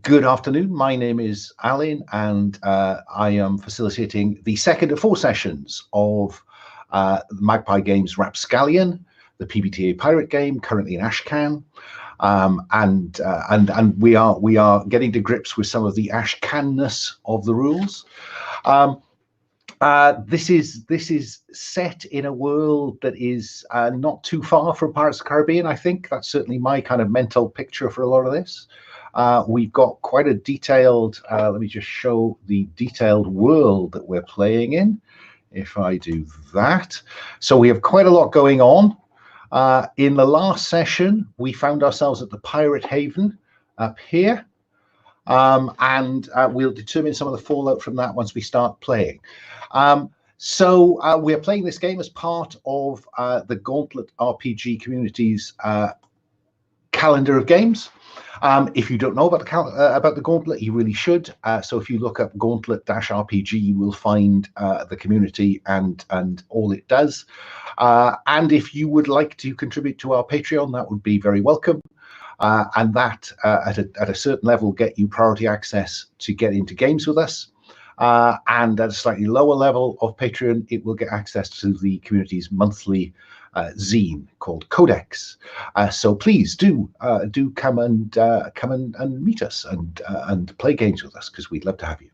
Good afternoon. My name is Alan, and I am facilitating the second of 4 sessions of Magpie Games Rapscallion, the PBTA pirate game, currently in Ashcan. And we are getting to grips with some of the Ashcanness of the rules. This is set in a world that is not too far from Pirates of the Caribbean. I think that's certainly my kind of mental picture for a lot of this. We've got quite a detailed, let me just show the detailed world that we're playing in, if I do that. So we have quite a lot going on. In the last session, we found ourselves at the Pirate Haven up here. And we'll determine some of the fallout from that once we start playing. So we're playing this game as part of the Gauntlet RPG community's calendar of games. If you don't know about the Gauntlet, you really should. So if you look up Gauntlet-RPG, you will find the community and all it does. And if you would like to contribute to our Patreon, that would be very welcome. And that, at a certain level, get you priority access to get into games with us. And at a slightly lower level of Patreon, it will get access to the community's monthly zine called Codex. So please do come and meet us and play games with us, because we'd love to have you.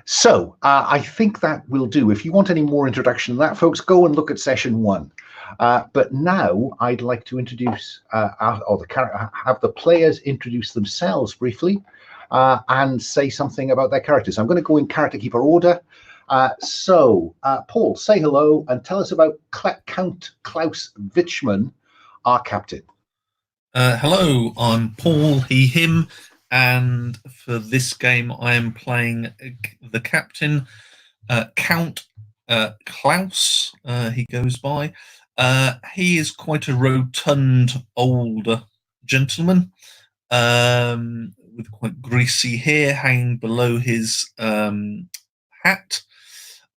So I think that will do. If you want any more introduction than that, folks, go and look at session 1. But now I'd like to introduce have the players introduce themselves briefly and say something about their characters. I'm going to go in character keeper order. So Paul, say hello and tell us about Count Klaus Wichmann, our captain. Hello, I'm Paul, he, him, and for this game I am playing the captain, Count Klaus, he goes by. He is quite a rotund older gentleman with quite greasy hair hanging below his hat.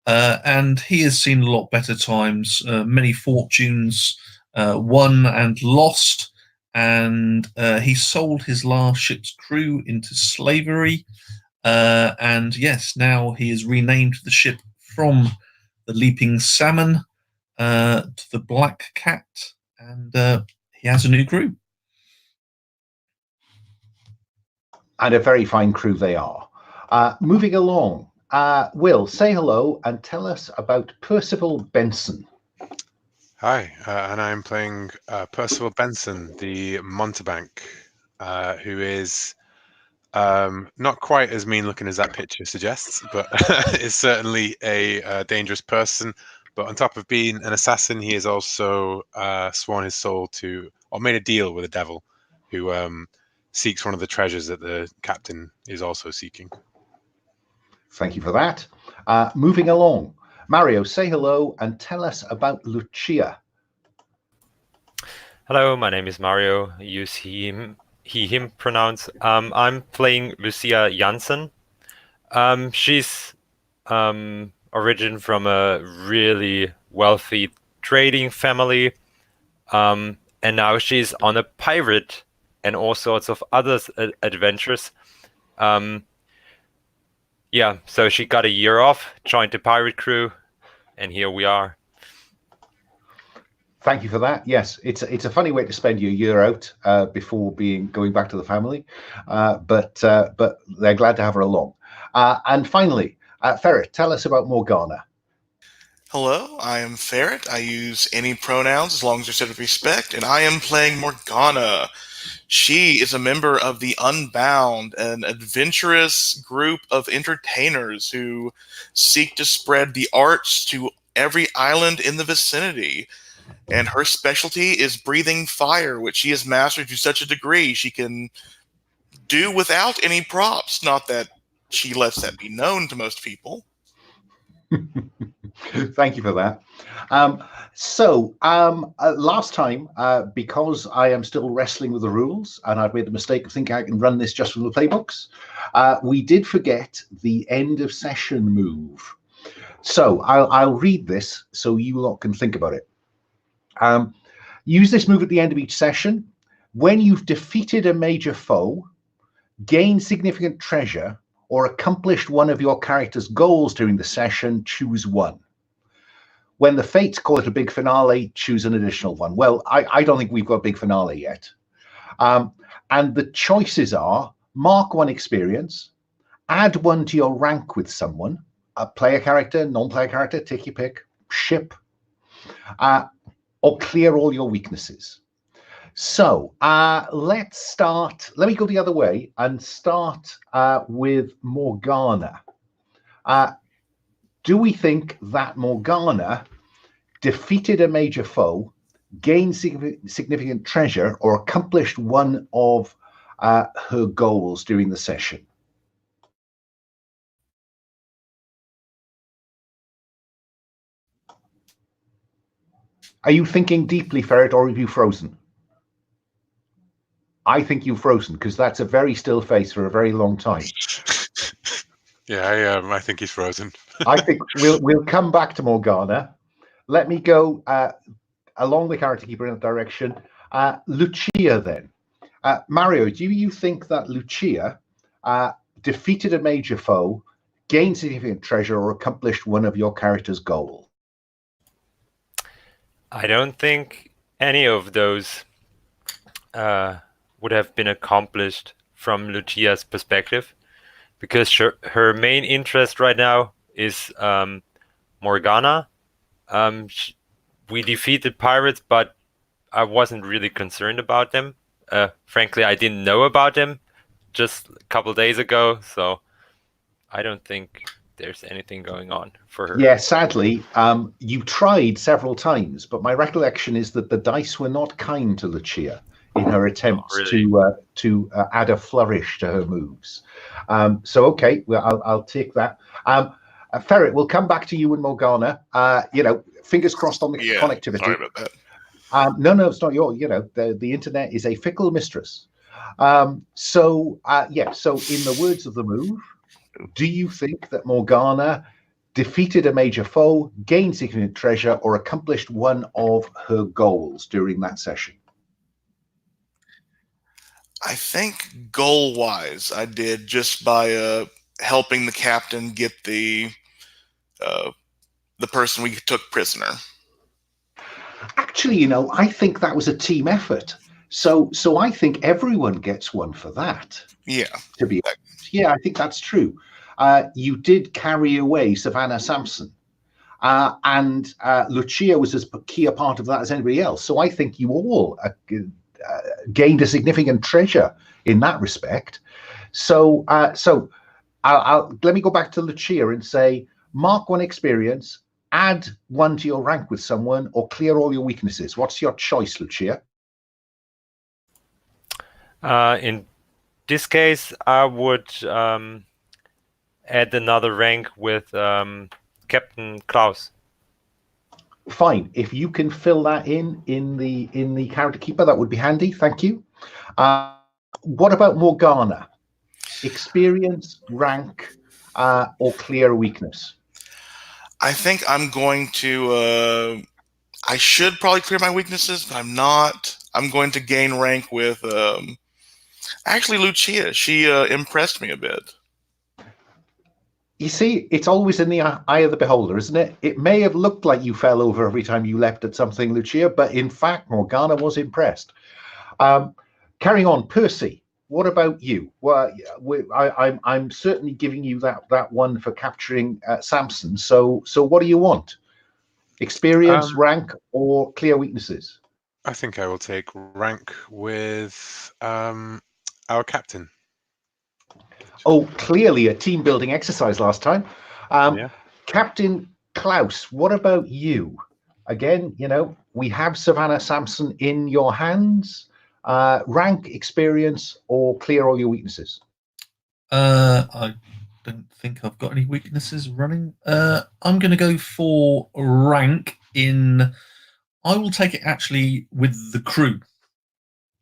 And he has seen a lot better times, many fortunes won and lost, and he sold his last ship's crew into slavery. And yes, now he has renamed the ship from the Leaping Salmon to the Black Cat, and he has a new crew. And a very fine crew they are. Moving along, Will, say hello and tell us about Percival Benson. Hi, and I'm playing Percival Benson, the mountebank, who is not quite as mean looking as that picture suggests, but is certainly a dangerous person. But on top of being an assassin, he has also sworn his soul to, or made a deal with the devil, who seeks one of the treasures that the captain is also seeking. Thank you for that. Moving along, Mario, say hello and tell us about Lucia. Hello, my name is Mario. Use he, him pronouns. I'm playing Lucia Janssen. She's origin from a really wealthy trading family, and now she's on a pirate and all sorts of other adventures. Yeah, so she got a year off, joined the pirate crew, and here we are. Thank you for that. Yes, it's a funny way to spend your year out before going back to the family, but they're glad to have her along. And finally, Ferret, tell us about Morgana. Hello, I am Ferret. I use any pronouns as long as they're said with respect, and I am playing Morgana. She is a member of the Unbound, an adventurous group of entertainers who seek to spread the arts to every island in the vicinity. And her specialty is breathing fire, which she has mastered to such a degree she can do without any props. Not that she lets that be known to most people. Thank you for that. Last time, because I am still wrestling with the rules and I've made the mistake of thinking I can run this just from the playbooks, we did forget the end of session move. So I'll read this so you lot can think about it. Use this move at the end of each session When you've defeated a major foe, gained significant treasure, or accomplished one of your character's goals during the session, choose one. When the fates call it a big finale, choose an additional one. Well, I don't think we've got a big finale yet. And the choices are mark one experience, add one to your rank with someone, a player character, non-player character, take your pick, ship, or clear all your weaknesses. So let's start. Let me go the other way and start with Morgana. Do we think that Morgana defeated a major foe, gained significant treasure, or accomplished one of her goals during the session? Are you thinking deeply, Ferret, or have you frozen? I think you've frozen, because that's a very still face for a very long time. Yeah, I think he's frozen. I think we'll come back to Morgana. Let me go along the character keeper in that direction. Lucia, then. Mario, do you think that Lucia defeated a major foe, gained significant treasure, or accomplished one of your character's goals? I don't think any of those would have been accomplished from Lucia's perspective, because her main interest right now is Morgana. We defeated pirates, but I wasn't really concerned about them. Frankly, I didn't know about them just a couple days ago, so I don't think there's anything going on for her. Yeah, sadly, you tried several times, but my recollection is that the dice were not kind to Lucia in her attempts to add a flourish to her moves. So okay, well, I'll take that. Ferret, we'll come back to you and Morgana. Fingers crossed on the connectivity. Sorry about that. No, it's not your. The internet is a fickle mistress. So in the words of the move, do you think that Morgana defeated a major foe, gained significant treasure, or accomplished one of her goals during that session? I think goal-wise, I did, just by helping the captain get the person we took prisoner. Actually, I think that was a team effort. So I think everyone gets one for that. Yeah. To be honest. Yeah, I think that's true. You did carry away Savannah Sampson. And Lucia was as key a part of that as anybody else. So I think you all gained a significant treasure in that respect. So let me go back to Lucia and say, mark one experience, add one to your rank with someone, or clear all your weaknesses. What's your choice, Lucia? In this case, I would add another rank with Captain Klaus. Fine. If you can fill that in the character keeper, that would be handy. Thank you. What about Morgana? Experience, rank, or clear a weakness? I think I'm going to. I should probably clear my weaknesses, but I'm not. I'm going to gain rank with. Actually, Lucia. She impressed me a bit. You see, it's always in the eye of the beholder, isn't it? It may have looked like you fell over every time you leapt at something, Lucia, but in fact, Morgana was impressed. Carrying on, Percy. What about you? Well, I'm certainly giving you that one for capturing Samson. So what do you want? Experience, rank, or clear weaknesses? I think I will take rank with our captain. Oh, clearly a team-building exercise last time. Captain Klaus, what about you? Again, we have Savannah Sampson in your hands. Rank, experience, or clear all your weaknesses? I don't think I've got any weaknesses running. I'm going to go for rank in... I will take it actually with the crew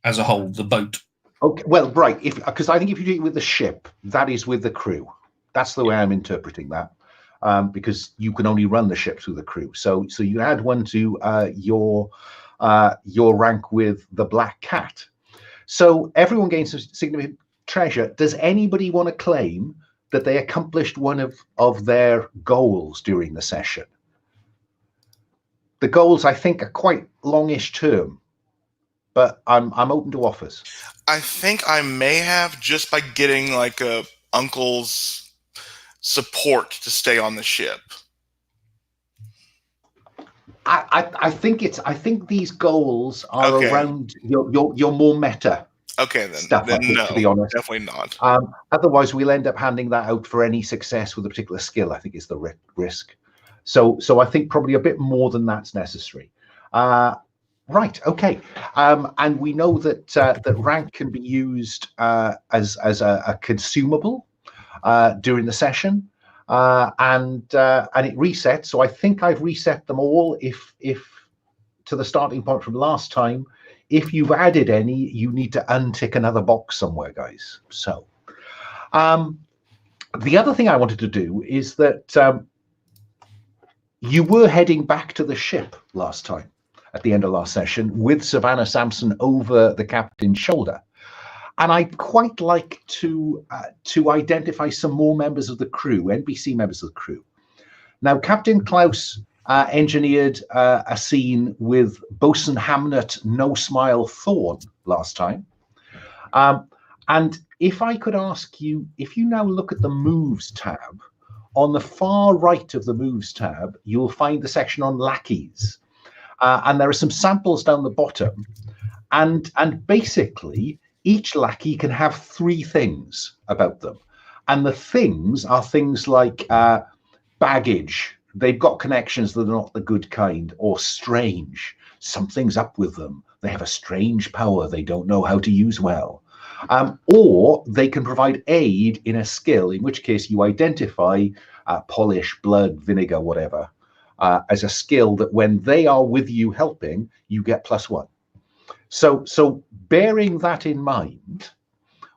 as a whole, the boat. Okay, well, right, because I think if you do it with the ship, that is with the crew. That's the way I'm interpreting that, because you can only run the ship through the crew. So you add one to your rank with the Black Cat. So everyone gains some significant treasure. Does anybody want to claim that they accomplished one of their goals during the session? The goals, I think, are quite longish term, but I'm open to offers. I think I may have, just by getting like a uncle's support to stay on the ship. I think these goals are around your more meta stuff. Then no, to be honest, definitely not. Otherwise, we'll end up handing that out for any success with a particular skill. I think is the risk. So I think probably a bit more than that's necessary. Right. Okay. And we know that that rank can be used as a consumable during the session. And it resets. So I think I've reset them all. If to the starting point from last time, if you've added any, you need to untick another box somewhere, guys. So the other thing I wanted to do is that you were heading back to the ship last time at the end of last session with Savannah Sampson over the captain's shoulder. And I'd quite like to identify some more members of the crew, NPC members of the crew. Now, Captain Klaus engineered a scene with Bosun Hamnet No Smile Thorn last time. And if I could ask you, if you now look at the Moves tab, on the far right of the Moves tab, you'll find the section on lackeys. And there are some samples down the bottom. And basically, each lackey can have 3 things about them. And the things are things like baggage. They've got connections that are not the good kind, or strange. Something's up with them. They have a strange power they don't know how to use well. Or they can provide aid in a skill, in which case you identify polish, blood, vinegar, whatever, as a skill that when they are with you helping, you get +1. So bearing that in mind,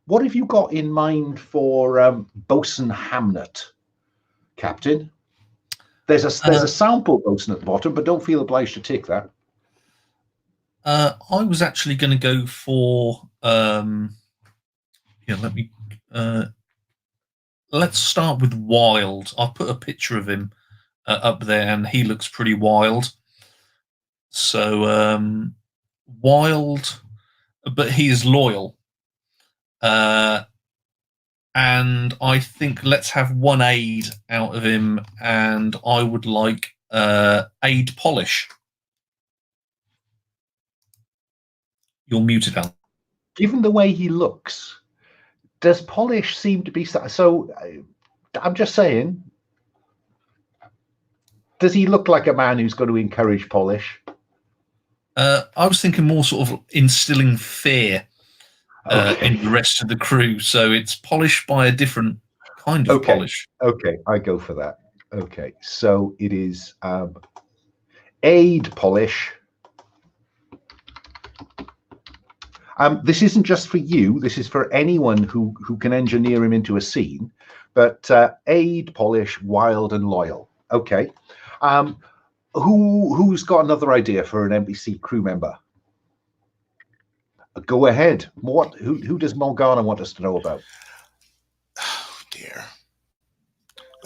what have you got in mind for Bosun Hamnet, Captain? There's a sample Bosun at the bottom, but don't feel obliged to tick that. I was actually going to go for let me let's start with Wild. I'll put a picture of him up there, and he looks pretty wild. So Wild, but he is loyal. And I think let's have 1 aid out of him, and I would like aid polish. You're muted, Al. Given the way he looks, does polish seem to be so? I'm just saying, does he look like a man who's going to encourage polish? I was thinking more sort of instilling fear in the rest of the crew. So it's polish by a different kind of polish. Okay, I go for that. Okay, so it is aid polish. This isn't just for you. This is for anyone who can engineer him into a scene. But aid, polish, wild, and loyal. Okay. Who's got another idea for an NPC crew member? Go ahead. Who does Morgana want us to know about? Oh dear.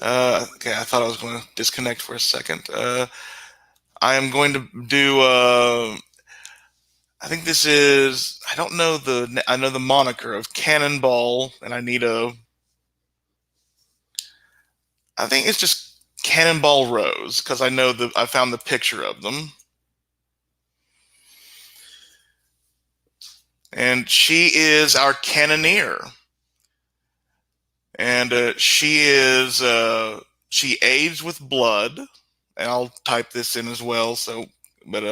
Okay, I thought I was going to disconnect for a second. I am going to do. I think this is. I don't know I know the moniker of Cannonball, and I need a. I think it's just Cannonball Rose, because I found the picture of them. And she is our cannoneer. And she aids with blood. And I'll type this in as well, but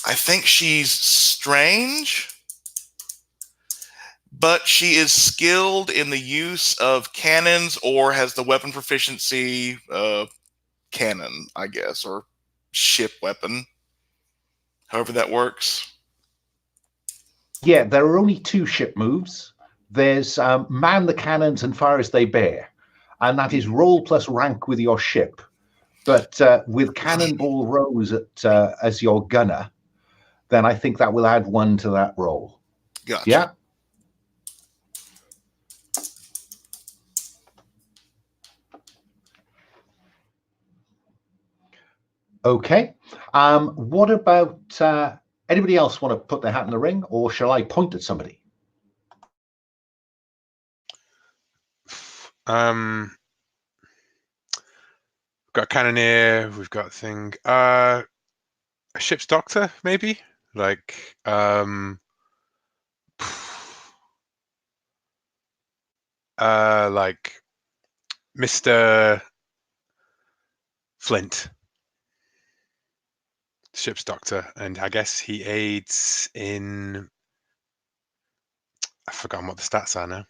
I think she's strange, but she is skilled in the use of cannons, or has the weapon proficiency cannon, I guess, or ship weapon, however that works. Yeah, there are only 2 ship moves. There's man the cannons and fire as they bear, and that is roll plus rank with your ship. But with Cannonball Rose as your gunner, then I think that will add 1 to that roll. Gotcha. Yeah. Okay. What about anybody else want to put their hat in the ring, or shall I point at somebody? We've got a cannoneer. We've got a thing. A ship's doctor, maybe. Like like Mr. Flint, ship's doctor, and I guess he aids in. I've forgotten what the stats are now.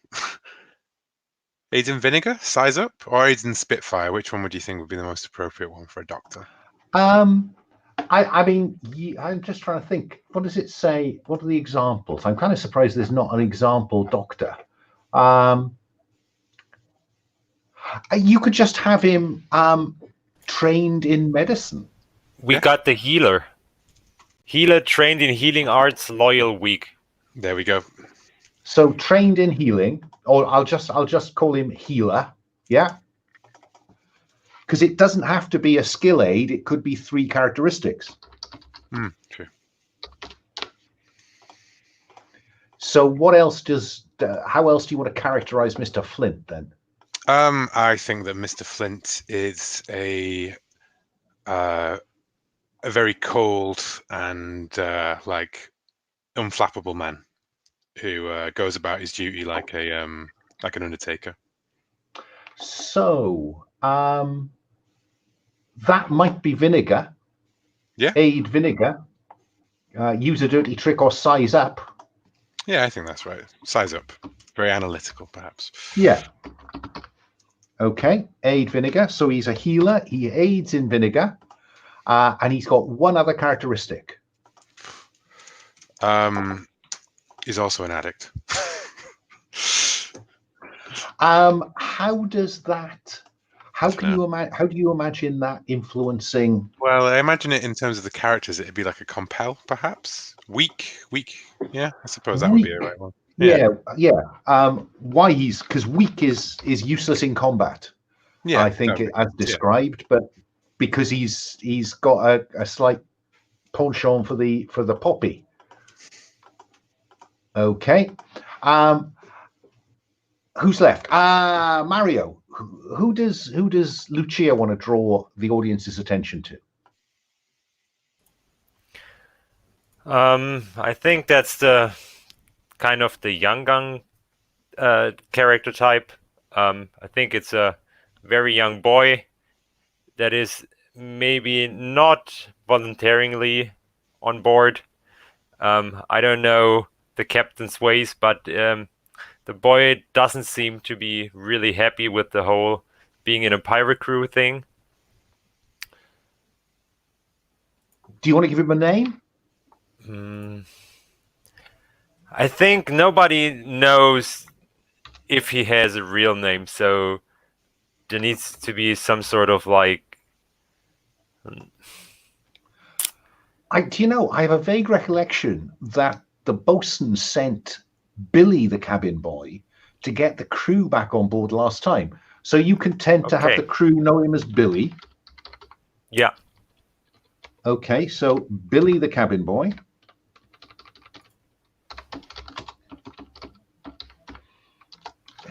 Aids in vinegar, size up, or aids in Spitfire? Which one would you think would be the most appropriate one for a doctor? I mean, I'm just trying to think. What does it say? What are the examples? I'm kind of surprised there's not an example doctor. You could just have him trained in medicine. We got the healer. Healer trained in healing arts, loyal, weak. There we go. So trained in healing, or I'll just call him healer. Yeah. Because it doesn't have to be a skill aid. It could be 3 characteristics. True. So what else how else do you want to characterize Mr. Flint then? I think that Mr. Flint is a very cold and like unflappable man who goes about his duty like an undertaker. So that might be vinegar. Yeah. Aid vinegar. Use a dirty trick or size up. Yeah, I think that's right. Size up. Very analytical, perhaps. Yeah. Okay. Aid vinegar. So he's a healer. He aids in vinegar. And he's got 1 other characteristic. He's also an addict. How does that? How do you imagine that influencing? Well, I imagine it in terms of the characters. It'd be like a compel, perhaps. Weak. Yeah, I suppose that would be the right one. Yeah. Why because weak is useless in combat. Yeah, I think as described, but because he's got a slight penchant for the poppy. Okay. Who's left? Mario. Who does Lucia want to draw the audience's attention to? I think that's the kind of the young gun character type. I think it's a very young boy that is maybe not voluntarily on board. I don't know the captain's ways, but the boy doesn't seem to be really happy with the whole being in a pirate crew thing. Do you want to give him a name? I think nobody knows if he has a real name, so there needs to be some sort of like... I have a vague recollection that the bosun sent Billy, the cabin boy, to get the crew back on board last time. So you can tend to have the crew know him as Billy. Yeah. Okay, so Billy, the cabin boy.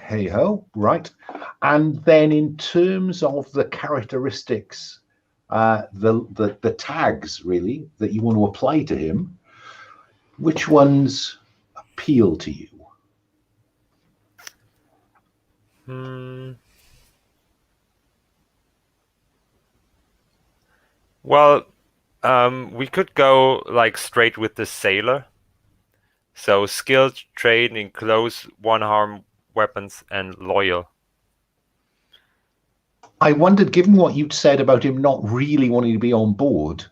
Hey ho, right. And then in terms of the characteristics, the tags really that you want to apply to him, which ones appeal to you? Well, we could go like straight with the sailor. So skilled, trained in close, one-arm weapons, and loyal. I wondered, given what you'd said about him not really wanting to be on board,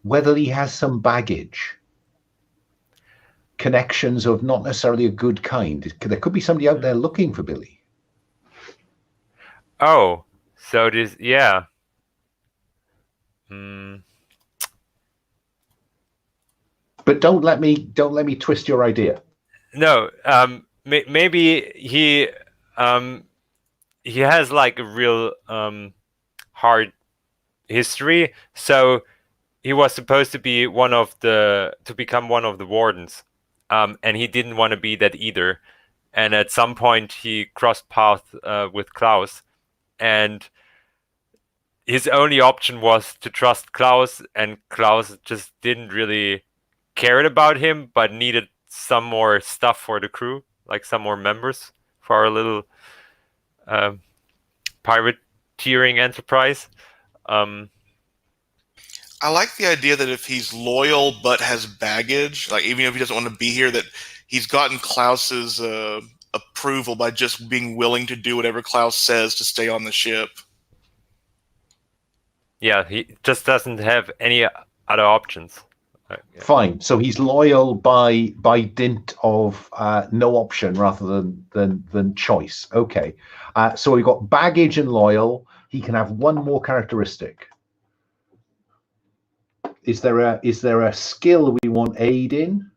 whether he has some baggage. Connections of not necessarily a good kind. There could be somebody out there looking for Billy. Oh, so this, yeah. But don't let me twist your idea. No, maybe he has like a real hard history. So he was supposed to be become one of the wardens, and he didn't want to be that either. And at some point, he crossed paths with Klaus, and his only option was to trust Klaus, and Klaus just didn't really care about him, but needed some more stuff for the crew, like some more members for our little pirateering enterprise. I like the idea that if he's loyal but has baggage, like even if he doesn't want to be here, that he's gotten Klaus's approval by just being willing to do whatever Klaus says to stay on the ship. Yeah, he just doesn't have any other options. Yeah. Fine. So he's loyal by dint of no option rather than choice. Okay. So we've got baggage and loyal. He can have one more characteristic. Is there a skill we want aid in?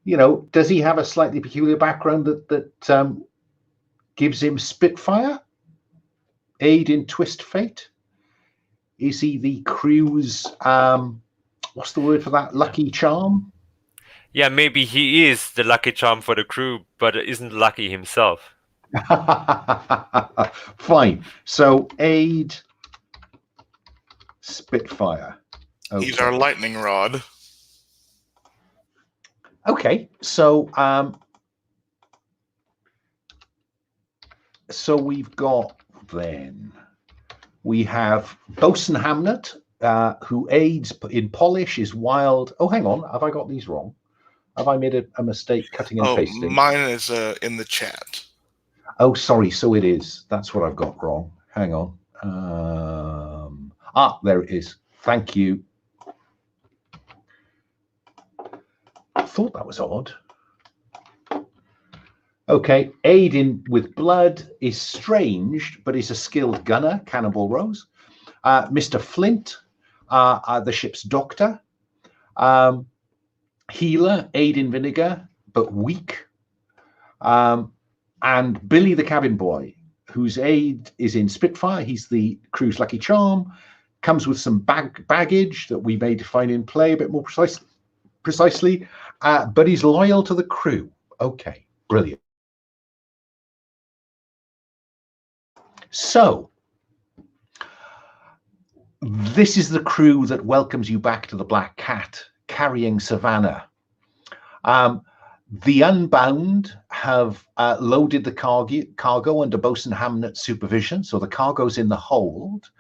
You know, does he have a slightly peculiar background that gives him Spitfire? Aid in Twist Fate? Is he the crew's what's the word for that? Lucky charm? Yeah, maybe he is the lucky charm for the crew, but isn't lucky himself. Fine. So aid Spitfire. Okay. He's our lightning rod. Okay. So so we've got then. We have Bosun Hamnet, who aids in polish, is wild. Oh, hang on. Have I got these wrong? Have I made a mistake cutting and pasting? Mine is in the chat. Oh, sorry. So it is. That's what I've got wrong. Hang on. There it is. Thank you. I thought that was odd. Okay, aid with blood is strange, but is a skilled gunner, Cannonball Rose. Mr. Flint, the ship's doctor. Healer, aid in vinegar, but weak. And Billy the cabin boy, whose aid is in Spitfire. He's the crew's lucky charm. Comes with some baggage that we may define in play a bit more precisely. But he's loyal to the crew. Okay, brilliant. So, this is the crew that welcomes you back to the Black Cat, carrying Savannah. The Unbound have loaded the cargo under Bosun Hamnet's supervision, so the cargo's in the hold.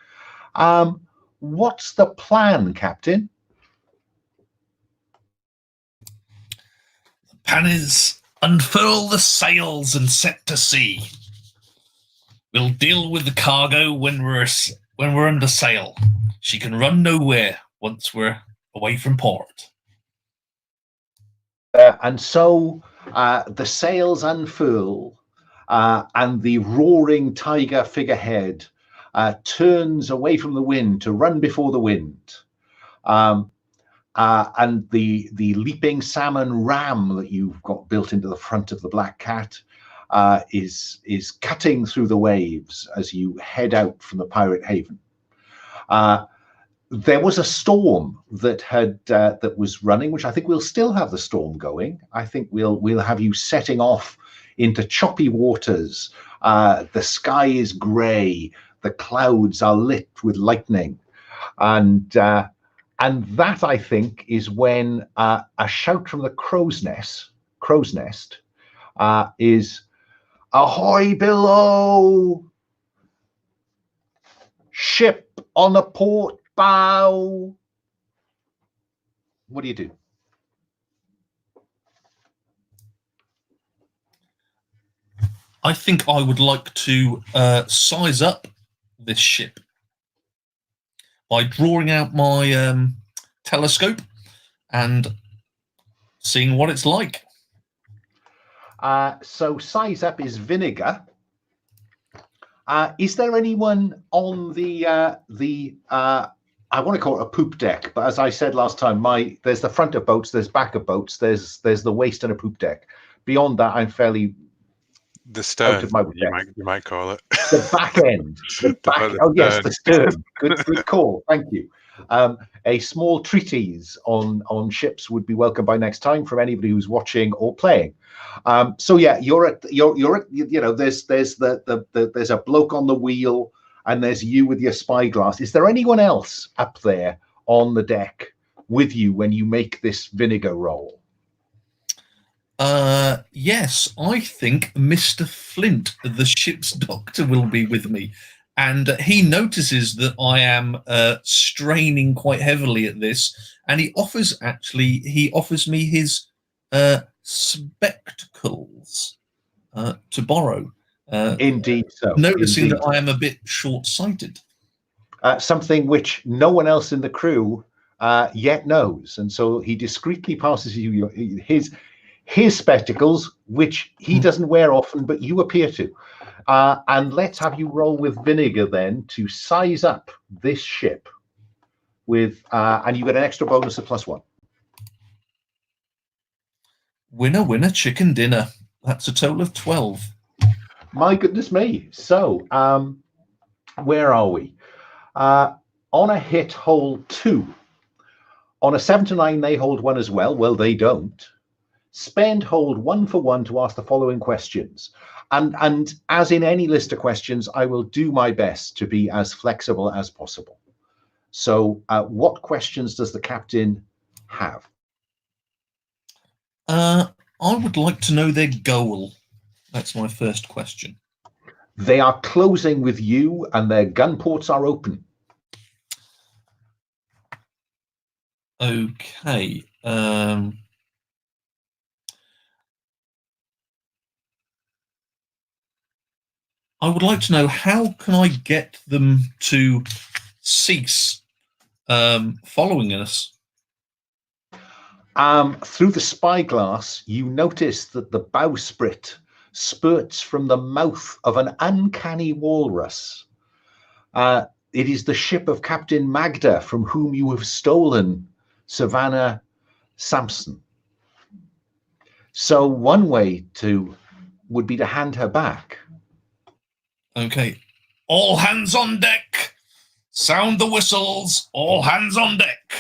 What's the plan, Captain? The plan is unfurl the sails and set to sea. We'll deal with the cargo when we're under sail. She can run nowhere once we're away from port. And so the sails unfurl, and the roaring tiger figurehead turns away from the wind to run before the wind. And the leaping salmon ram that you've got built into the front of the Black Cat is cutting through the waves as you head out from the pirate haven. There was a storm that was running, which I think we'll still have the storm going. I think we'll have you setting off into choppy waters. The sky is grey. The clouds are lit with lightning, and that I think is when a shout from the crow's nest is, "Ahoy below! Ship on the port bow!" What do you do? I think I would like to size up this ship by drawing out my telescope and seeing what it's like. So size up is vinegar. Is there anyone on the I want to call it a poop deck, but as I said last time, there's the front of boats, there's back of boats, there's the waist and a poop deck. Beyond that, I'm fairly The out stern, of my you depth. might call it. The back end. Yes, the stern. Good call. Thank you. A small treatise on ships would be welcome by next time from anybody who's watching or playing. So yeah, you're at there's a bloke on the wheel and there's you with your spyglass. Is there anyone else up there on the deck with you when you make this vinegar roll? Yes, I think Mr. Flint, the ship's doctor, will be with me. And he notices that I am straining quite heavily at this. And he offers me his spectacles to borrow. Indeed so. Noticing Indeed. that I am a bit short-sighted. Something which no one else in the crew yet knows. And so he discreetly passes you his spectacles, which he doesn't wear often, but you appear to. And let's have you roll with vinegar then to size up this ship with, and you get an extra bonus of +1. Winner, winner, chicken dinner. That's a total of 12. My goodness me. So, where are we? On a hit, hold 2. On a 7 to 9, they hold 1 as well. Well, they don't. Spend hold 1 for 1 to ask the following questions. And as in any list of questions, I will do my best to be as flexible as possible. So what questions does the captain have? I would like to know their goal. That's my first question. They are closing with you and their gun ports are open. Okay. I would like to know, how can I get them to cease following us? Through the spyglass, you notice that the bowsprit spurts from the mouth of an uncanny walrus. It is the ship of Captain Magda, from whom you have stolen Savannah Sampson. So one way would be to hand her back. Okay. All hands on deck. Sound the whistles. All hands on deck.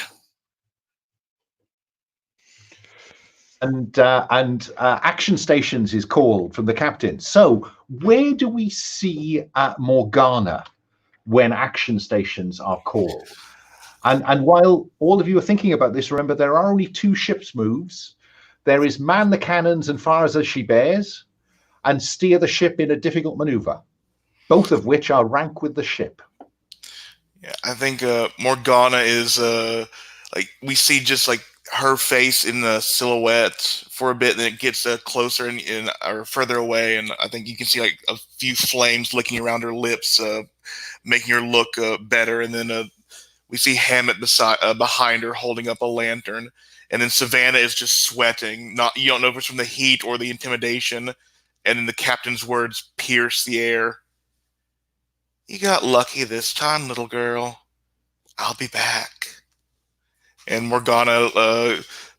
And action stations is called from the captain. So where do we see Morgana when action stations are called? And while all of you are thinking about this, remember there are only 2 ships moves. There is man the cannons and fires as she bears, and steer the ship in a difficult maneuver, both of which are rank with the ship. Yeah, I think Morgana is like, we see just like her face in the silhouette for a bit, and then it gets closer and or further away, and I think you can see like a few flames licking around her lips, making her look better. And then we see Hammett behind her holding up a lantern, and then Savannah is just sweating. You don't know if it's from the heat or the intimidation, and then the captain's words pierce the air. You got lucky this time, little girl. I'll be back. And Morgana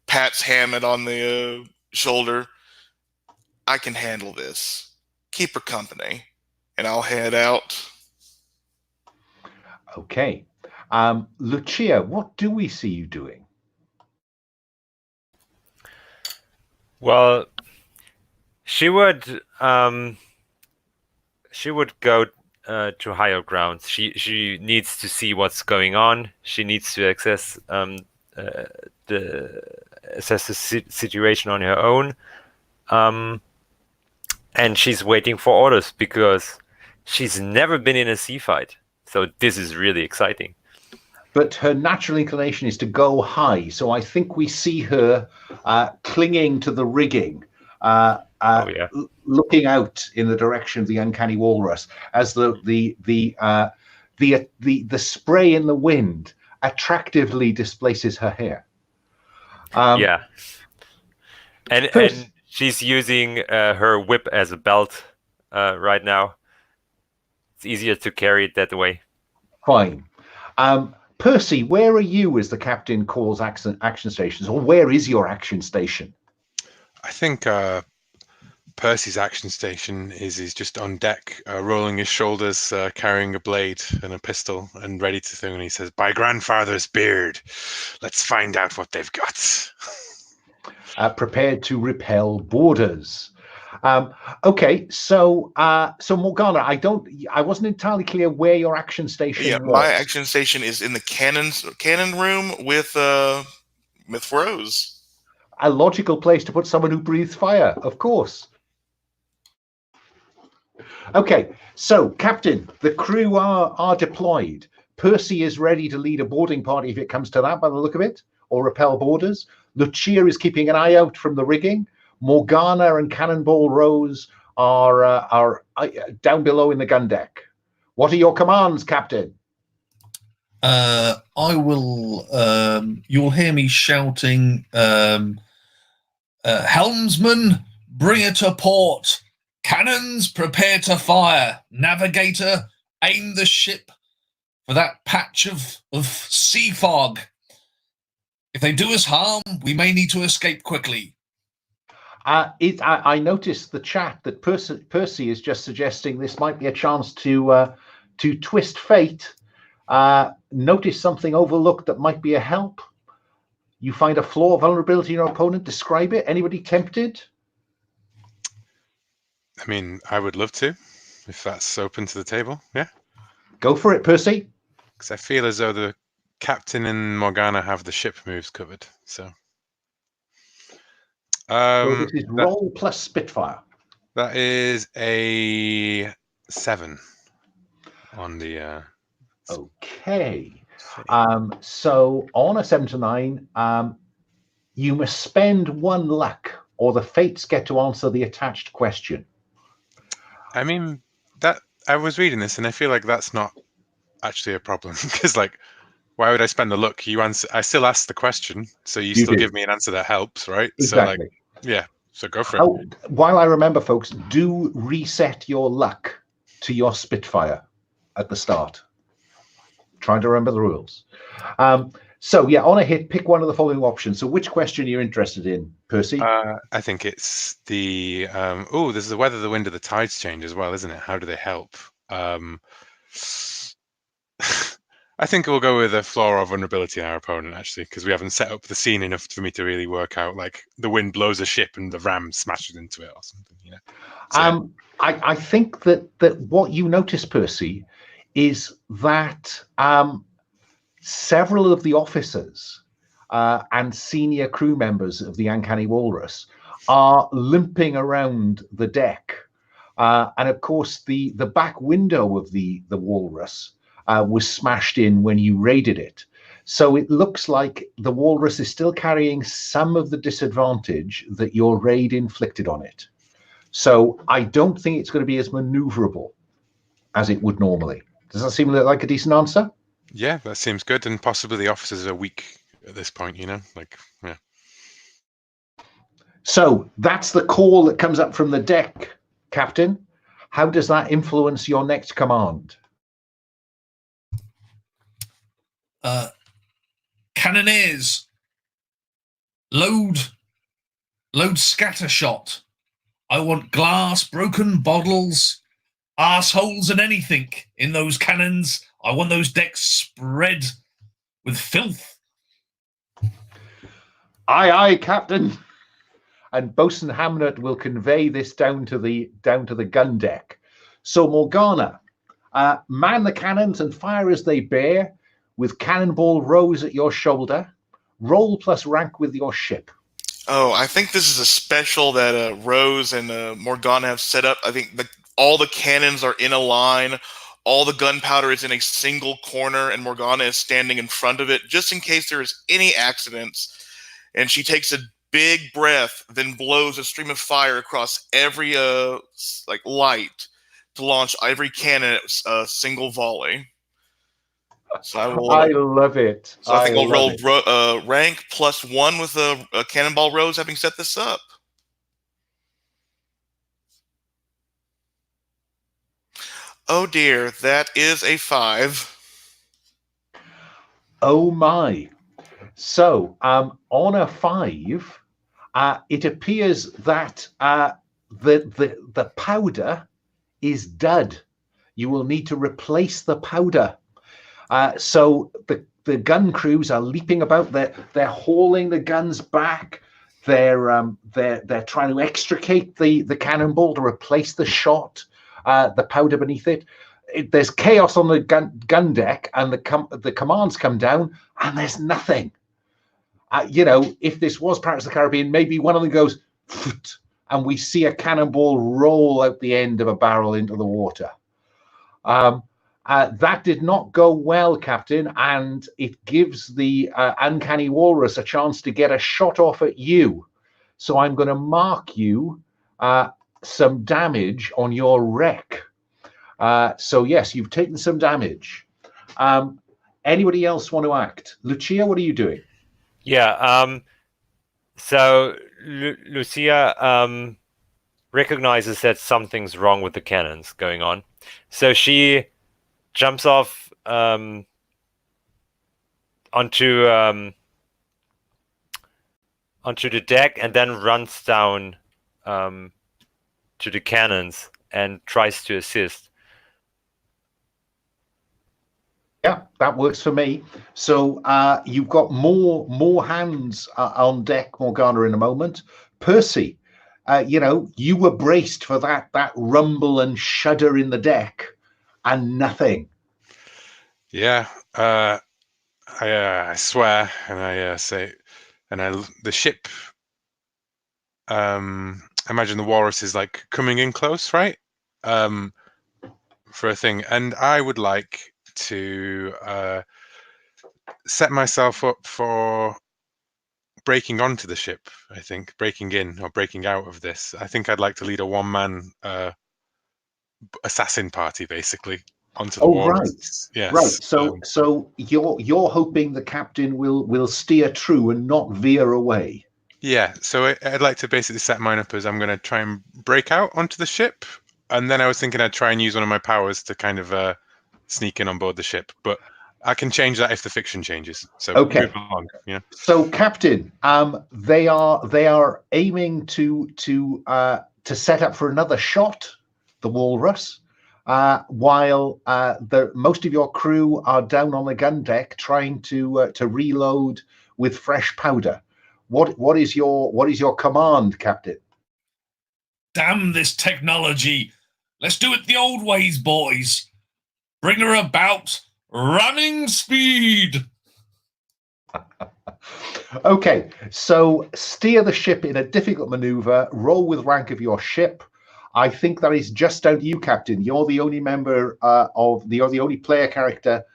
pats Hammett on the shoulder. I can handle this. Keep her company, and I'll head out. Okay. Lucia, what do we see you doing? Well, she would go to higher grounds. She needs to see what's going on. She needs to assess the situation on her own, and she's waiting for orders because she's never been in a sea fight. So this is really exciting. But her natural inclination is to go high. So I think we see her clinging to the rigging, looking out in the direction of the Uncanny Walrus as the spray in the wind attractively displaces her hair. Yeah, and she's using her whip as a belt right now. It's easier to carry it that way. Fine. Percy, where are you as the captain calls action stations, or where is your action station? I think Percy's action station is just on deck, rolling his shoulders, carrying a blade and a pistol, and ready to throw. And he says, "By grandfather's beard, let's find out what they've got." Prepared to repel boarders. Okay, so Morgana, I wasn't entirely clear where your action station was. My action station is in the cannon room with Rose. A logical place to put someone who breathes fire, of course. Okay, so Captain, the crew are deployed. Percy is ready to lead a boarding party if it comes to that, by the look of it, or repel boarders. Lucia is keeping an eye out from the rigging. Morgana and Cannonball Rose are down below in the gun deck. What are your commands, Captain? I will. You'll hear me shouting, "Helmsman, bring it to port! Cannons, prepare to fire! Navigator, aim the ship for that patch of sea fog. If they do us harm, we may need to escape quickly." I noticed the chat that Percy is just suggesting this might be a chance to twist fate. Notice something overlooked that might be a help. You find a flaw or vulnerability in your opponent. Describe it. Anybody tempted? I mean, I would love to, if that's open to the table. Yeah. Go for it, Percy. Because I feel as though the captain and Morgana have the ship moves covered. So So this is roll plus Spitfire. that is a 7 on the. Okay. So on a 7 to 9, you must spend 1 luck, or the fates get to answer the attached question. I mean, that I was reading this, and I feel like that's not actually a problem because, like, why would I spend the luck? You answer. I still ask the question, so you still give me an answer that helps, right? Exactly. So, like, yeah. So go for it. Oh, while I remember, folks, do reset your luck to your Spitfire at the start. Trying to remember the rules. So yeah, on a hit, pick one of the following options. So which question you're interested in, Percy? I think it's the this is the weather, the wind, or the tides change as well, isn't it? How do they help? I think we'll go with a flaw or vulnerability in our opponent, actually, because we haven't set up the scene enough for me to really work out, like, the wind blows a ship and the ram smashes into it or something, you know? So, I think that what you notice, Percy, is that several of the officers and senior crew members of the Uncanny Walrus are limping around the deck. And of course, the back window of the Walrus was smashed in when you raided it. So it looks like the Walrus is still carrying some of the disadvantage that your raid inflicted on it. So I don't think it's going to be as maneuverable as it would normally. Does that seem like a decent answer? yeah, that seems good. And possibly the officers are weak at this point, you know? Like, yeah. So that's the call that comes up from the deck, Captain. How does that influence your next command? Cannoneers, load scatter shot. I want glass, broken bottles, assholes, and anything in those cannons. I want those decks spread with filth. Aye, aye, Captain. And Bosun Hamnet will convey this down to the gun deck. So Morgana, man the cannons and fire as they bear, with Cannonball Rose at your shoulder. Roll plus rank with your ship. Oh, I think this is a special that Rose and Morgana have set up. I think all the cannons are in a line. All the gunpowder is in a single corner, and Morgana is standing in front of it, just in case there's any accidents. And she takes a big breath, then blows a stream of fire across every light to launch every cannon at a single volley. So I love it. So I think I'll roll rank +1 with a Cannonball Rose, having set this up. Oh dear, that is a 5. Oh my. So on a 5, it appears that the powder is dud. You will need to replace the powder. So the gun crews are leaping about. They're hauling the guns back. They're trying to extricate the cannonball to replace the shot, the powder beneath it. There's chaos on the gun deck, and the commands come down, and there's nothing. If this was Pirates of the Caribbean, maybe one of them goes, and we see a cannonball roll out the end of a barrel into the water. That did not go well, Captain, and it gives the Uncanny Walrus a chance to get a shot off at you. So I'm going to mark you some damage on your wreck. So yes, you've taken some damage. Anybody else want to act? Lucia, what are you doing? Yeah. So Lucia recognizes that something's wrong with the cannons going on. So she jumps off onto the deck and then runs down to the cannons and tries to assist. Yeah, that works for me. So you've got more hands on deck, Morgana, in a moment. Percy, you were braced for that rumble and shudder in the deck, and nothing. Yeah, I swear, and I say, and the ship. I imagine the walrus is like coming in close, right? For a thing, and I would like to set myself up for breaking onto the ship. I think breaking in or breaking out of this. I think I'd like to lead a one-man assassin party, basically, onto the walrus. Right. Yes. Right. So you're hoping the captain will steer true and not veer away. Yeah. So I'd like to basically set mine up as I'm going to try and break out onto the ship, and then I was thinking I'd try and use one of my powers to kind of sneak in on board the ship, but I can change that if the fiction changes. So okay. Move along. Yeah. So, Captain, they are aiming to set up for another shot, the walrus, while most of your crew are down on the gun deck trying to reload with fresh powder. What is your command, Captain? Damn this technology! Let's do it the old ways, boys. Bring her about running speed. Okay, so steer the ship in a difficult maneuver. Roll with rank of your ship. I think that is just down to you, Captain. You're the only member you're the only player character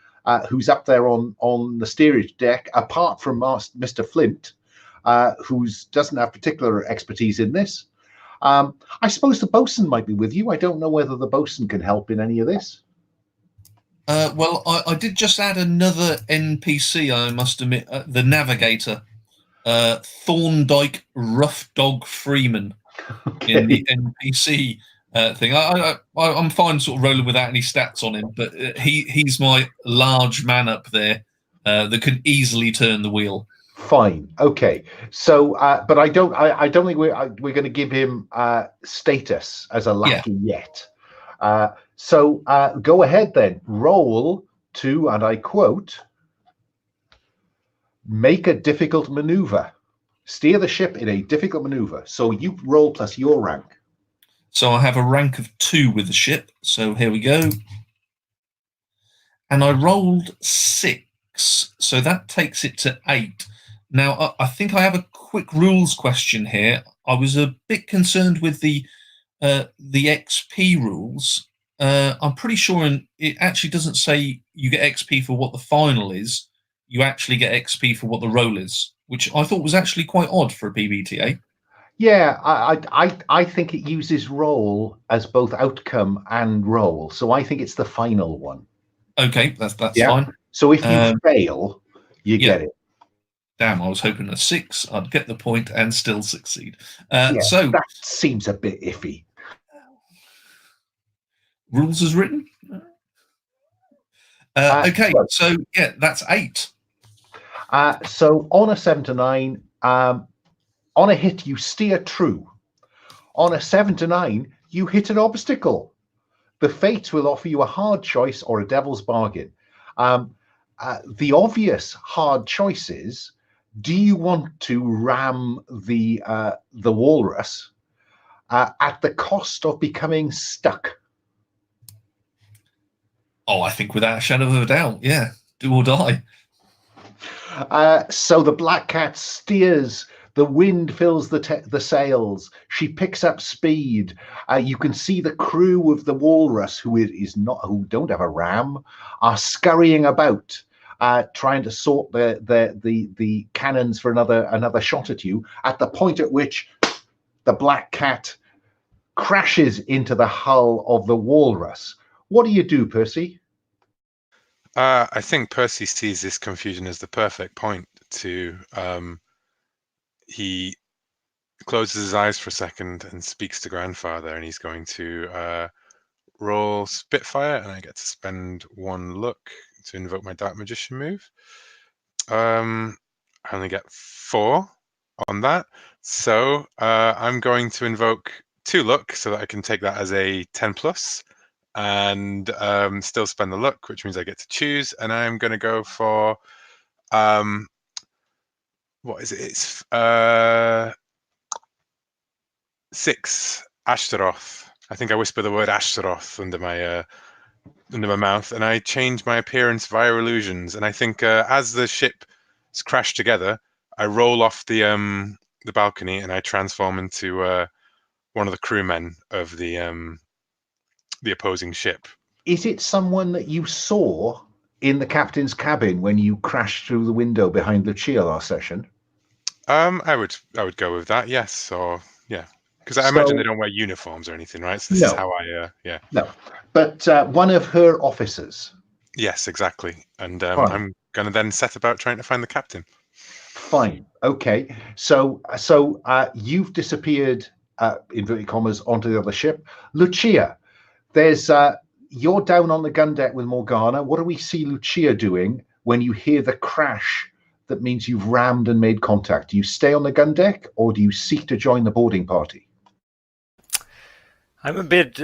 who's up there on the steerage deck, apart from Mr. Flint, who doesn't have particular expertise in this. I suppose the bosun might be with you. I don't know whether the bosun can help in any of this. Well, I did just add another NPC, I must admit, the navigator, Thorndyke Rough Dog Freeman, in the NPC thing. I'm fine sort of rolling without any stats on him, but he's my large man up there that could easily turn the wheel. Fine. Okay. So, but I don't think we're going to give him status as a lackey yet. So go ahead then. Roll to, and I quote, make a difficult maneuver. Steer the ship in a difficult maneuver. So you roll plus your rank. So I have a rank of 2 with the ship. So here we go. And I rolled 6. So that takes it to 8. Now, I think I have a quick rules question here. I was a bit concerned with the XP rules. I'm pretty sure it actually doesn't say you get XP for what the final is. You actually get XP for what the roll is, which I thought was actually quite odd for a PBTA. Yeah, I think it uses roll as both outcome and roll. So I think it's the final one. Okay, that's fine. So if you fail, you get it. Damn, I was hoping a 6, I'd get the point and still succeed. So that seems a bit iffy. Rules as written. Okay, so yeah, that's 8. So on a 7 to 9, on a hit, you steer true. On a 7 to 9, you hit an obstacle. The fates will offer you a hard choice or a devil's bargain. The obvious hard choice is, do you want to ram the walrus at the cost of becoming stuck? Oh, I think without a shadow of a doubt, yeah, do or die. So the black cat steers. The wind fills the sails. She picks up speed. You can see the crew of the walrus, who don't have a ram, are scurrying about, trying to sort the cannons for another shot at you. At the point at which the black cat crashes into the hull of the walrus. What do you do, Percy? I think Percy sees this confusion as the perfect point to. He closes his eyes for a second and speaks to Grandfather, and he's going to roll Spitfire, and I get to spend 1 look to invoke my Dark Magician move. I only get 4 on that, so I'm going to invoke 2 luck so that I can take that as a 10+, and still spend the luck, which means I get to choose, and I'm going to go for what is it? It's 6 Ashtaroth. I think I whisper the word Ashtaroth under my mouth, and I change my appearance via illusions. And I think as the ship is crashed together, I roll off the balcony and I transform into one of the crewmen of the opposing ship. Is it someone that you saw in the captain's cabin when you crashed through the window behind Lucia last session? I would go with that. Yes, or yeah, because I imagine they don't wear uniforms or anything, right? So this is how I No, but one of her officers. Yes, exactly. And I'm going to then set about trying to find the captain. Fine. Okay. So you've disappeared, inverted commas, onto the other ship. Lucia, you're down on the gun deck with Morgana. What do we see Lucia doing when you hear the crash that means you've rammed and made contact? Do you stay on the gun deck, or do you seek to join the boarding party? I'm a bit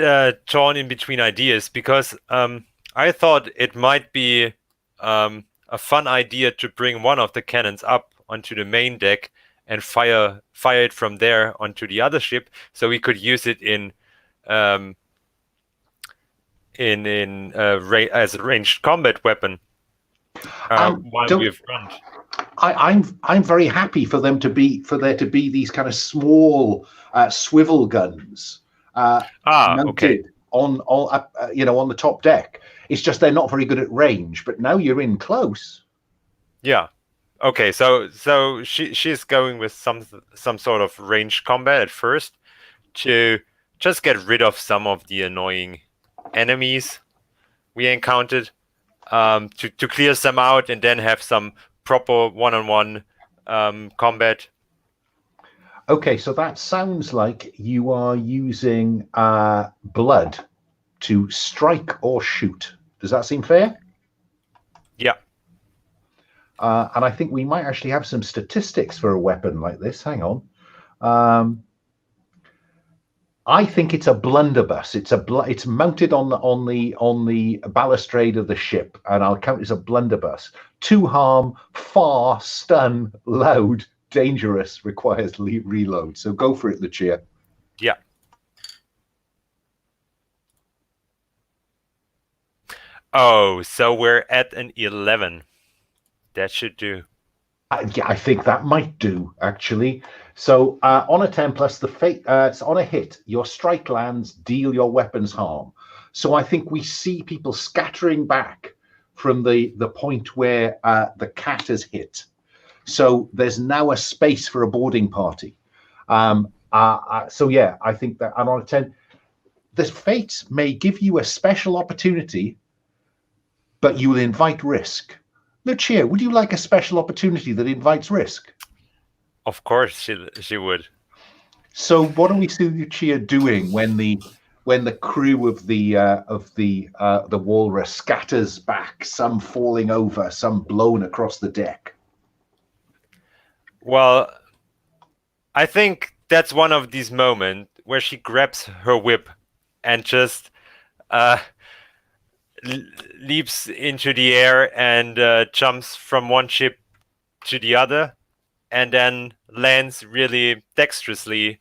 torn in between ideas, because I thought it might be a fun idea to bring one of the cannons up onto the main deck and fire it from there onto the other ship, so we could use it as a ranged combat weapon while we've run. I'm very happy for there to be these kind of small swivel guns mounted on the top deck. It's just they're not very good at range, but now you're in close. Yeah. Okay. So she's going with some sort of ranged combat at first to just get rid of some of the annoying enemies we encountered, to clear some out and then have some proper one-on-one combat. Okay, so that sounds like you are using blood to strike or shoot. Does that seem fair? Yeah. And I think we might actually have some statistics for a weapon like this. Hang on. I think it's a blunderbuss. It's mounted on the balustrade of the ship, and I'll count it as a blunderbuss. 2 harm, far, stun, loud, dangerous, requires reload. So go for it, Lucia. Yeah. Oh, so we're at an 11. That should do. Yeah, I think that might do, actually. So on a 10+, it's on a hit. Your strike lands, deal your weapons harm. So I think we see people scattering back from the point where the cat has hit. So there's now a space for a boarding party. So yeah, I think that on a 10, the fates may give you a special opportunity, but you will invite risk. Lucia, would you like a special opportunity that invites risk? Of course, she would. So what do we see Lucia doing when the crew of the walrus scatters back, some falling over, some blown across the deck? Well, I think that's one of these moments where she grabs her whip and just leaps into the air and jumps from one ship to the other, and then lands really dexterously,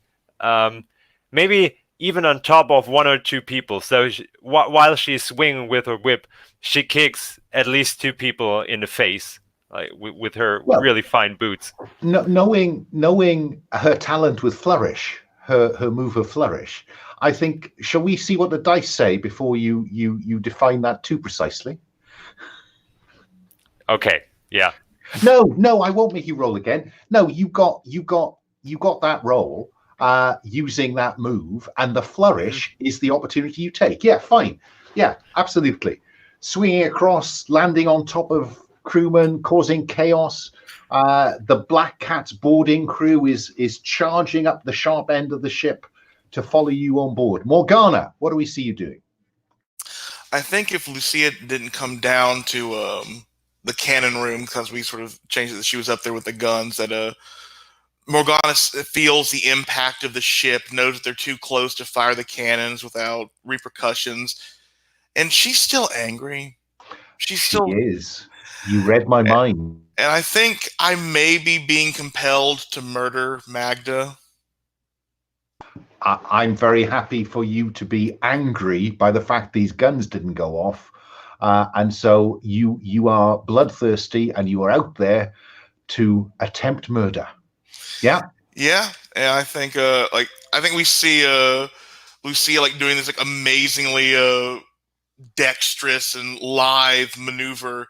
maybe even on top of one or two people. So while she's swinging with her whip, she kicks at least two people in the face, like with her really fine boots. Knowing her talent with flourish, her move of flourish, I think, shall we see what the dice say before you define that too precisely? Okay, yeah. No, I won't make you roll again. No, you got that roll using that move, and the flourish is the opportunity you take. Yeah, fine. Yeah, absolutely. Swinging across, landing on top of crewmen, causing chaos. The Black Cat's boarding crew is charging up the sharp end of the ship to follow you on board. Morgana, what do we see you doing? I think if Lucia didn't come down to the cannon room, because we sort of changed it that she was up there with the guns, that Morgana feels the impact of the ship, knows that they're too close to fire the cannons without repercussions, and she's still angry. She is. You read my mind. And I think I may be being compelled to murder Magda. I'm very happy for you to be angry by the fact these guns didn't go off. And so you are bloodthirsty and you are out there to attempt murder. Yeah. Yeah. And I think we see Lucia like doing this like amazingly dexterous and lithe maneuver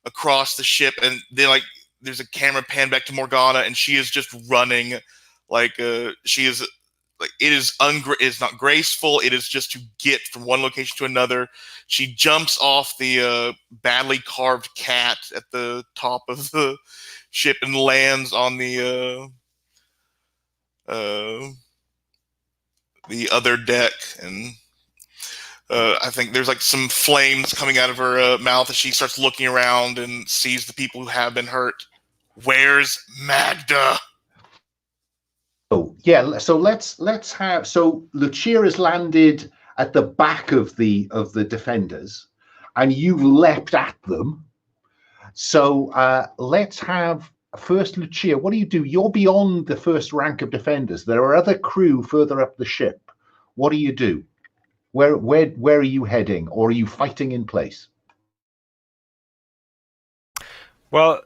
across the ship, and then like there's a camera pan back to Morgana, and she is just running like she is like it is not graceful. It is just to get from one location to another. She jumps off the badly carved cat at the top of the ship and lands on the other deck, and I think there's like some flames coming out of her mouth as she starts looking around and sees the people who have been hurt. Where's Magda? Oh yeah, so let's have Lucia has landed at the back of the defenders, and you've leapt at them. So let's have first Lucia. What do you do? You're beyond the first rank of defenders. There are other crew further up the ship. What do you do? Where are you heading, or are you fighting in place? Well,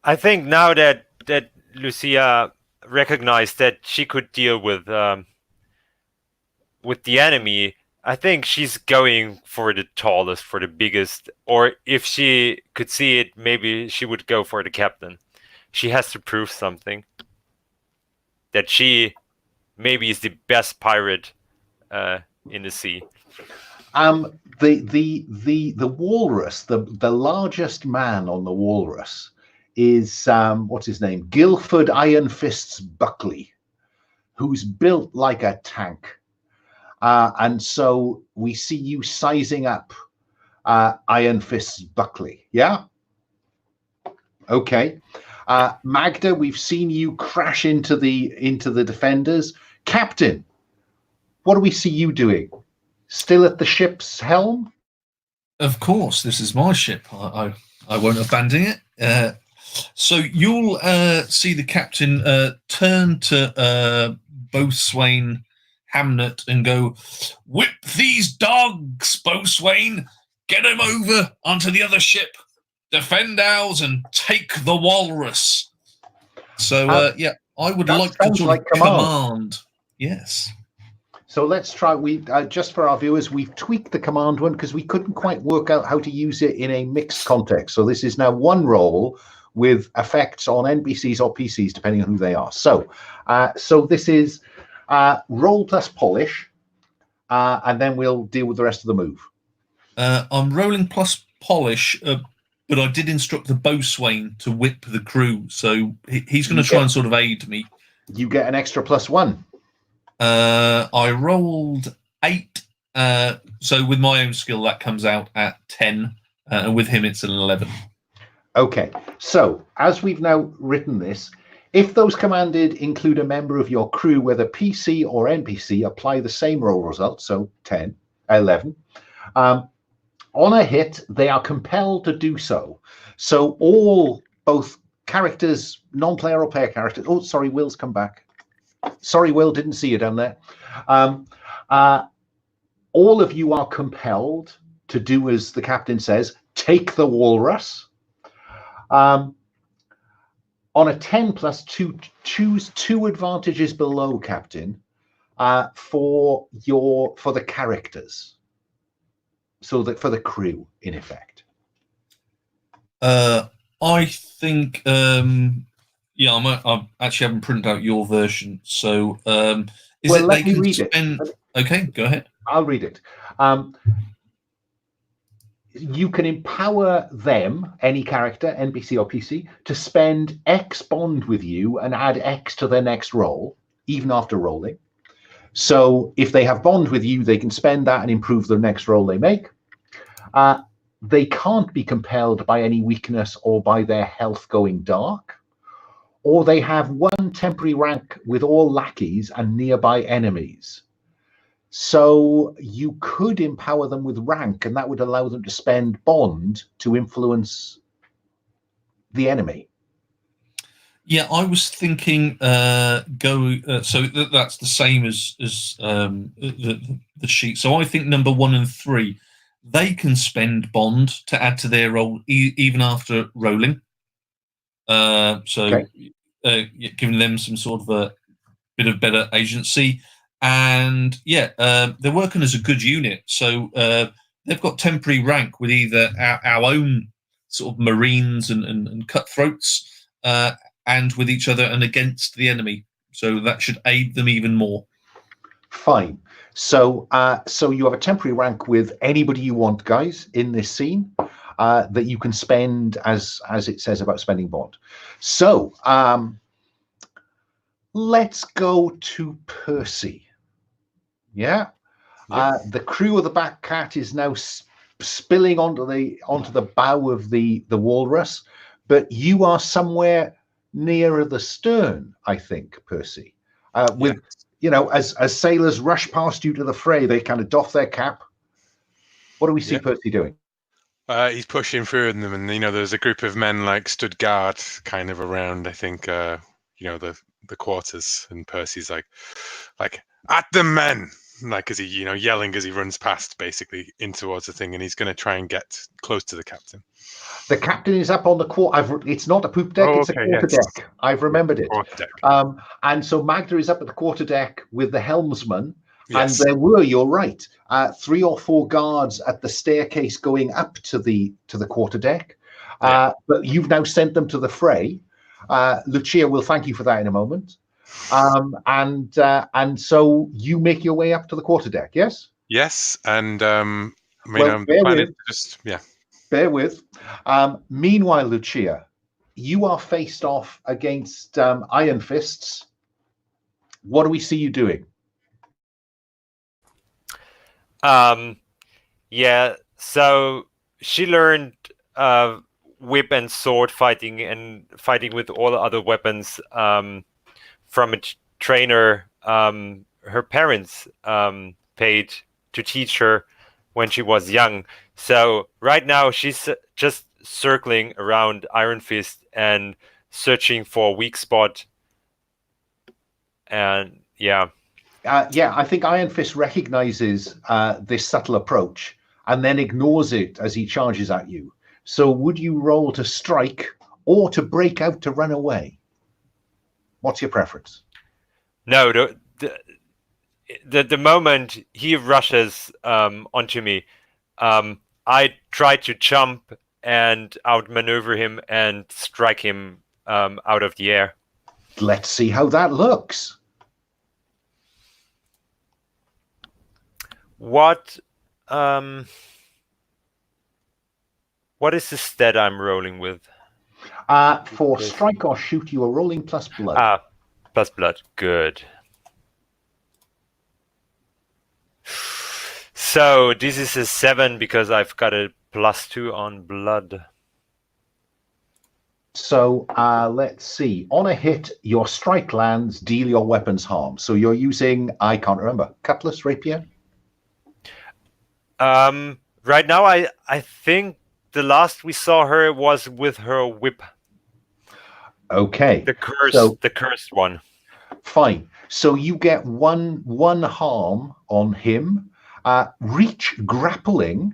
I think now that Lucia recognized that she could deal with the enemy, I think she's going for the tallest, for the biggest, or if she could see it, maybe she would go for the captain. She has to prove something, that she maybe is the best pirate in the sea. The walrus, the largest man on the walrus is what's his name? Guilford Iron Fists Buckley, who's built like a tank. And so we see you sizing up Iron Fists Buckley. Yeah? Okay. Magda, we've seen you crash into the defenders. Captain, what do we see you doing? Still at the ship's helm? Of course, this is my ship. I won't abandon it. So you'll see the captain turn to Boatswain Hamnet and go, "Whip these dogs, Boatswain! Get them over onto the other ship. Defend ours and take the walrus." So yeah, I would like to sort of command. Yes. So let's try. We just for our viewers, we've tweaked the command one because we couldn't quite work out how to use it in a mixed context. So this is now one roll with effects on NPCs or PCs, depending on who they are. So, so this is roll plus polish, and then we'll deal with the rest of the move. I'm rolling plus polish, but I did instruct the boatswain to whip the crew, so he's going to try and sort of aid me. You get an extra +1. I rolled 8, so with my own skill that comes out at 10, and with him it's an 11. Okay, so as we've now written this, if those commanded include a member of your crew, whether PC or NPC, apply the same roll result, so 10, 11. On a hit, they are compelled to do so. So both characters, non-player or player characters. Oh, sorry, Will's come back. Sorry, Will, didn't see you down there. All of you are compelled to do as the captain says, take the walrus. On a 10 plus 2, choose 2 advantages below, Captain, for the characters. So that for the crew, in effect. I think, I actually haven't printed out your version. So Let me read it. Okay, go ahead. I'll read it. You can empower them, any character, NPC or PC, to spend X bond with you and add X to their next roll, even after rolling. So if they have bond with you, they can spend that and improve the next roll they make. They can't be compelled by any weakness or by their health going dark, or they have 1 temporary rank with all lackeys and nearby enemies. So you could empower them with rank, and that would allow them to spend bond to influence the enemy. Yeah, I was thinking so that's the same as the sheet. So I think number 1 and 3, they can spend bond to add to their roll even after rolling. Giving them some sort of a bit of better agency. And they're working as a good unit. So they've got temporary rank with either our own sort of marines and cutthroats, and with each other and against the enemy. So that should aid them even more. Fine. So you have a temporary rank with anybody you want, guys, in this scene, that you can spend as it says about spending bond. So let's go to Percy. Yeah. The crew of the Black Cat is now spilling onto the bow of the walrus, but you are somewhere nearer the stern, I think, Percy. As sailors rush past you to the fray, they kind of doff their cap. What do we see Percy doing? He's pushing through them, and there's a group of men like stood guard kind of around. I think the quarters, and Percy's like at the men, like as he yelling as he runs past, basically in towards the thing, and he's going to try and get close to the captain. The captain is up on the quarter. It's not a poop deck; it's a quarter deck. I've remembered it. And so Magda is up at the quarter deck with the helmsman. Yes. And there were, you're right, 3 or 4 guards at the staircase going up to the quarter deck. But you've now sent them to the fray. Lucia will thank you for that in a moment. And so you make your way up to the quarter deck, yes? Yes, and the plan is just bear with. Meanwhile, Lucia, you are faced off against Iron Fists. What do we see you doing? So she learned whip and sword fighting and fighting with all the other weapons from a trainer her parents paid to teach her when she was young. So right now she's just circling around Iron Fist and searching for a weak spot. And I think Iron Fist recognizes this subtle approach and then ignores it as he charges at you. So would you roll to strike or to break out to run away? What's your preference? No, the moment he rushes onto me, I try to jump and outmaneuver him and strike him out of the air. Let's see how that looks. What is the stat I'm rolling with? For strike or shoot, you are rolling plus blood. Plus blood. Good. So this is a 7 because I've got a +2 on blood. So let's see. On a hit, your strike lands, deal your weapons harm. So you're using, I can't remember, cutlass, rapier? Right now, I think the last we saw her was with her whip. Okay. The cursed one. Fine. So you get one harm on him. Reach, grappling,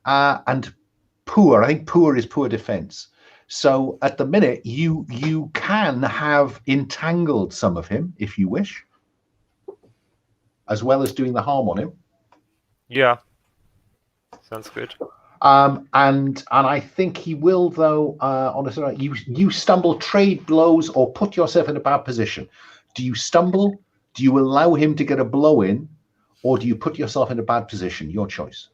and poor. I think poor is poor defense. So at the minute, you can have entangled some of him if you wish, as well as doing the harm on him. Yeah, sounds good. And I think he will, though. Honestly, you stumble, trade blows, or put yourself in a bad position. Do you stumble? Do you allow him to get a blow in, or do you put yourself in a bad position? Your choice.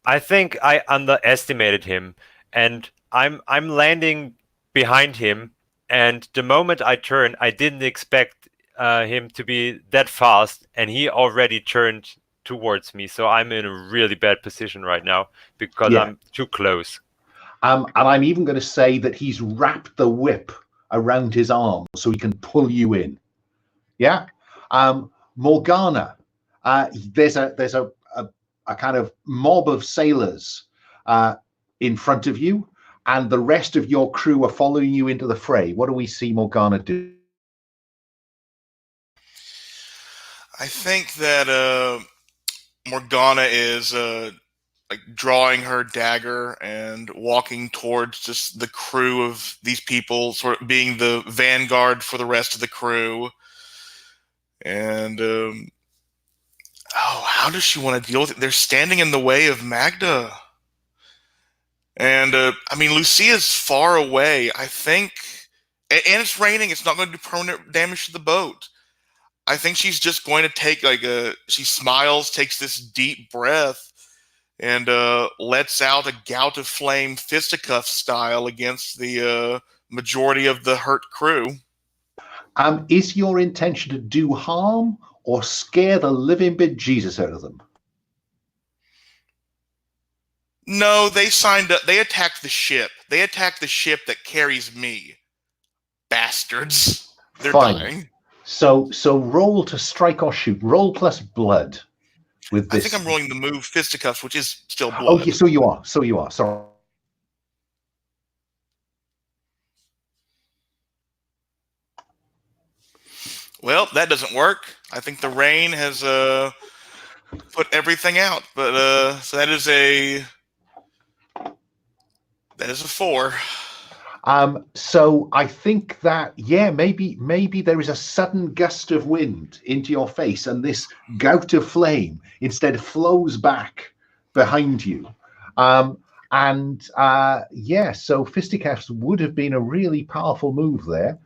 I think I underestimated him, and I'm landing behind him. And the moment I turn, I didn't expect him to be that fast, and he already turned towards me. So I'm in a really bad position right now because I'm too close. And I'm even going to say that he's wrapped the whip around his arm so he can pull you in. Yeah. Morgana, there's a kind of mob of sailors in front of you, and the rest of your crew are following you into the fray. What do we see Morgana do? I think that Morgana is like drawing her dagger and walking towards just the crew of these people, sort of being the vanguard for the rest of the crew. And how does she want to deal with it? They're standing in the way of Magda. And I mean, Lucia's far away. I think, and it's raining. It's not going to do permanent damage to the boat. I think she's just going to take she smiles, takes this deep breath, and lets out a gout of flame, fisticuff style, against the majority of the hurt crew. Is your intention to do harm or scare the living bejesus out of them? No, they signed up. They attacked the ship. They attacked the ship that carries me. Bastards. They're dying. So roll to strike or shoot. Roll plus blood with this. I think I'm rolling the move fisticuffs, which is still blood. Oh, yeah, so you are. Sorry. Well, that doesn't work. I think the rain has put everything out. But so that is a 4. So I think that, maybe there is a sudden gust of wind into your face, and this gout of flame instead flows back behind you. So fisticuffs would have been a really powerful move there.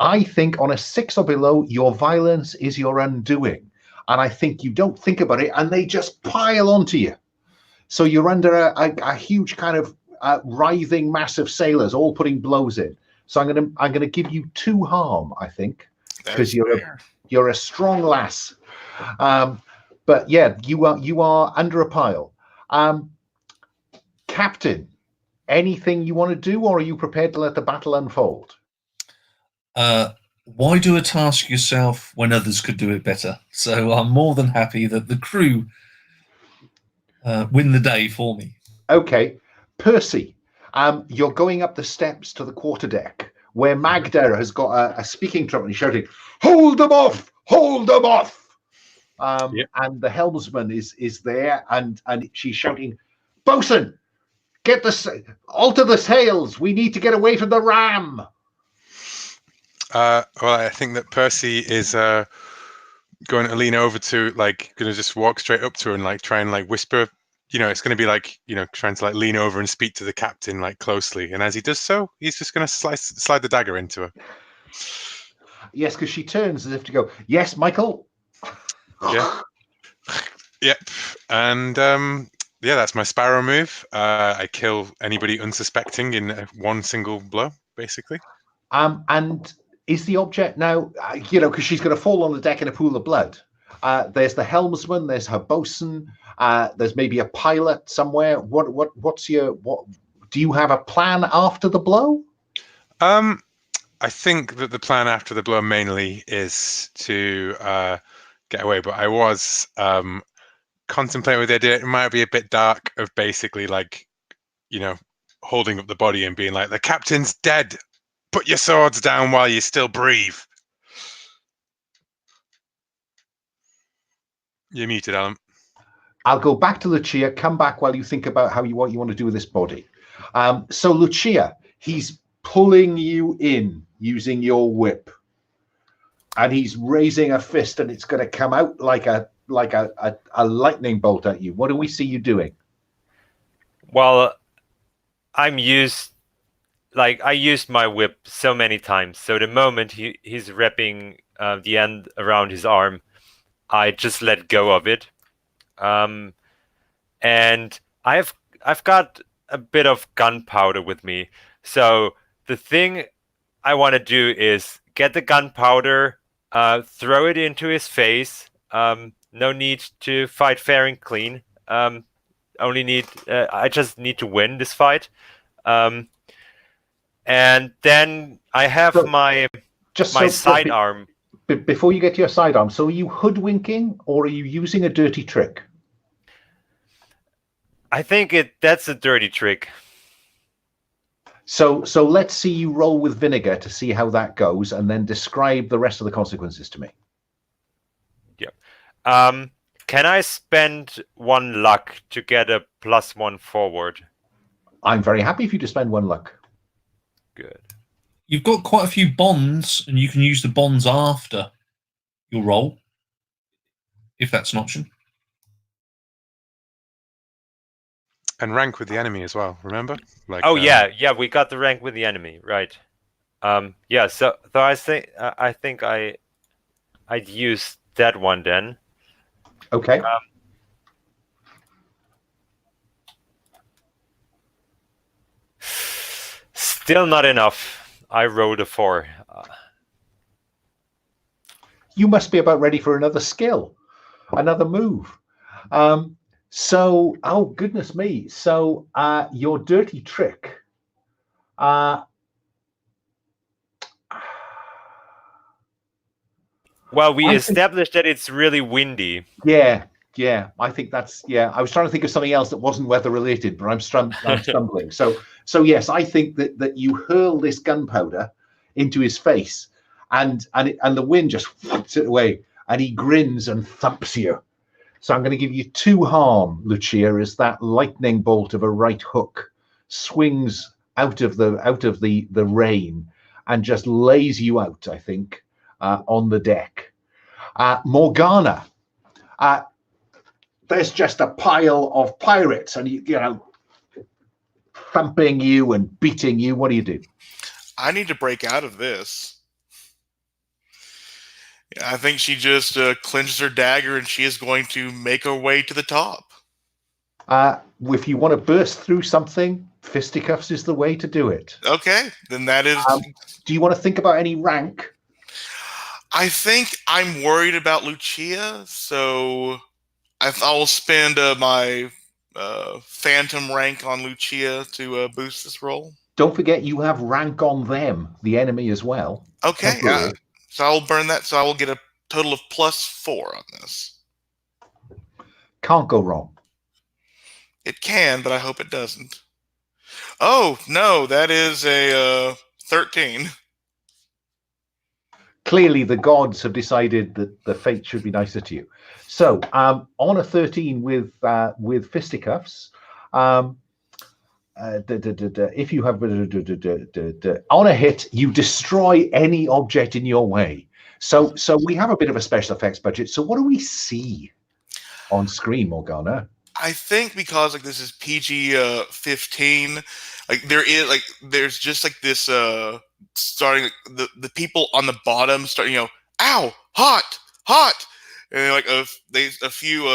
I think on a 6 or below, your violence is your undoing. And I think you don't think about it, and they just pile onto you. So you're under a huge kind of writhing mass of sailors all putting blows in. So I'm gonna give you 2 harm, I think, because you're a strong lass. But yeah, you are under a pile. Captain, anything you want to do, or are you prepared to let the battle unfold? Why do a task yourself when others could do it better? So I'm more than happy that the crew win the day for me. Okay. Percy, you're going up the steps to the quarterdeck where Magda has got a speaking trumpet and shouting, "Hold them off! Hold them off!" And the helmsman is there, and she's shouting, "Bosun, alter the sails! We need to get away from the ram!" Well, I think that Percy is going to lean over to, going to just walk straight up to her and try and whisper. It's going to be trying to lean over and speak to the captain closely. And as he does so, he's just going to slide the dagger into her. Yes, because she turns as if to go, "Yes, Michael." Yeah. Yep. And that's my Sparrow move. I kill anybody unsuspecting in one single blow, basically. And is the object now, because she's going to fall on the deck in a pool of blood. There's the helmsman, there's her bosun, there's maybe a pilot somewhere. What do you have a plan after the blow? I think that the plan after the blow mainly is to get away, but I was contemplating with the idea it might be a bit dark of basically like, holding up the body and being like, the captain's dead. Put your swords down while you still breathe. You're muted, Alan. I'll go back to Lucia, come back while you think about what you want to do with this body. So Lucia, he's pulling you in using your whip. And he's raising a fist and it's going to come out like a lightning bolt at you. What do we see you doing? Well, I used my whip so many times. So the moment he's wrapping the end around his arm, I just let go of it. And I've got a bit of gunpowder with me. So the thing I want to do is get the gunpowder, throw it into his face. No need to fight fair and clean. I just need to win this fight. And then I have my sidearm. Before you get to your sidearm, so are you hoodwinking or are you using a dirty trick? I think that's a dirty trick. So let's see you roll with vinegar to see how that goes, and then describe the rest of the consequences to me. Yep. Can I spend 1 luck to get a +1 forward? I'm very happy for you to spend 1 luck. Good. You've got quite a few bonds, and you can use the bonds after your roll, if that's an option. And rank with the enemy as well, remember? Yeah, we got the rank with the enemy, right? Yeah, so I think I'd use that one then. Okay. Still not enough. I rolled a 4. You must be about ready for another skill, another move. So, oh goodness me! So, your dirty trick. Well, we established that it's really windy. Yeah. I think that's I was trying to think of something else that wasn't weather related, but I'm stumbling. So yes, I think that you hurl this gunpowder into his face, and the wind just whoops it away, and he grins and thumps you. So I'm going to give you 2 harm, Lucia, as that lightning bolt of a right hook swings out of the rain and just lays you out, I think, on the deck. Morgana, there's just a pile of pirates, and you know, thumping you and beating you. What do you do? I need to break out of this. I think she just clenches her dagger and she is going to make her way to the top. If you want to burst through something, fisticuffs is the way to do it. Okay, then that is... do you want to think about any rank? I think I'm worried about Lucia, so I will spend my phantom rank on Lucia to boost this roll. Don't forget you have rank on them, the enemy, as well. Okay, so I'll burn that, so I will get a total of +4 on this. Can't go wrong. It can, but I hope it doesn't. Oh, no, that is a 13. Clearly, the gods have decided that the fate should be nicer to you. So, on a 13 with fisticuffs, if you have on a hit, you destroy any object in your way. So we have a bit of a special effects budget. So what do we see on screen, Morgana? I think because this is PG-15, there's just this starting the people on the bottom start ow, hot, and a few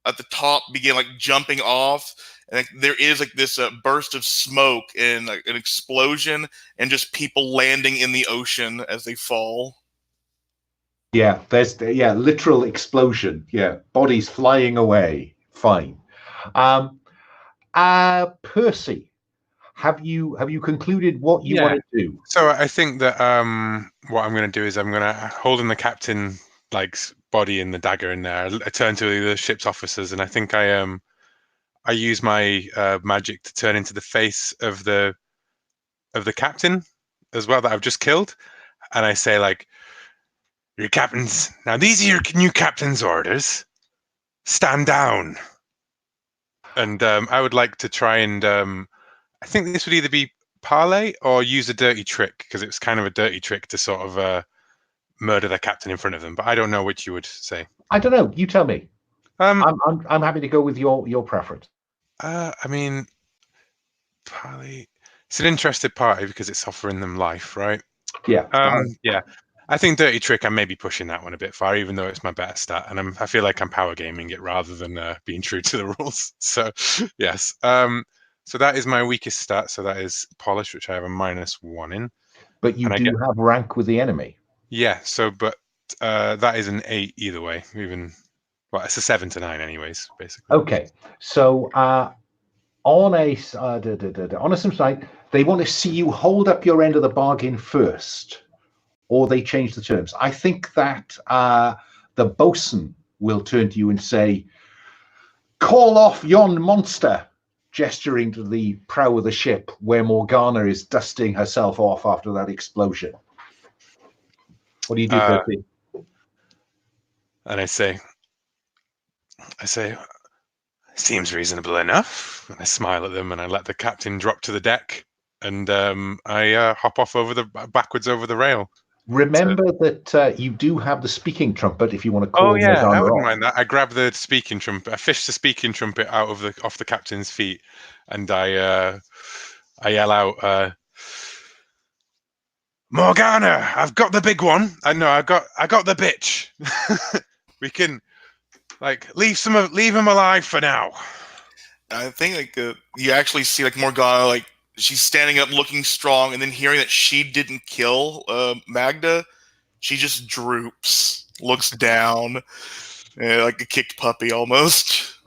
at the top begin jumping off. And there is this burst of smoke and an explosion, and just people landing in the ocean as they fall. Yeah, there's literal explosion. Yeah, bodies flying away. Fine. Percy, have you concluded what you want to do? So I think that what I'm going to do is I'm going to hold in the captain like body and the dagger in there. I turn to the ship's officers, and I think I use my magic to turn into the face of the captain as well that I've just killed, and I say like, "Your captains, now these are your new captain's orders. Stand down." And I would like to try and I think this would either be parlay or use a dirty trick, because it's kind of a dirty trick to sort of murder the captain in front of them. But I don't know which you would say. I don't know. You tell me. I'm happy to go with your preference. I mean, parlay. It's an interested party because it's offering them life, right? Yeah. Yeah. I think dirty trick. I may be pushing that one a bit far, even though it's my better stat, and I feel like I'm power gaming it rather than being true to the rules. So, yes. So that is my weakest stat. So that is polish, which I have a -1 in. But you do have rank with the enemy. Yeah. So, but that is an 8 either way. Even well, it's a 7 to 9, anyways. Basically. Okay. So on a some side, they want to see you hold up your end of the bargain first, or they change the terms. I think that the bosun will turn to you and say, "Call off yon monster," gesturing to the prow of the ship where Morgana is dusting herself off after that explosion. What do you do, Percy? And I say, seems reasonable enough. And I smile at them and I let the captain drop to the deck, and I hop off backwards over the rail. Remember that you do have the speaking trumpet if you want to call. Oh yeah, Morgana I wouldn't off. mind that. I grab the speaking trumpet. I fish the speaking trumpet out of off the captain's feet, and I yell out, "Morgana, I've got the big one. I know, I got the bitch. We can leave him alive for now." I think you actually see Morgana, she's standing up looking strong, and then hearing that she didn't kill Magda, she just droops, looks down, like a kicked puppy almost.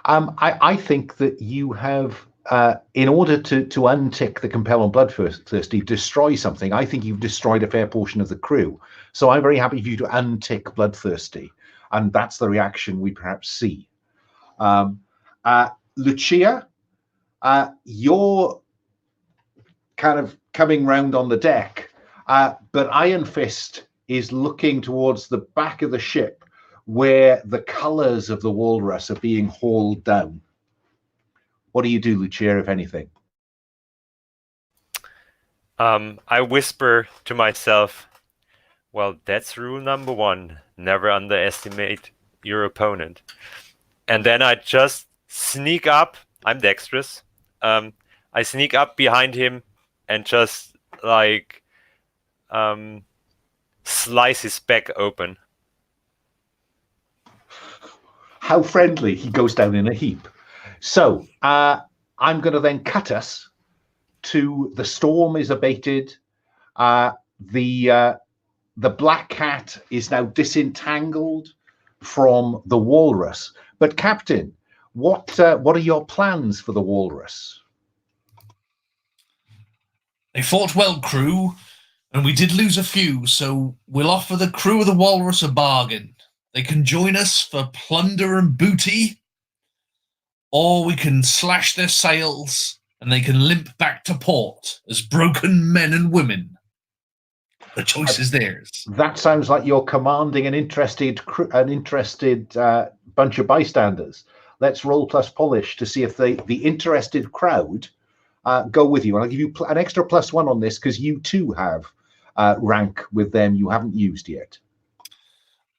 I think that you have, in order to untick the compel on bloodthirsty, destroy something. I think you've destroyed a fair portion of the crew. So I'm very happy for you to untick bloodthirsty, and that's the reaction we perhaps see. Lucia, you're kind of coming round on the deck, but Iron Fist is looking towards the back of the ship where the colors of the walrus are being hauled down. What do you do, Lucia, if anything? I whisper to myself, well, that's rule number 1. Never underestimate your opponent. And then I just sneak up. I'm dexterous. I sneak up behind him and just slice his back open. How friendly. He goes down in a heap. So I'm going to then cut us to the storm is abated. The black cat is now disentangled from the walrus. But Captain, what are your plans for the walrus? They fought well, crew, and we did lose a few, so we'll offer the crew of the walrus a bargain. They can join us for plunder and booty, or we can slash their sails and they can limp back to port as broken men and women. The choice is theirs. That sounds like you're commanding an interested bunch of bystanders. Let's roll plus polish to see if the interested crowd go with you. And I'll give you an extra +1 on this because you too have rank with them you haven't used yet.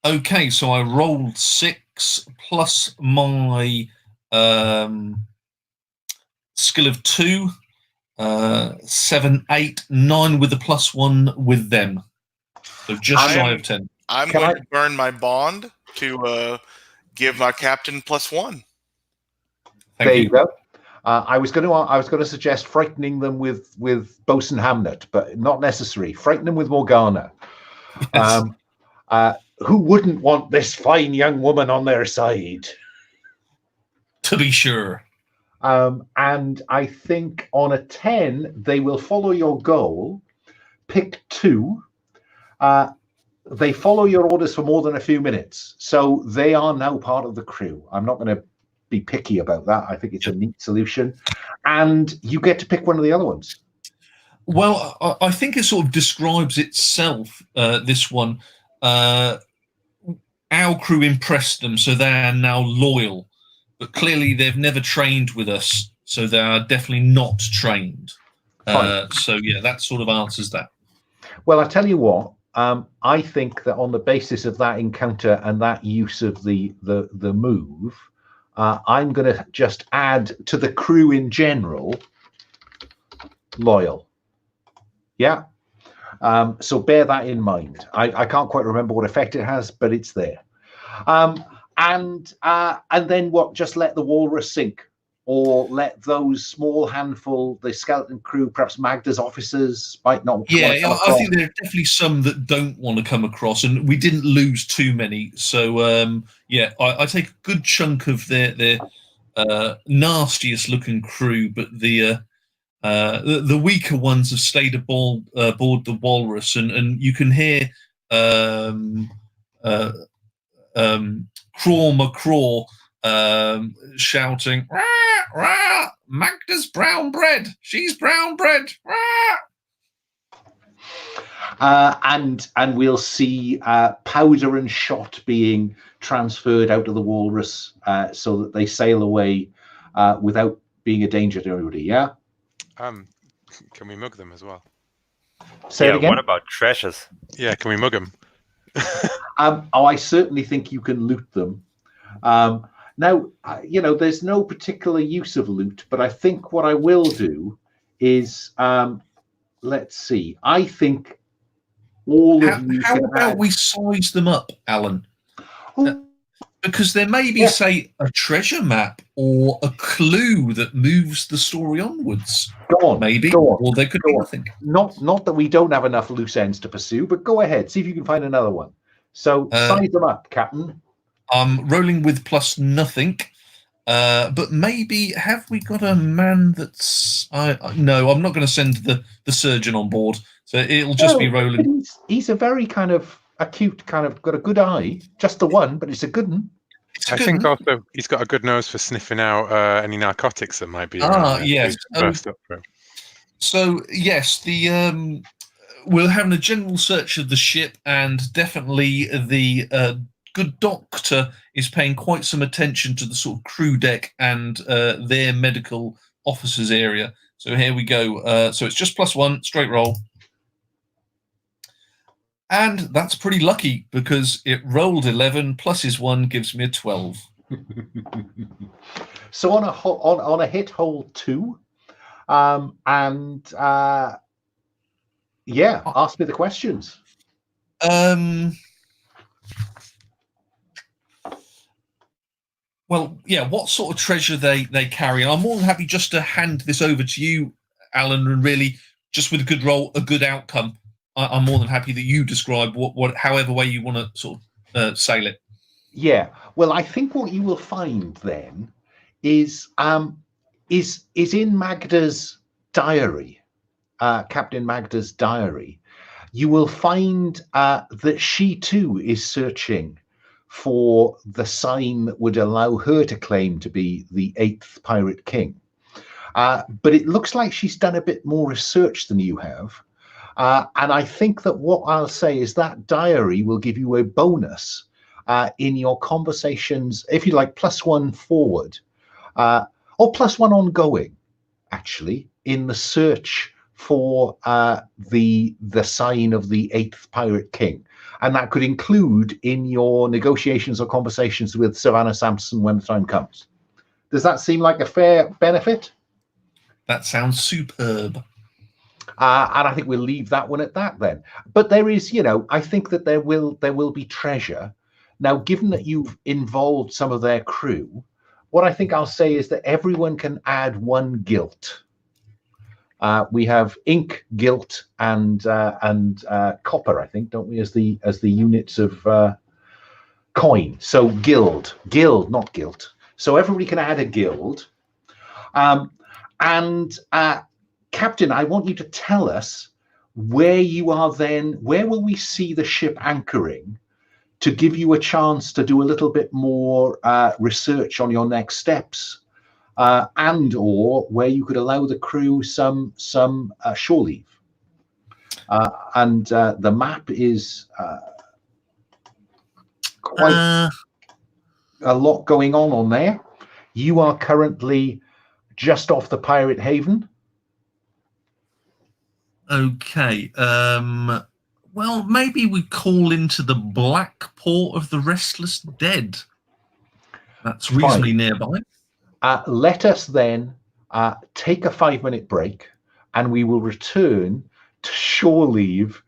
Okay, so I rolled 6 plus my skill of 2, 7, 8, 9 with the +1 with them. So just shy of 10. I'm going to burn my bond to give my captain +1. There you go. I was going to suggest frightening them with Bosun Hamnet, but not necessary. Frighten them with Morgana. Yes. Who wouldn't want this fine young woman on their side? To be sure. And I think on a 10, they will follow your goal, pick 2. They follow your orders for more than a few minutes. So they are now part of the crew. I'm not going to be picky about that. I think it's a neat solution. And you get to pick one of the other ones. Well, I think it sort of describes itself, this one. Our crew impressed them, so they are now loyal. But clearly they've never trained with us, so they are definitely not trained. So, yeah, that sort of answers that. Well, I tell you what, I think that on the basis of that encounter and that use of the move, I'm going to just add to the crew in general, loyal. Yeah. So bear that in mind. I can't quite remember what effect it has, but it's there. And then what? Just let the walrus sink, or let those small handful, the skeleton crew, perhaps Magda's officers, might not. Yeah, I think there are definitely some that don't want to come across, and we didn't lose too many. So yeah, I take a good chunk of their nastiest looking crew, but the weaker ones have stayed aboard the walrus, and you can hear Craw McCraw shouting, "Rah, rah, Magda's brown bread. She's brown bread." And we'll see powder and shot being transferred out of the walrus so that they sail away without being a danger to everybody. Yeah. Can we mug them as well? Say it again. What about treasures? Yeah, can we mug them? I certainly think you can loot them. Now, there's no particular use of loot, but I think what I will do is, let's see. I think all of you. How about we size them up, Alan? Because there may be, say, a treasure map or a clue that moves the story onwards. Go on, maybe, go on, or there could be nothing. Not that we don't have enough loose ends to pursue, but go ahead, see if you can find another one. So size them up, Captain. I'm rolling with plus nothing, but maybe have we got a man that's? No, I'm not going to send the surgeon on board, so it'll just be rolling. He's a very kind of acute, kind of got a good eye, just the one, but it's a good one. I think also he's got a good nose for sniffing out any narcotics that might be. Yes. So yes, we're having a general search of the ship, and definitely the good doctor is paying quite some attention to the sort of crew deck and their medical officers area. So here we go. So it's just +1, straight roll. And that's pretty lucky because it rolled 11 plus his 1 gives me a 12. So on a hit, hold 2, and yeah, ask me the questions. Well, yeah, what sort of treasure they carry? I'm more than happy just to hand this over to you, Alan, and really just with a good roll, a good outcome. I'm more than happy that you describe what however way you want to sort of sail it. Yeah, well, I think what you will find then is in Magda's diary, Captain Magda's diary. You will find that she too is searching for the sign that would allow her to claim to be the 8th Pirate King. But it looks like she's done a bit more research than you have. And I think that what I'll say is that diary will give you a bonus in your conversations, if you like, +1 forward, or +1 ongoing, actually, in the search for the sign of the 8th Pirate King. And that could include in your negotiations or conversations with Savannah Sampson when the time comes. Does that seem like a fair benefit? That sounds superb. And I think we'll leave that one at that then. But there is, I think that there will be treasure. Now, given that you've involved some of their crew, what I think I'll say is that everyone can add 1 gilt. We have ink, gilt, and copper, I think, don't we, as the units of coin. So guild, not gilt. So everybody can add a guild. And Captain, I want you to tell us where you are then. Where will we see the ship anchoring to give you a chance to do a little bit more research on your next steps, and or where you could allow the crew some shore leave. And the map is quite a lot going on there. You are currently just off the pirate haven. Okay. Well, maybe we call into the black port of the Restless Dead. That's reasonably nearby. Let us then take a 5-minute break, and we will return to shore leave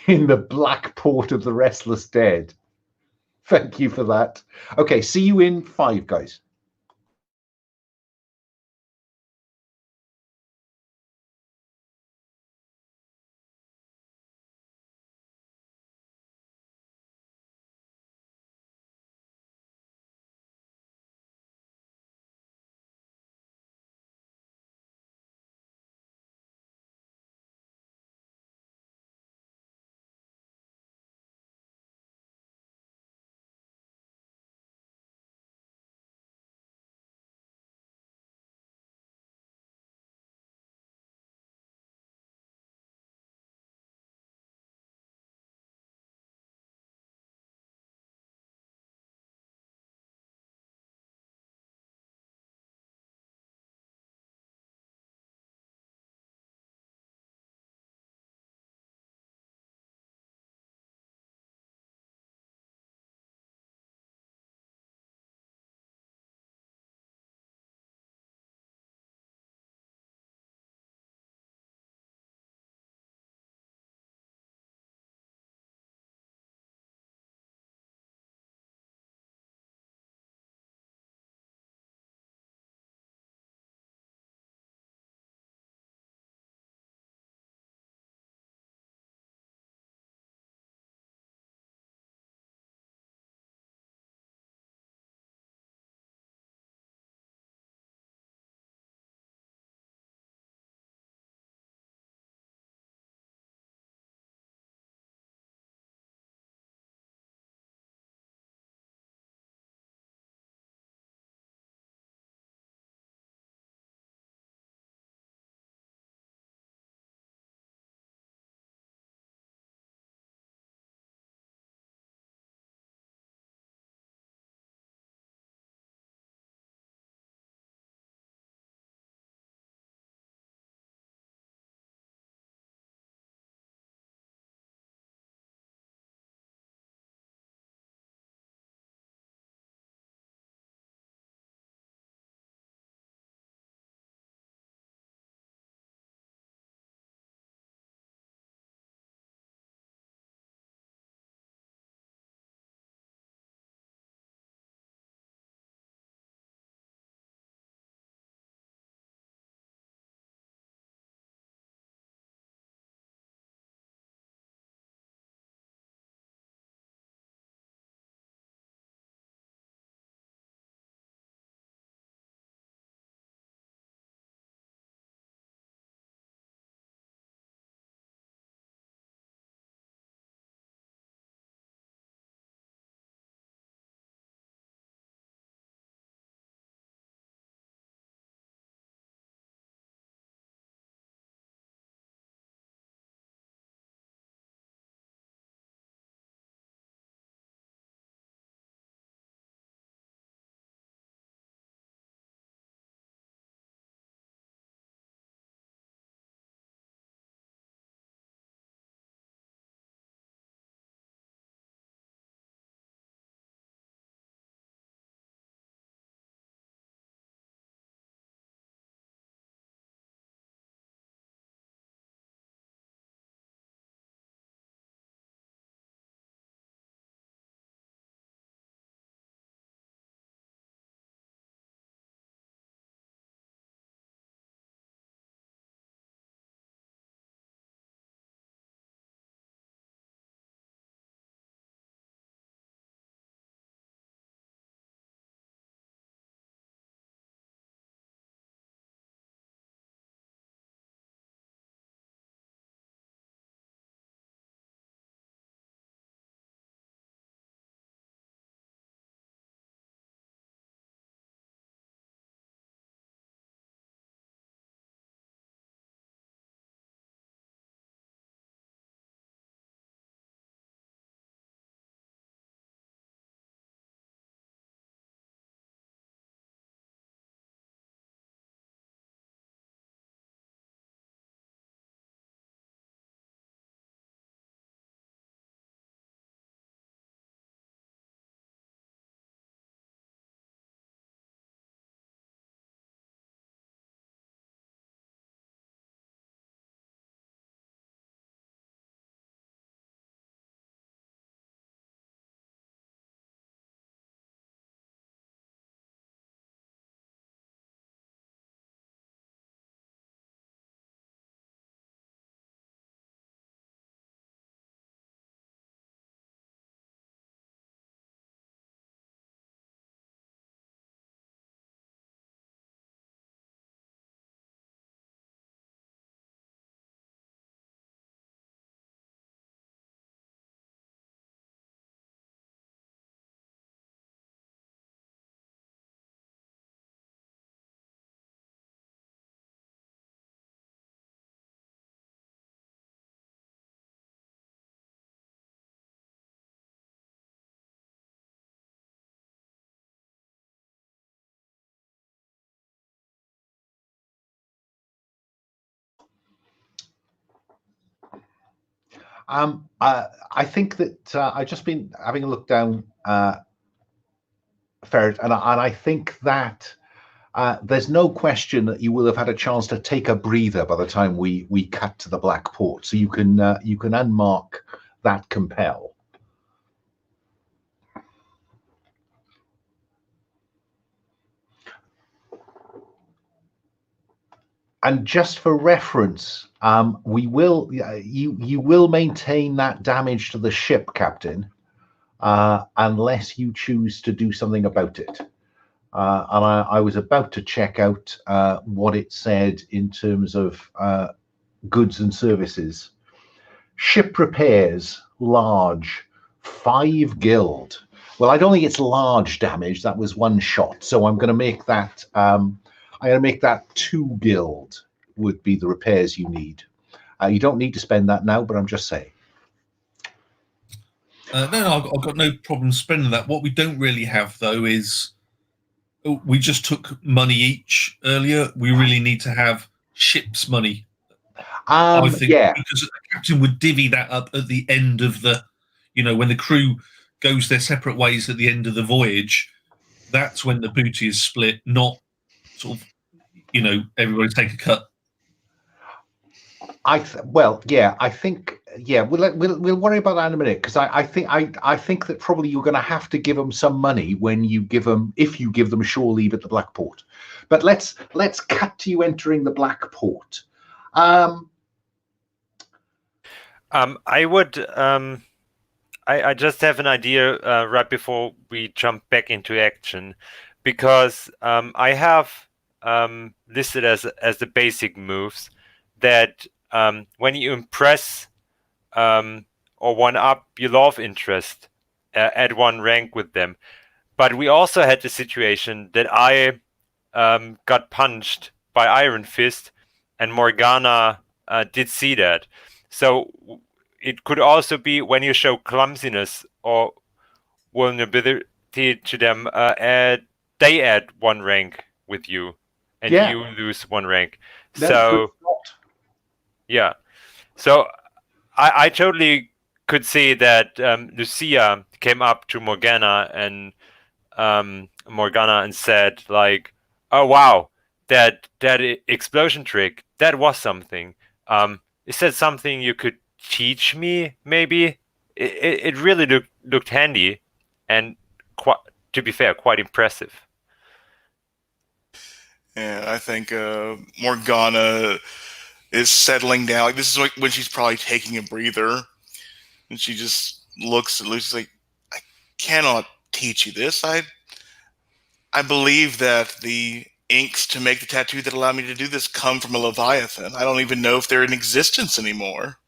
in the black port of the Restless Dead. Thank you for that. Okay, see you in 5, guys. I think that I've just been having a look down, Ferret, and I think that there's no question that you will have had a chance to take a breather by the time we cut to the Black Port. So you can unmark that compel. And just for reference, we will you will maintain that damage to the ship, Captain, unless you choose to do something about it. And I was about to check out what it said in terms of goods and services. Ship repairs, large, 5 guild. Well, I don't think it's large damage. That was 1 shot. So I'm going to make that. I'm going to make that 2 guild would be the repairs you need. You don't need to spend that now, but I'm just saying. No, I've got no problem spending that. What we don't really have, though, is we just took money each earlier. We really need to have ship's money. I think, yeah, because the captain would divvy that up at the end of the, when the crew goes their separate ways at the end of the voyage. That's when the booty is split, not sort of, everybody take a cut. I think we'll worry about that in a minute, because I think that probably you're going to have to give them some money if you give them shore leave at the Black Port. But let's cut to you entering the Black Port. I would. I just have an idea right before we jump back into action, because I have listed as the basic moves that when you impress or one up your love interest, add 1 rank with them. But we also had the situation that I got punched by Iron Fist, and Morgana did see that. So it could also be when you show clumsiness or vulnerability to them, they add 1 rank with you, and you lose 1 rank. So yeah, so I totally could see that Lucia came up to Morgana and said, like, "Oh wow, that explosion trick, that was something. Is that something you could teach me? Maybe it really looked handy, and to be fair, quite impressive." Yeah, I think Morgana is settling down. Like, this is like when she's probably taking a breather, and she just looks at Lucy's like, "I cannot teach you this. I believe that the inks to make the tattoo that allow me to do this come from a Leviathan. I don't even know if they're in existence anymore."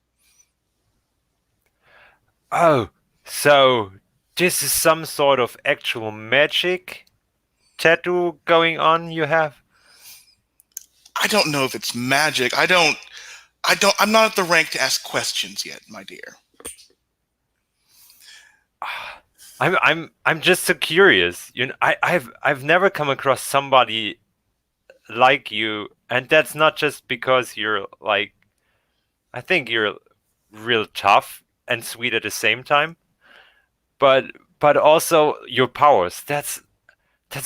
Oh, so this is some sort of actual magic tattoo going on you have? I don't know if it's magic. I'm not at the rank to ask questions yet, my dear. I'm just so curious. I've never come across somebody like you, and that's not just because you're like, I think you're real tough and sweet at the same time, but also your powers. That's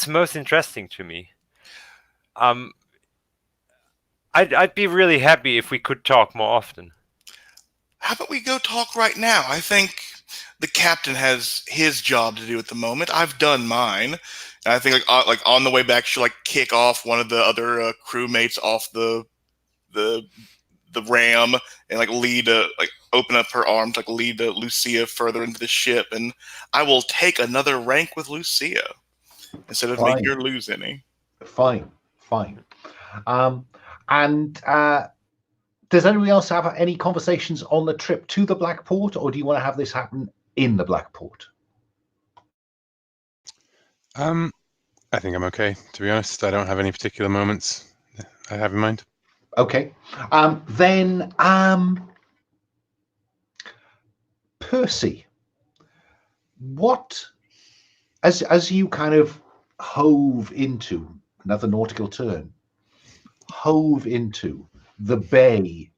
most interesting to me. I'd be really happy if we could talk more often. How about we go talk right now? I think the captain has his job to do at the moment. I've done mine. And I think like on the way back, she'll like kick off one of the other crewmates off the ram and like open up her arms, like lead Lucia further into the ship, and I will take another rank with Lucia instead of making her lose any. Fine. And does anybody else have any conversations on the trip to the Black Port, or do you want to have this happen in the Black Port? I think I'm okay, to be honest. I don't have any particular moments I have in mind. Okay. Then Percy, what, as you kind of hove into another nautical term, hove into the bay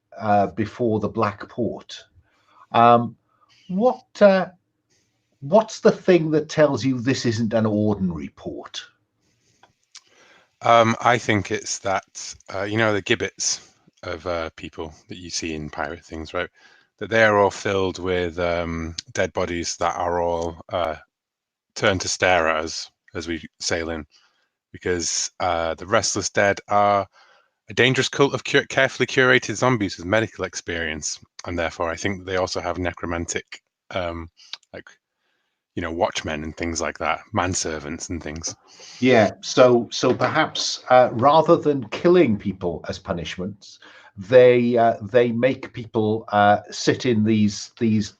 before the Black Port, What's the thing that tells you this isn't an ordinary port? I think it's that the gibbets of people that you see in pirate things, right? That they are all filled with dead bodies that are all turned to stare at us as we sail in, because the restless dead are a dangerous cult of carefully curated zombies with medical experience, and therefore I think they also have necromantic, watchmen and things like that, manservants and things. Yeah, so perhaps rather than killing people as punishments, they make people sit in these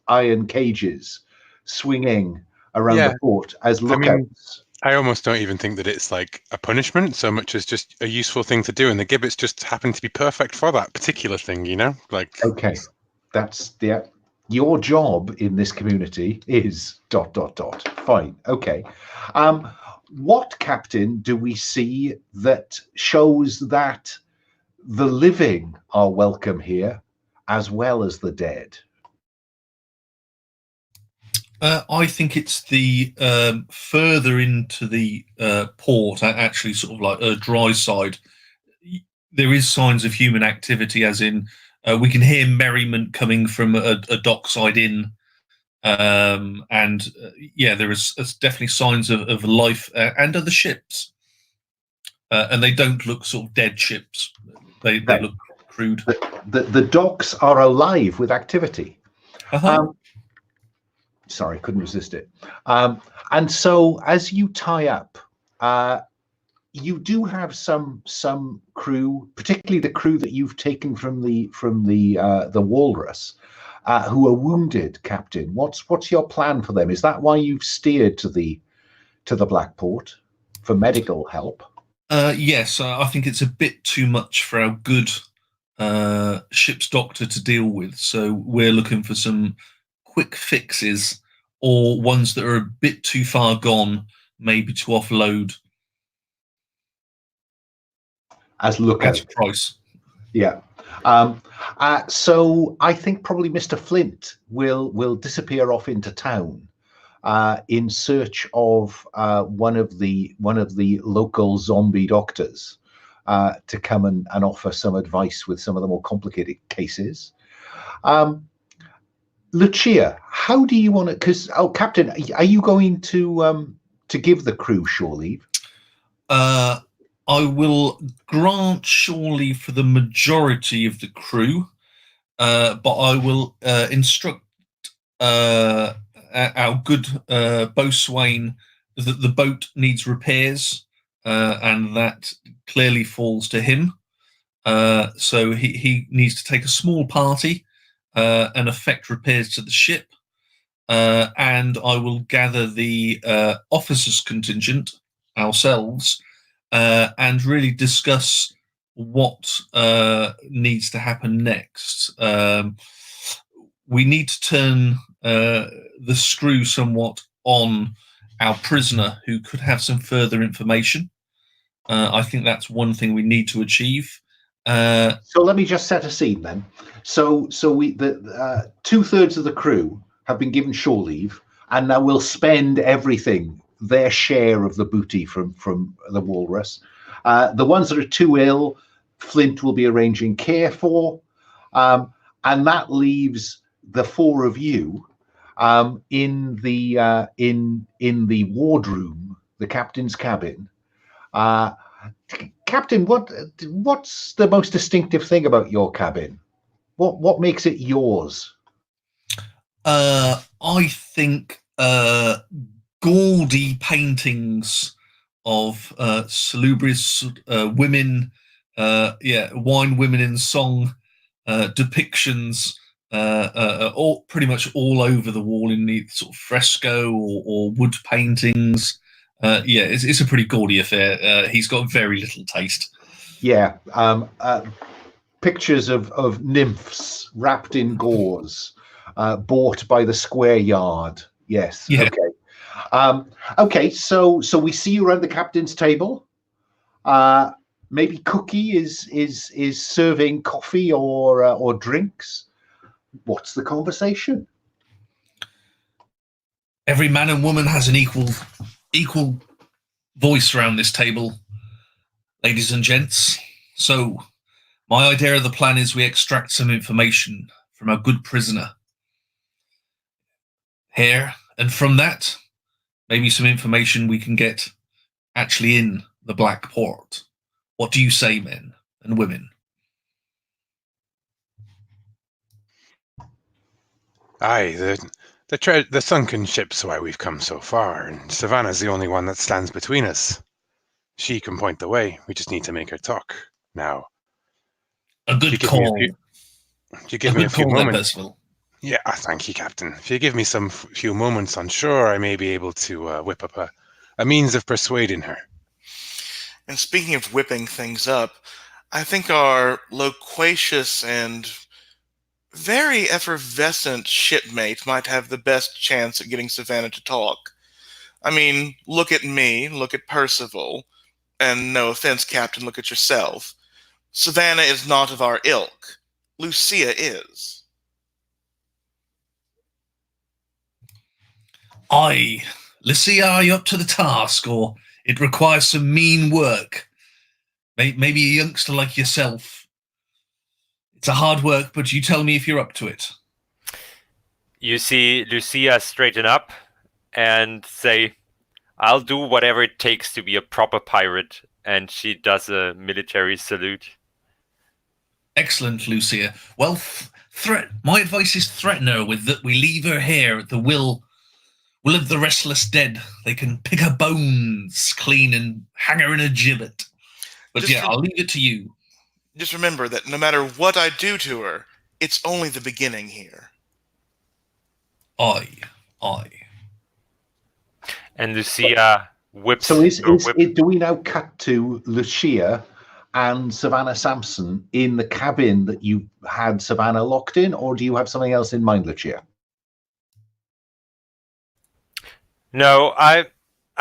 iron cages, swinging around Yeah, the port as lookouts. I almost don't even think that it's like a punishment so much as just a useful thing to do, and the gibbets just happen to be perfect for that particular thing, Like, Okay, that's your job in this community is ... Fine, okay. What, Captain, do we see that shows that the living are welcome here as well as the dead? I think it's the further into the port, actually sort of like a dry side, there is signs of human activity, as in we can hear merriment coming from a dockside inn. And there is definitely signs of life and other ships. And they don't look sort of dead ships. They look crude. The docks are alive with activity. Uh-huh. Sorry, couldn't resist it. And so as you tie up, you do have some crew, particularly the crew that you've taken from the Walrus, who are wounded, Captain. What's your plan for them? Is that why you've steered to the Blackport for medical help? Yes, I think it's a bit too much for our good ship's doctor to deal with. So we're looking for some quick fixes, or ones that are a bit too far gone, maybe to offload as lookout price. Yeah. So I think probably Mr. Flint will disappear off into town in search of one of the local zombie doctors to come and offer some advice with some of the more complicated cases. Lucia, how do you want to? Because Captain, are you going to give the crew shore leave? I will grant shore leave for the majority of the crew, but I will instruct our good boatswain that the boat needs repairs, and that clearly falls to him. So he needs to take a small party and effect repairs to the ship. And I will gather the officers' contingent ourselves and really discuss what needs to happen next. We need to turn the screw somewhat on our prisoner, who could have some further information. I think that's one thing we need to achieve. So let me just set a scene then. So we the 2/3 of the crew have been given shore leave, and now we'll spend everything, their share of the booty from the Walrus. The ones that are too ill, Flint will be arranging care for, and that leaves the four of you in the wardroom, the captain's cabin. Captain, what's the most distinctive thing about your cabin? What makes it yours? I think gaudy paintings of salubrious women, wine women in song depictions, all pretty much all over the wall in the sort of fresco or wood paintings. It's a pretty gaudy affair. He's got very little taste. Yeah, pictures of nymphs wrapped in gauze, bought by the square yard. Yes. Yeah. Okay. Okay. So we see you around the captain's table. Maybe Cookie is serving coffee or drinks. what's the conversation? Every man and woman has an equal voice around this table, ladies and gents. So my idea of the plan is we extract some information from a good prisoner here, and from that, maybe some information we can get actually in the Black Port. What do you say, men and women? Aye, the sunken ship's why we've come so far, and Savannah's the only one that stands between us. She can point the way. We just need to make her talk. Now, A good call. If you give me a few there, moments. Percival. Yeah, thank you, Captain. If you give me some few moments on shore, I may be able to whip up a means of persuading her. And speaking of whipping things up, I think our loquacious and very effervescent shipmate might have the best chance at getting Savannah to talk. I mean, look at me, look at Percival, and no offense, Captain, look at yourself. Savannah is not of our ilk. Lucia is. Aye. Lucia, are you up to the task, or it requires some mean work? Maybe a youngster like yourself. It's a hard work, but you tell me if you're up to it. You see Lucia straighten up and say, I'll do whatever it takes to be a proper pirate. And she does a military salute. Excellent, Lucia. Well, my advice is threaten her with that we leave her here at the will of the restless dead. They can pick her bones clean and hang her in a gibbet. But I'll leave it to you. Just remember that no matter what I do to her, it's only the beginning here. Aye. And Lucia whips. So do we now cut to Lucia and Savannah Sampson in the cabin that you had Savannah locked in, or do you have something else in mind, Lucia? No, I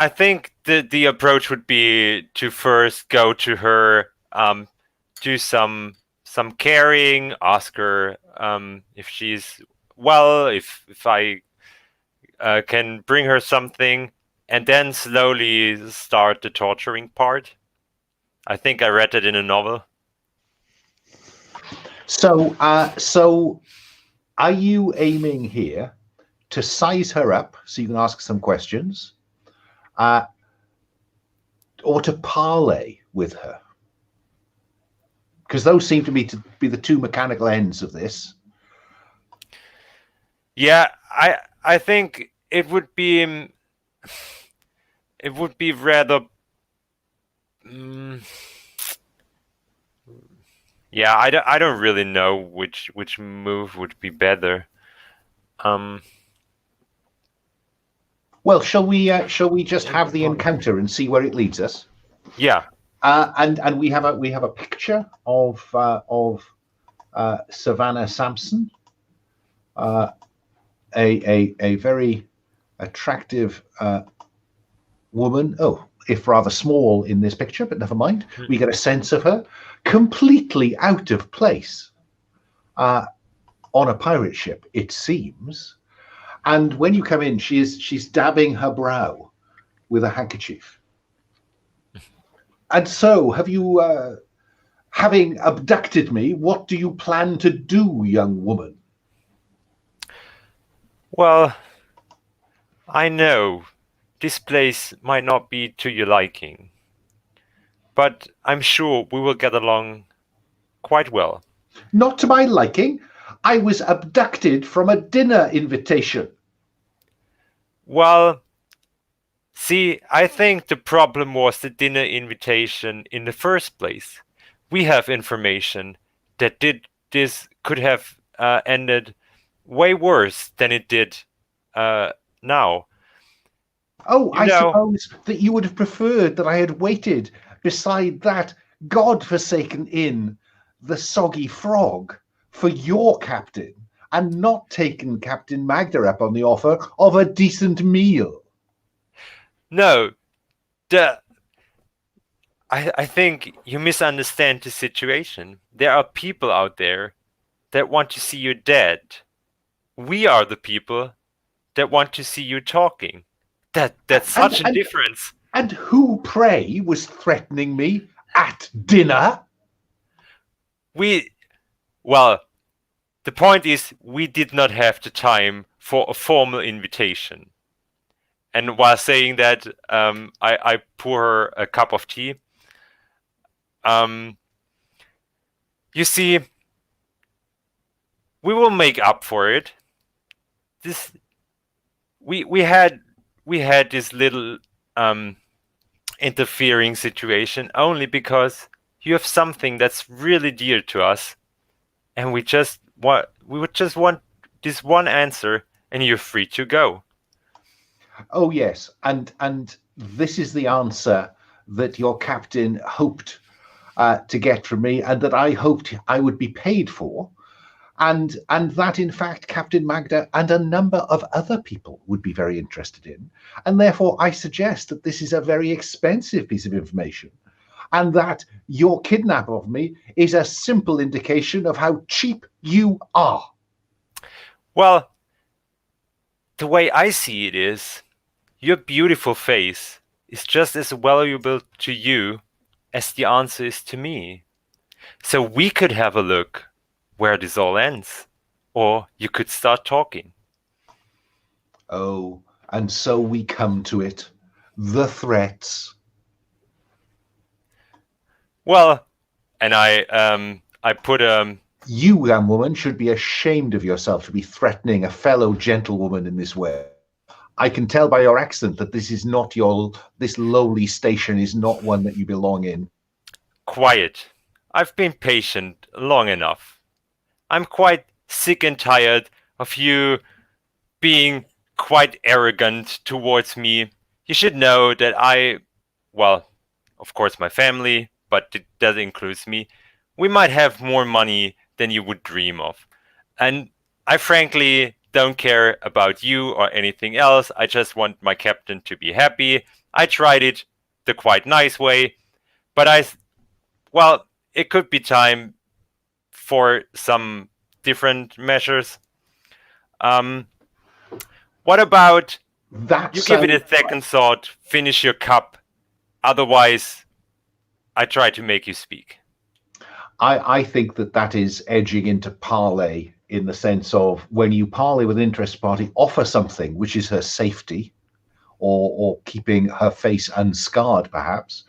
think the approach would be to first go to her, do some caring, ask her if she's well, if I can bring her something, and then slowly start the torturing part. I think I read it in a novel. So are you aiming here to size her up so you can ask some questions, or to parley with her? Because those seem to be the two mechanical ends of this. Yeah, I think it would be rather. Yeah, I don't really know which move would be better. Well, shall we just have the encounter and see where it leads us? Yeah. And we have a picture of Savannah Sampson, a very attractive woman. Oh, if rather small in this picture, but never mind. We get a sense of her completely out of place on a pirate ship, it seems. And when you come in, she's dabbing her brow with a handkerchief. And so, have you, having abducted me, what do you plan to do, young woman? Well, I know this place might not be to your liking, but I'm sure we will get along quite well. Not to my liking. I was abducted from a dinner invitation. Well, see, I think the problem was the dinner invitation in the first place. We have information that this could have ended way worse than it did now. Oh, I suppose that you would have preferred that I had waited beside that God-forsaken inn, the Soggy Frog, for your captain, and not taken Captain Magda up on the offer of a decent meal. No, I think you misunderstand the situation. There are people out there that want to see you dead, We are the people that want to see you talking. That's such a difference. And who, pray, was threatening me at dinner? Well, the point is, we did not have the time for a formal invitation. And while saying that, I pour her a cup of tea. You see, we will make up for it. We had this little interfering situation only because you have something that's really dear to us, and we would just want this one answer, and you're free to go. Oh yes, and this is the answer that your captain hoped to get from me, and that I hoped I would be paid for, and that in fact Captain Magda and a number of other people would be very interested in, and therefore I suggest that this is a very expensive piece of information, and that your kidnap of me is a simple indication of how cheap you are. Well, the way I see it is, your beautiful face is just as valuable to you as the answer is to me. So we could have a look where this all ends, or you could start talking. Oh, and so we come to it. The threats. Well, and I put You, young woman, should be ashamed of yourself to be threatening a fellow gentlewoman in this way. I can tell by your accent that this lowly station is not one that you belong in. Quiet. I've been patient long enough. I'm quite sick and tired of you being quite arrogant towards me. You should know that well, of course my family, but that includes me. We might have more money than you would dream of. And I frankly don't care about you or anything else. I just want my captain to be happy. I tried it the quite nice way, but it could be time for some different measures. What about you give it a second thought, finish your cup, otherwise I try to make you speak. I think that is edging into parley, in the sense of when you parley with an interested party, offer something which is her safety, or keeping her face unscarred perhaps,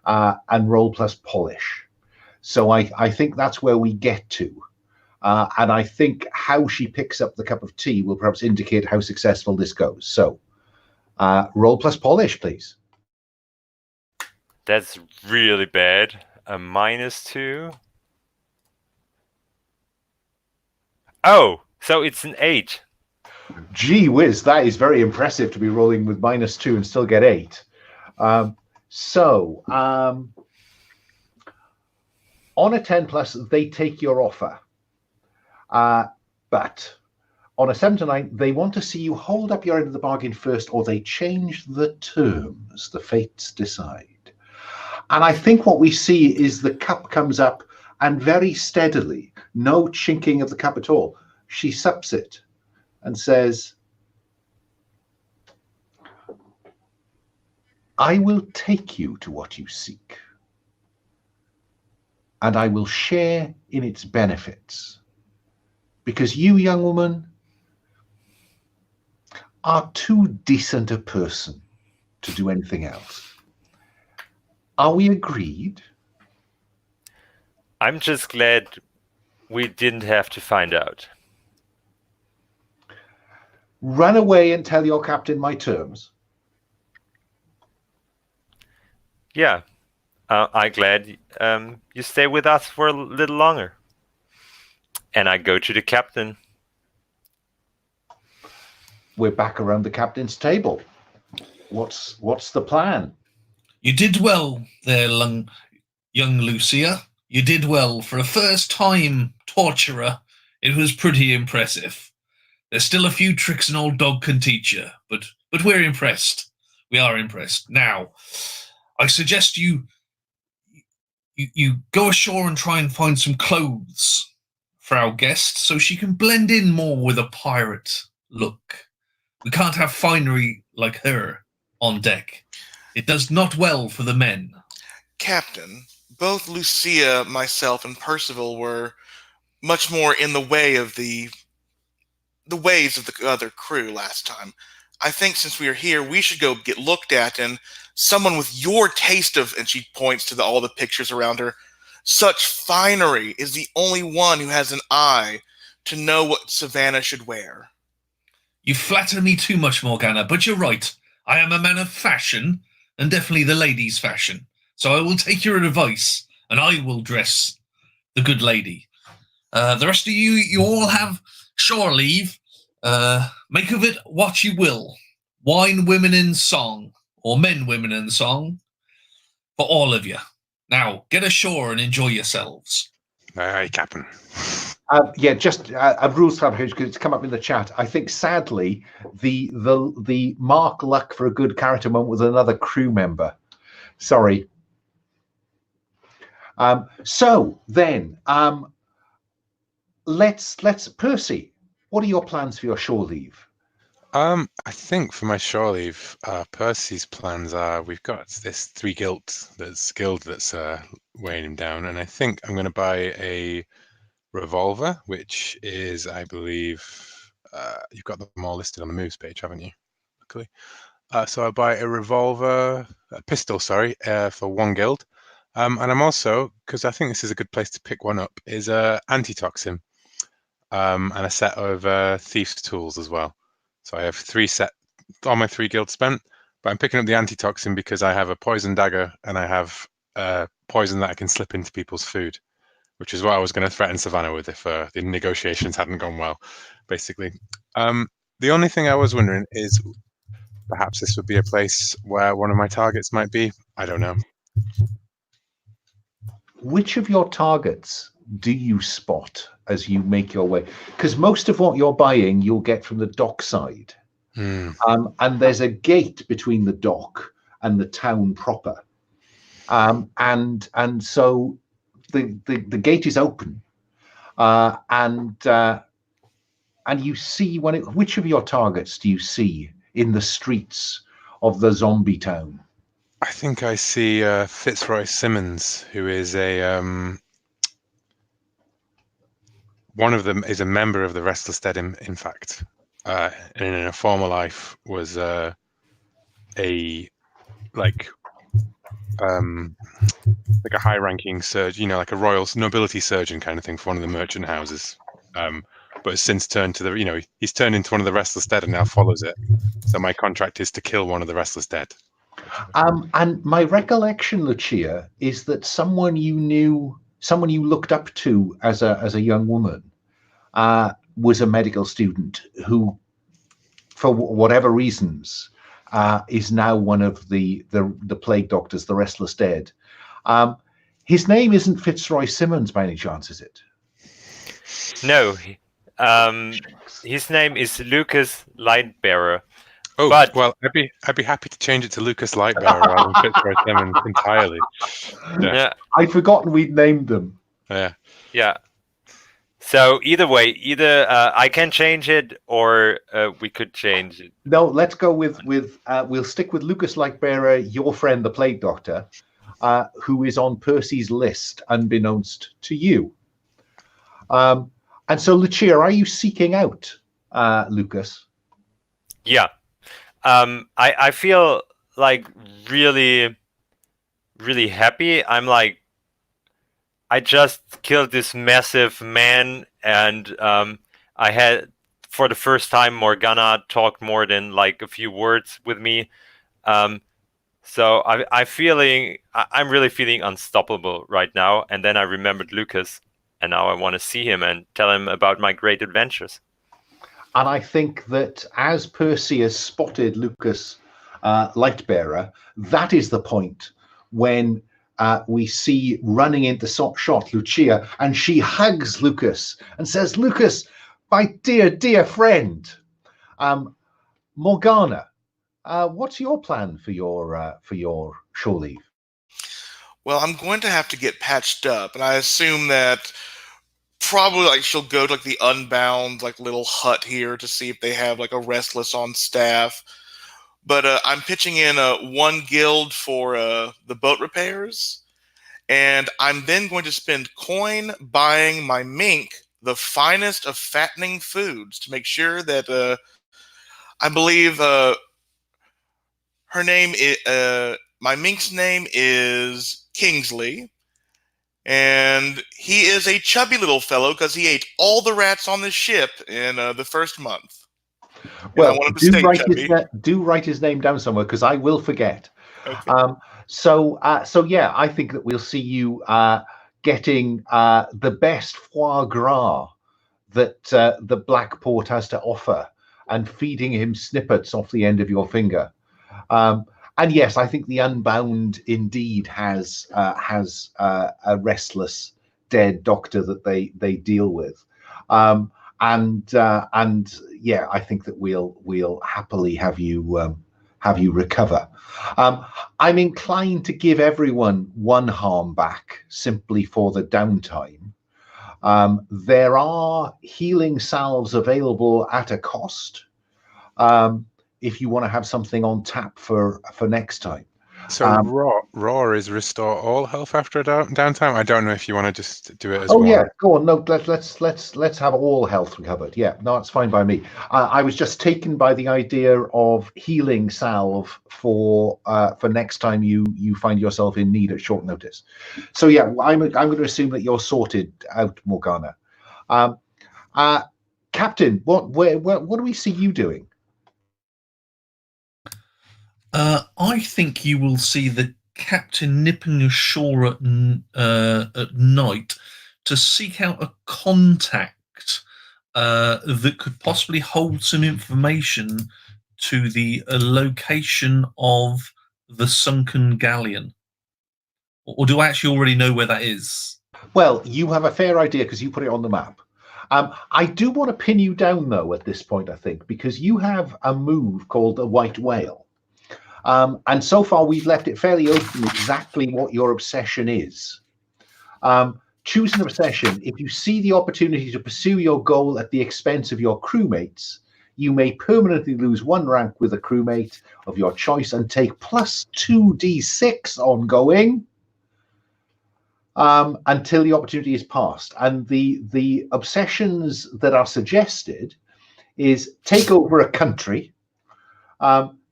and roll plus polish. So I think that's where we get to. And I think how she picks up the cup of tea will perhaps indicate how successful this goes. So roll plus polish, please. That's really bad. A -2. Oh, so it's an 8. Gee whiz, that is very impressive to be rolling with -2 and still get 8. On a 10 plus, they take your offer. But on a 7 to 9, they want to see you hold up your end of the bargain first, or they change the terms. The fates decide. And I think what we see is the cup comes up, and very steadily, no chinking of the cup at all, she sups it and says, I will take you to what you seek, and I will share in its benefits, because you, young woman, are too decent a person to do anything else. Are we agreed? I'm just glad we didn't have to find out. Run away and tell your captain my terms. Yeah, I'm glad you stay with us for a little longer. And I go to the captain. We're back around the captain's table. What's the plan? You did well there, young Lucia. You did well. For a first-time torturer, it was pretty impressive. There's still a few tricks an old dog can teach you, but we're impressed. We are impressed. Now, I suggest you go ashore and try and find some clothes for our guest so she can blend in more with a pirate look. We can't have finery like her on deck. It does not well for the men. Captain, both Lucia, myself, and Percival were much more in the way of the ways of the other crew last time. I think since we are here, we should go get looked at, and someone with your taste of, and she points to all the pictures around her, such finery is the only one who has an eye to know what Savannah should wear. You flatter me too much, Morgana, but you're right. I am a man of fashion, and definitely the ladies' fashion. So I will take your advice, and I will dress the good lady. The rest of you all have shore leave. Make of it what you will. Wine, women, and song, or men, women, and song, for all of you. Now, get ashore and enjoy yourselves. Aye, Captain. Just a rules clarification because it's come up in the chat. I think sadly the mark luck for a good character moment was another crew member. Sorry. So then, let's Percy. What are your plans for your shore leave? I think for my shore leave, Percy's plans are we've got this 3 guild that's weighing him down, and I think I'm going to buy a revolver, which is, I believe, you've got them all listed on the moves page, haven't you? Luckily. So I'll buy a pistol, for 1 guild. And I'm also, because I think this is a good place to pick one up, is antitoxin, and a set of thief's tools as well. So I have 3 set, all my 3 guilds spent, but I'm picking up the antitoxin because I have a poison dagger and I have poison that I can slip into people's food, which is what I was going to threaten Savannah with if the negotiations hadn't gone well, basically. The only thing I was wondering is perhaps this would be a place where one of my targets might be. I don't know. Which of your targets do you spot as you make your way? Because most of what you're buying, you'll get from the dock side. And there's a gate between the dock and the town proper. And so the gate is open. And you see which of your targets do you see in the streets of the zombie town? I think I see Fitzroy Simmons, who is one of them is a member of the Restless Dead, in fact, and in a former life was a high-ranking surgeon, like a royal nobility surgeon kind of thing for one of the merchant houses. But has since turned to he's turned into one of the Restless Dead and now follows it. So my contract is to kill one of the Restless Dead. And my recollection, Lucia, is that someone you looked up to as a young woman was a medical student who, for whatever reasons, is now one of the plague doctors, the Restless Dead. His name isn't Fitzroy Simmons by any chance, is it? No. His name is Lucas Lightbearer. Oh, well, I'd be happy to change it to Lucas Lightbearer rather than Fitzroy Simmons entirely. Yeah. I'd forgotten we'd named them. Yeah. So either way, I can change it or we could change it. No, let's go with we'll stick with Lucas Lightbearer, your friend, the Plague Doctor, who is on Percy's list, unbeknownst to you. And so, Lucia, are you seeking out Lucas? Yeah. I feel like really, really happy. I'm like, I just killed this massive man, and I had, for the first time, Morgana talked more than like a few words with me. So I'm really feeling unstoppable right now. And then I remembered Lucas, and now I want to see him and tell him about my great adventures. And I think that as Percy has spotted Lucas Lightbearer, that is the point when we see running into shot Lucia, and she hugs Lucas and says, "Lucas, my dear, dear friend." Morgana, what's your plan for your shore leave? Well, I'm going to have to get patched up, and I assume that probably like she'll go to like the Unbound like little hut here to see if they have like a restless on staff. But I'm pitching in one guild for the boat repairs, and I'm then going to spend coin buying my mink the finest of fattening foods to make sure that I believe her name is my mink's name is Kingsley, and he is a chubby little fellow because he ate all the rats on the ship in the first month. Well, do write his name down somewhere because I will forget. Okay. So yeah, I think that we'll see you getting the best foie gras that the Blackport has to offer, and feeding him snippets off the end of your finger. And yes, I think the Unbound indeed has a restless dead doctor that they deal with. And yeah, I think that we'll happily have you recover. I'm inclined to give everyone one harm back simply for the downtime. There are healing salves available at a cost if you want to have something on tap for next time. So raw is restore all health after downtime. I don't know if you want to just do it as well. one. Yeah, go on. No, let's have all health recovered. Yeah, no, it's fine by me. I was just taken by the idea of healing salve for next time you find yourself in need at short notice. So yeah, I'm going to assume that you're sorted out, Morgana. Captain, what do we see you doing? I think you will see the captain nipping ashore at night to seek out a contact that could possibly hold some information to the location of the sunken galleon. Or do I actually already know where that is? Well, you have a fair idea because you put it on the map. I do want to pin you down, though, at this point, I think, because you have a move called the White Whale. And so far, we've left it fairly open exactly what your obsession is. Choose an obsession. If you see the opportunity to pursue your goal at the expense of your crewmates, you may permanently lose 1 rank with a crewmate of your choice and take plus 2d6 ongoing until the opportunity is passed. And the obsessions that are suggested is take over a country,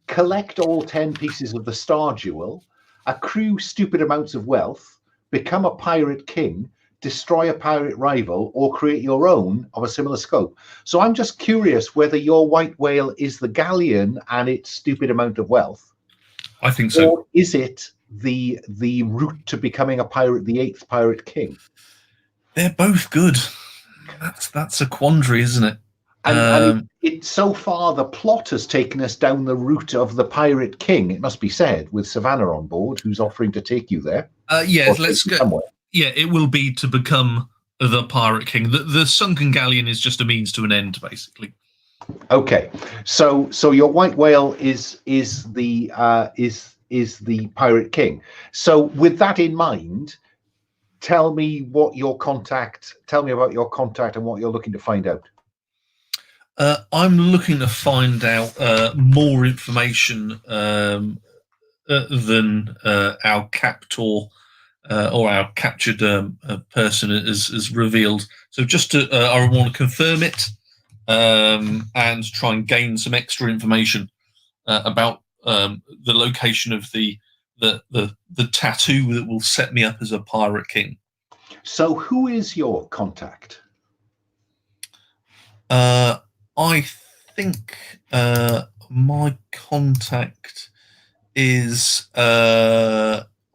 collect all 10 pieces of the Star Jewel, accrue stupid amounts of wealth, become a pirate king, destroy a pirate rival, or create your own of a similar scope. So I'm just curious whether your White Whale is the galleon and its stupid amount of wealth. I think so. Or is it the route to becoming a pirate, the 8th pirate king? They're both good. That's a quandary, isn't it? And it so far the plot has taken us down the route of the Pirate King, it must be said, with Savannah on board, who's offering to take you there. Yes, let's go. Somewhere. Yeah, it will be to become the Pirate King. The sunken galleon is just a means to an end, basically. Okay, so your White Whale is the Pirate King. So with that in mind, tell me about your contact and what you're looking to find out. I'm looking to find out more information than our captor or our captured person has revealed. So just to, I want to confirm it and try and gain some extra information about the location of the tattoo that will set me up as a pirate king. So who is your contact? I think my contact is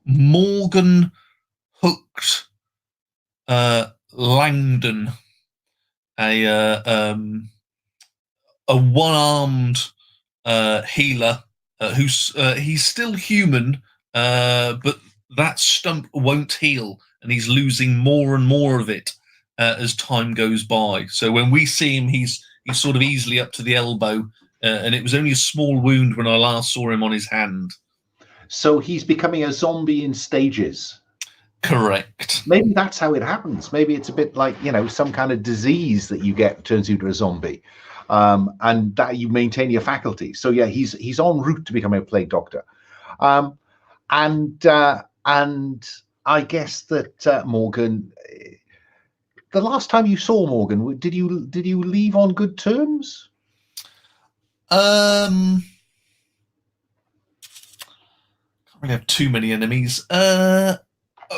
Morgan Hooked Langdon, a one-armed healer he's still human, but that stump won't heal, and he's losing more and more of it as time goes by. So when we see him, he's sort of easily up to the elbow, and it was only a small wound when I last saw him on his hand. So he's becoming a zombie in stages. Correct. Maybe that's how it happens. Maybe it's a bit like, some kind of disease that you get turns you into a zombie, and that you maintain your faculties. So yeah, he's en route to becoming a plague doctor, and I guess that Morgan. The last time you saw Morgan, did you leave on good terms? Can't really have too many enemies.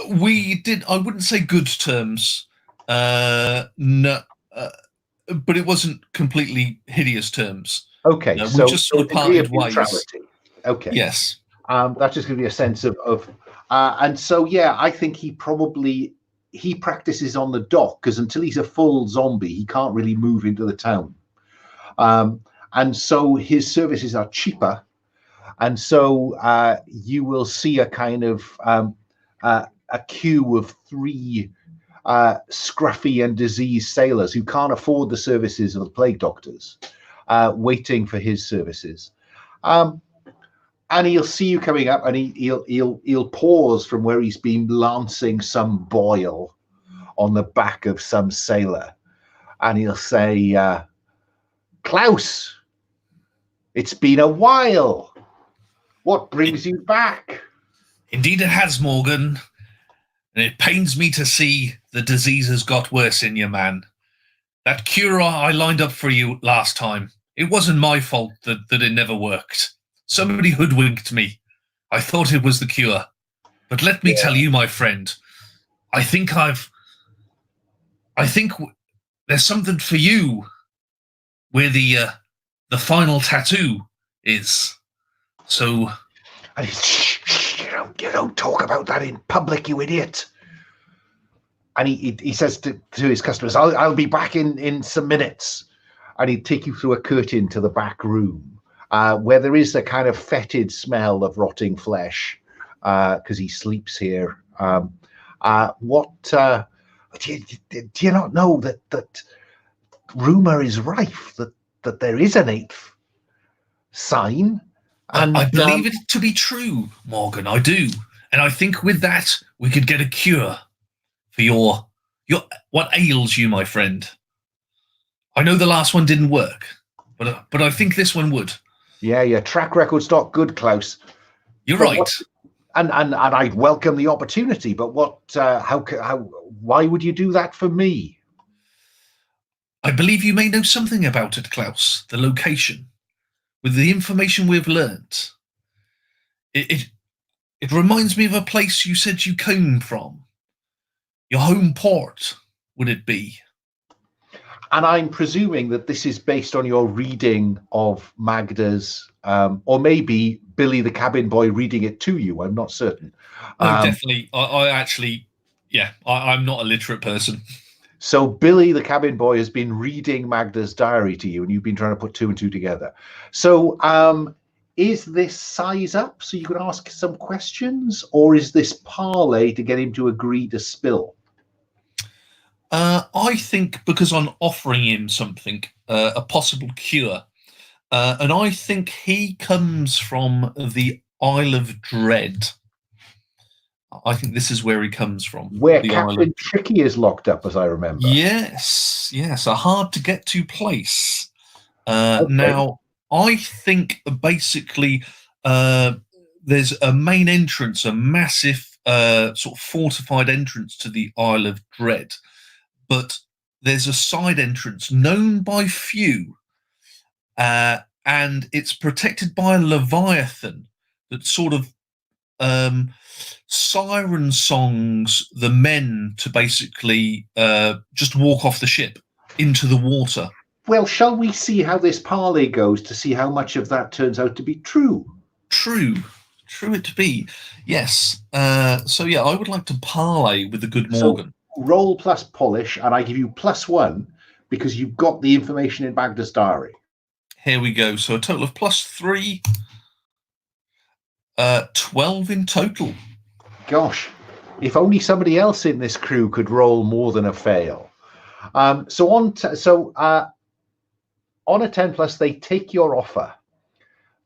We did. I wouldn't say good terms. No, but it wasn't completely hideous terms. Okay, we so just sort of parted ways. neutrality. Okay, yes. That just gives you a sense of and so yeah, I think he practices on the dock, because until he's a full zombie, he can't really move into the town, and so his services are cheaper, and so you will see a kind of a queue of 3 scruffy and diseased sailors who can't afford the services of the plague doctors, waiting for his services. And he'll see you coming up, and he'll pause from where he's been lancing some boil on the back of some sailor, and he'll say, "Klaus, it's been a while. What brings you back?" Indeed, it has, Morgan, and it pains me to see the disease has got worse in you, man. That cure I lined up for you last time, it wasn't my fault that it never worked. Somebody hoodwinked me. I thought it was the cure. But let me tell you, my friend, I think there's something for you where the final tattoo is. So... You don't talk about that in public, you idiot. And he says to his customers, I'll be back in some minutes. And he'd take you through a curtain to the back room, where there is a kind of fetid smell of rotting flesh, because he sleeps here. Do you not know that rumor is rife that there is an 8th sign? And I believe it to be true, Morgan. I do, and I think with that we could get a cure for your what ails you, my friend. I know the last one didn't work, but I think this one would. Yeah, your track record's not good, Klaus. You're right. And I welcome the opportunity, but why would you do that for me? I believe you may know something about it, Klaus. The location. With the information we've learnt, it reminds me of a place you said you came from. Your home port, would it be? And I'm presuming that this is based on your reading of Magda's, or maybe Billy the cabin boy reading it to you. I'm not certain. No, definitely. I actually, I'm not a literate person. So Billy the cabin boy has been reading Magda's diary to you, and you've been trying to put 2 and 2 together. So is this size up so you can ask some questions, or is this parlay to get him to agree to spill? I think because I'm offering him something, a possible cure, and I think he comes from the Isle of Dread. I think this is where he comes from. Where Captain Tricky is locked up, as I remember. Yes, a hard to get to place. Okay. Now, I think basically there's a main entrance, a massive sort of fortified entrance to the Isle of Dread, but there's a side entrance known by few, and it's protected by a Leviathan that sort of siren songs the men to basically just walk off the ship into the water. Well, shall we see how this parlay goes to see how much of that turns out to be true? True it to be, yes. So yeah, I would like to parlay with the good Morgan. So roll plus polish, and I give you +1 because you've got the information in Magda's diary. Here we go. So a total of +3. 12 in total. Gosh, if only somebody else in this crew could roll more than a fail. So on a 10+, they take your offer.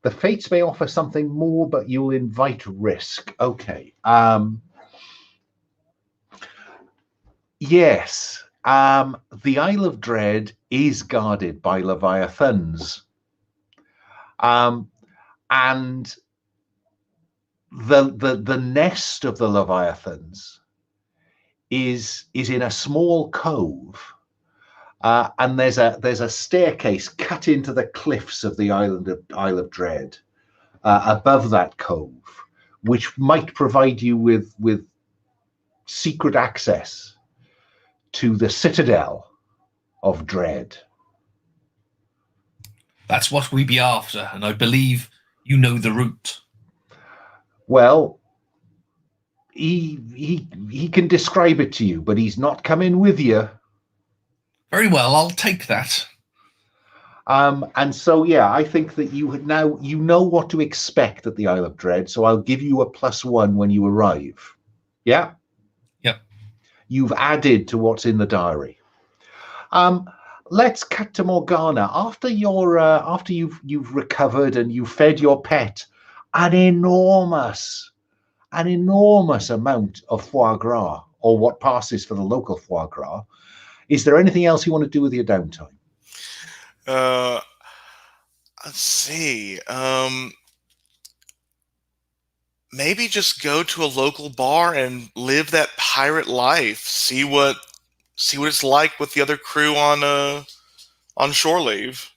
The fates may offer something more, but you'll invite risk. Okay. Yes. The Isle of Dread is guarded by leviathans. And the nest of the leviathans is in a small cove, and there's a staircase cut into the cliffs of the Isle of Dread above that cove, which might provide you with secret access to the citadel of Dread. That's what we be after, and I believe you know the route. Well, he can describe it to you, but he's not coming with you. Very well, I'll take that. And so, yeah, I think that you know what to expect at the Isle of Dread, so I'll give you a +1 when you arrive. Yeah? Yep. You've added to what's in the diary. Let's cut to Morgana. After you've recovered and you've fed your pet an enormous amount of foie gras, or what passes for the local foie gras, is there anything else you want to do with your downtime? Let's see. Maybe just go to a local bar and live that pirate life. See what it's like with the other crew on shoreleave.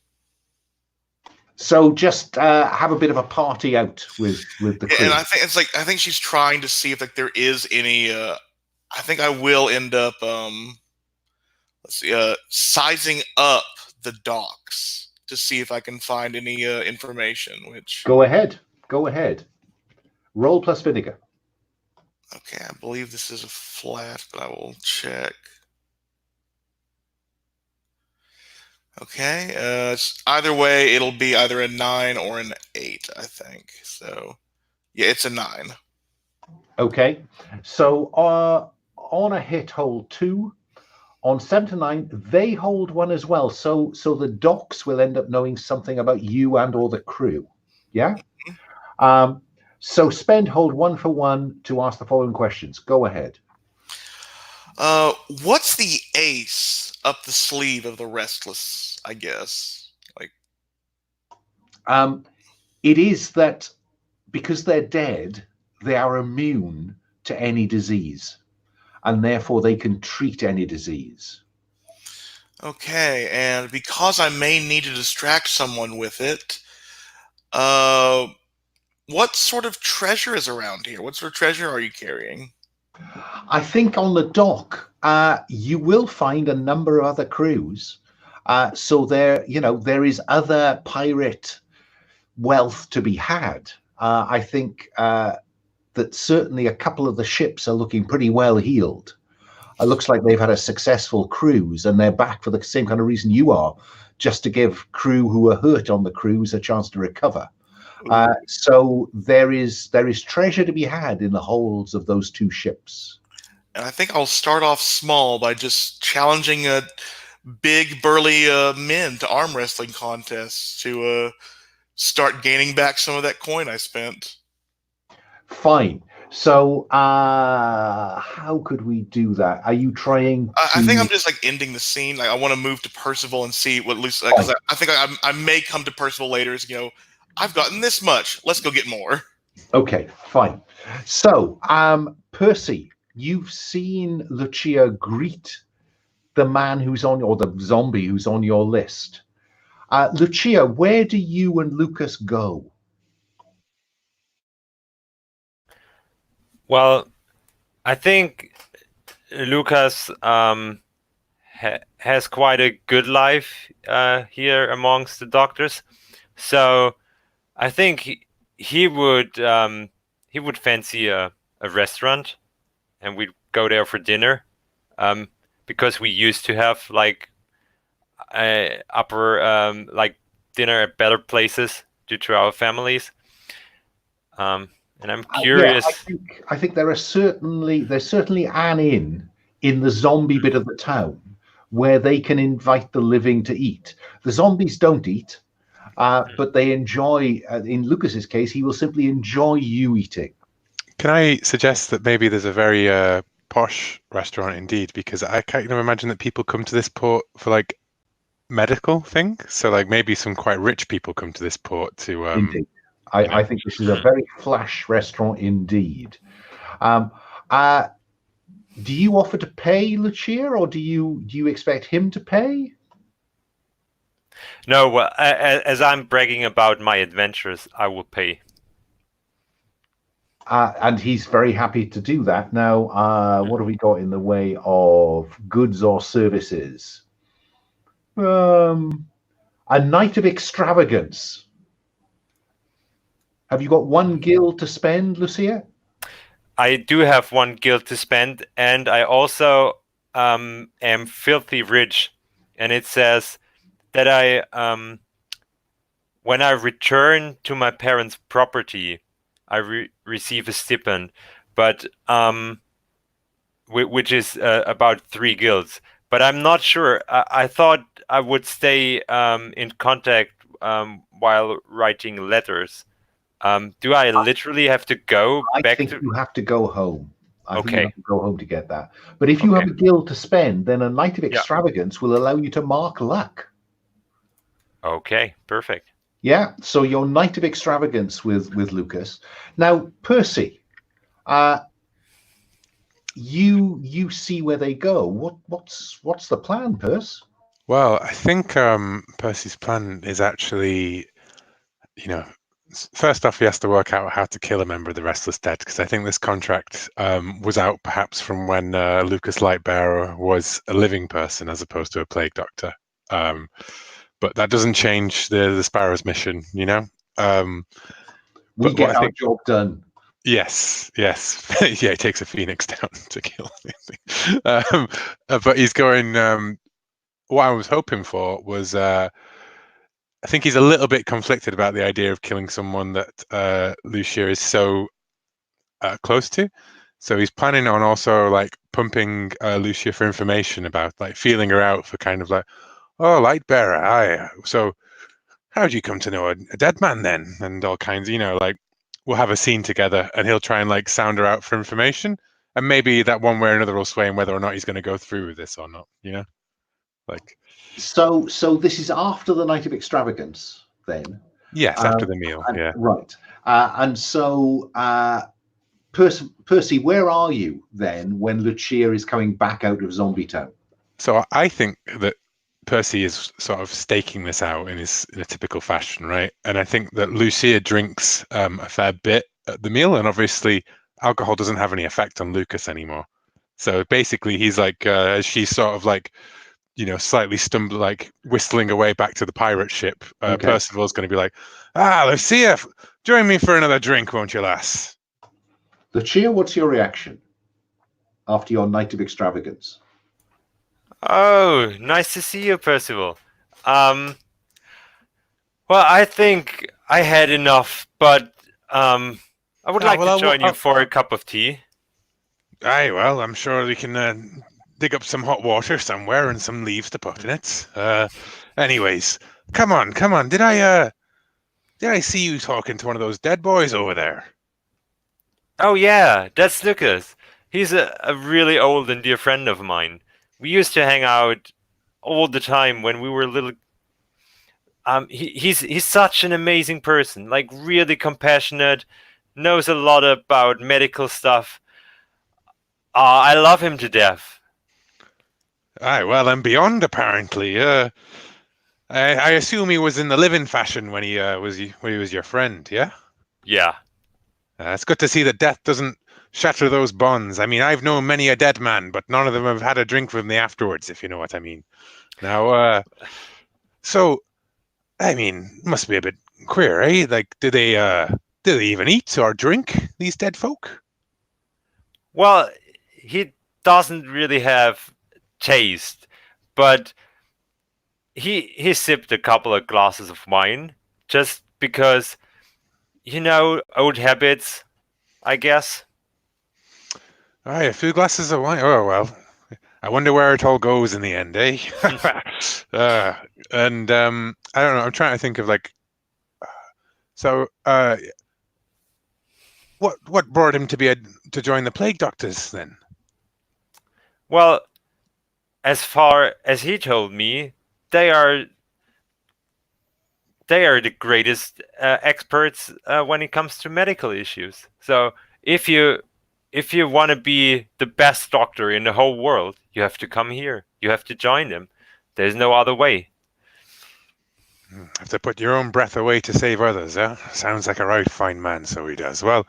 So just have a bit of a party out with the crew. And I think she's trying to see if there is any. I think I will end up sizing up the docks to see if I can find any information. Which go ahead. Roll plus vinegar. Okay, I believe this is a flat, but I will check. Okay, either way, it'll be either a 9 or an 8, I think. So, yeah, it's a 9. Okay, so on a hit, hold 2. On 7 to 9, they hold 1 as well. So the docks will end up knowing something about you and or the crew. Yeah. Mm-hmm. So spend hold 1 for 1 to ask the following questions. Go ahead. What's the ace up the sleeve of the restless? I guess it is that because they're dead, they are immune to any disease, and therefore they can treat any disease. Okay, and because I may need to distract someone with it, what sort of treasure is around here? What sort of treasure are you carrying? I think on the dock, you will find a number of other crews. So there is other pirate wealth to be had. I think that certainly a couple of the ships are looking pretty well healed. It looks like they've had a successful cruise, and they're back for the same kind of reason you are, just to give crew who are hurt on the cruise a chance to recover. So there is treasure to be had in the holds of those 2 ships. And I think I'll start off small by just challenging a big burly men to arm wrestling contests to start gaining back some of that coin I spent. Fine. So how could we do that? Are you trying I think I'm just ending the scene. I want to move to Percival and see what Lucia, because I think I may come to Percival later as, I've gotten this much. Let's go get more. Okay, fine. So, Percy, you've seen Lucia greet the man or the zombie who's on your list. Lucia, where do you and Lucas go? Well, I think Lucas has quite a good life here amongst the doctors, so I think he would fancy a restaurant, and we'd go there for dinner, because we used to have dinner at better places due to our families. And I'm curious. Yeah, I think there's certainly an inn in the zombie bit of the town where they can invite the living to eat. The zombies don't eat. But they enjoy, in Lucas's case, he will simply enjoy you eating. Can I suggest that maybe there's a very posh restaurant indeed, because I can't imagine that people come to this port for like medical thing. So like maybe some quite rich people come to this port to. Indeed. I think this is a very flash restaurant indeed. Do you offer to pay Lucia, or do you expect him to pay? No, well, as I'm bragging about my adventures, I will pay. And he's very happy to do that. Now, what have we got in the way of goods or services? A night of extravagance. Have you got 1 gil to spend, Lucia? I do have 1 gil to spend, and I also am filthy rich. And it says that when I return to my parents' property, I receive a stipend, but which is about 3 gills. But I'm not sure. I thought I would stay in contact while writing letters. Do I literally have to go back? I think you have to go home. I think you Okay. have to go home to get that. But if you have a gil to spend, then a night of Yeah. extravagance will allow you to mark luck. Okay, perfect. Yeah, so your night of extravagance with Lucas. Now, Percy, you see where they go. What's the plan, Percy? Well, I think Percy's plan is actually, first off, he has to work out how to kill a member of the Restless Dead, because I think this contract was out perhaps from when Lucas Lightbearer was a living person as opposed to a plague doctor. But that doesn't change the Sparrow's mission, We but get our job done. Yes. Yeah, he takes a phoenix down to kill anything. But he's going. What I was hoping for was, I think he's a little bit conflicted about the idea of killing someone that Lucia is so close to. So he's planning on also like pumping Lucia for information about, like, feeling her out for kind of like, oh, Lightbearer, hi. So how'd you come to know a dead man then? And all kinds, like, we'll have a scene together and he'll try and like sound her out for information. And maybe that one way or another will sway him whether or not he's going to go through with this or not, Like, so this is after the night of extravagance, then? Yes, after the meal, yeah. Right. And so, Percy, where are you then when Lucia is coming back out of Zombie Town? So I think that Percy is sort of staking this out in a typical fashion, right? And I think that Lucia drinks a fair bit at the meal, and obviously alcohol doesn't have any effect on Lucas anymore. So basically, he's like, she's sort of like, slightly like whistling away back to the pirate ship. Percival's going to be like, Lucia, join me for another drink, won't you, lass? Lucia, what's your reaction after your night of extravagance? Oh, nice to see you, Percival. Well, I think I had enough, but I would like to join you for a cup of tea. Aye, well, I'm sure we can dig up some hot water somewhere and some leaves to put in it. Anyways, come on. Did I see you talking to one of those dead boys over there? Oh yeah, that's Lucas. He's a really old and dear friend of mine. We used to hang out all the time when we were little. He's such an amazing person, like really compassionate, knows a lot about medical stuff. I love him to death. Aye, well, and beyond, apparently. I assume he was in the living fashion when he was your friend, yeah? Yeah. It's good to see that death doesn't shatter those bonds. I mean, I've known many a dead man, but none of them have had a drink with me afterwards, if you know what I mean. Now, so, I mean, must be a bit queer, eh? Like, do they even eat or drink, these dead folk? Well, he doesn't really have taste, but he sipped a couple of glasses of wine just because, old habits, I guess. Aye, a few glasses of wine. Oh, well, I wonder where it all goes in the end, eh? And I don't know. I'm trying to think of like. So, what brought him to join the Plague Doctors then? Well, as far as he told me, they are the greatest experts when it comes to medical issues. So if you want to be the best doctor in the whole world, you have to come here. You have to join them. There's no other way. Have to put your own breath away to save others, eh? Sounds like a right fine man, so he does. Well,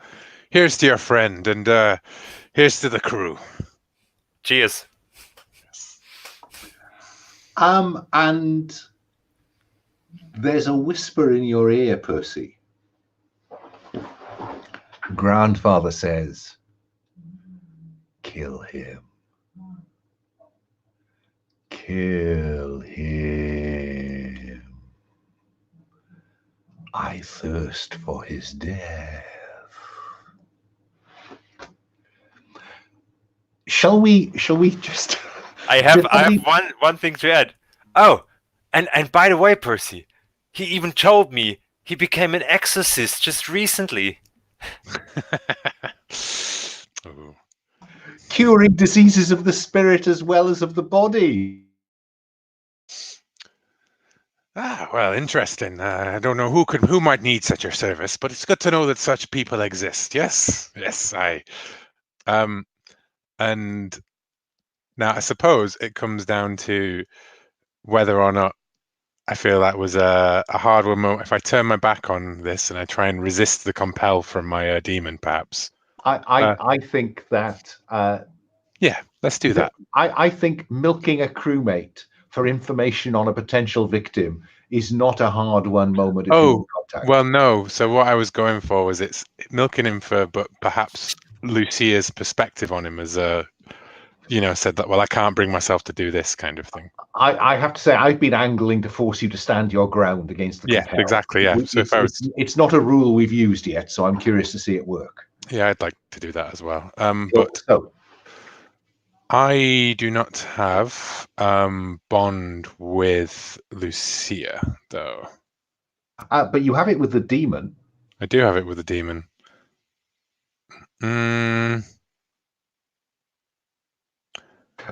here's to your friend, and here's to the crew. Cheers. And there's a whisper in your ear, Percy. Grandfather says, kill him. Kill him. I thirst for his death. Shall we just... I have one thing to add. Oh, and by the way, Percy, he even told me he became an exorcist just recently. Ooh. Curing diseases of the spirit as well as of the body. Ah, well, interesting. I don't know who might need such a service, but it's good to know that such people exist. Yes, and now I suppose it comes down to whether or not I feel that was a hard one moment. If I turn my back on this and I try and resist the compel from my demon, perhaps. I think that... yeah, let's do that. I think milking a crewmate for information on a potential victim is not a hard-won moment if you're in contact. Well, no. So what I was going for was it's milking him for, but perhaps Lucia's perspective on him as said that, well, I can't bring myself to do this kind of thing. I have to say, I've been angling to force you to stand your ground against the compel. Yeah, exactly. Yeah. So it's not a rule we've used yet, so I'm curious to see it work. Yeah, I'd like to do that as well. So I do not have bond with Lucia, though. But you have it with the demon. I do have it with the demon.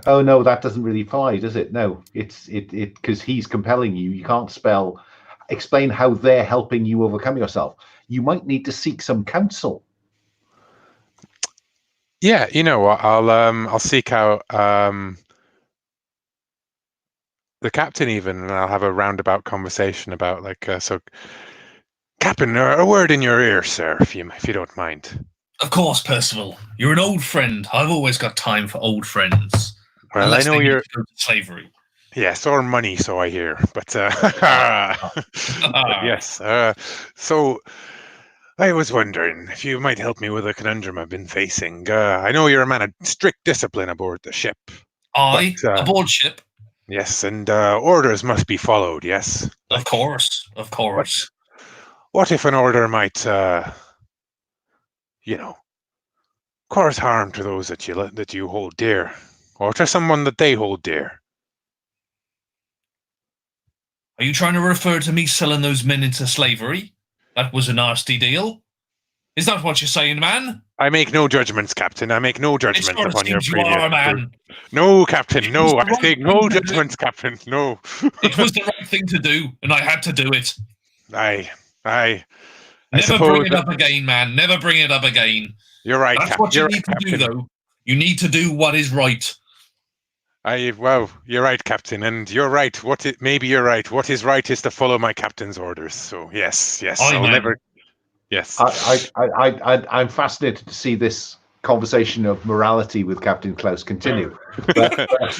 Oh no, that doesn't really apply, does it? No, it's because he's compelling you. You can't explain how they're helping you overcome yourself. You might need to seek some counsel. Yeah, you know what? I'll seek out the captain even, and I'll have a roundabout conversation about so. Captain, a word in your ear, sir, if you don't mind. Of course, Percival. You're an old friend. I've always got time for old friends. Well, unless I know they you're need to go to slavery. Yes, or money, so I hear. But, but yes. So I was wondering if you might help me with a conundrum I've been facing. I know you're a man of strict discipline aboard the ship. Aboard ship? Yes, and orders must be followed. Yes. Of course. What if an order might, cause harm to those that you hold dear, or to someone that they hold dear? Are you trying to refer to me selling those men into slavery? That was a nasty deal. Is that what you're saying, man? I make no judgments, Captain. I make no judgments upon your previous. You are, man. No, Captain. No, I take no judgments, Captain. No. It was the right thing to do, and I had to do it. I Never bring it up again, man. Never bring it up again. You're right, Captain. That's what you need to do, though. You need to do what is right. Well, you're right, Captain, and you're right. Maybe you're right. What is right is to follow my captain's orders. So yes, I'll never. Yes. I'm fascinated to see this conversation of morality with Captain Klaus continue. But, I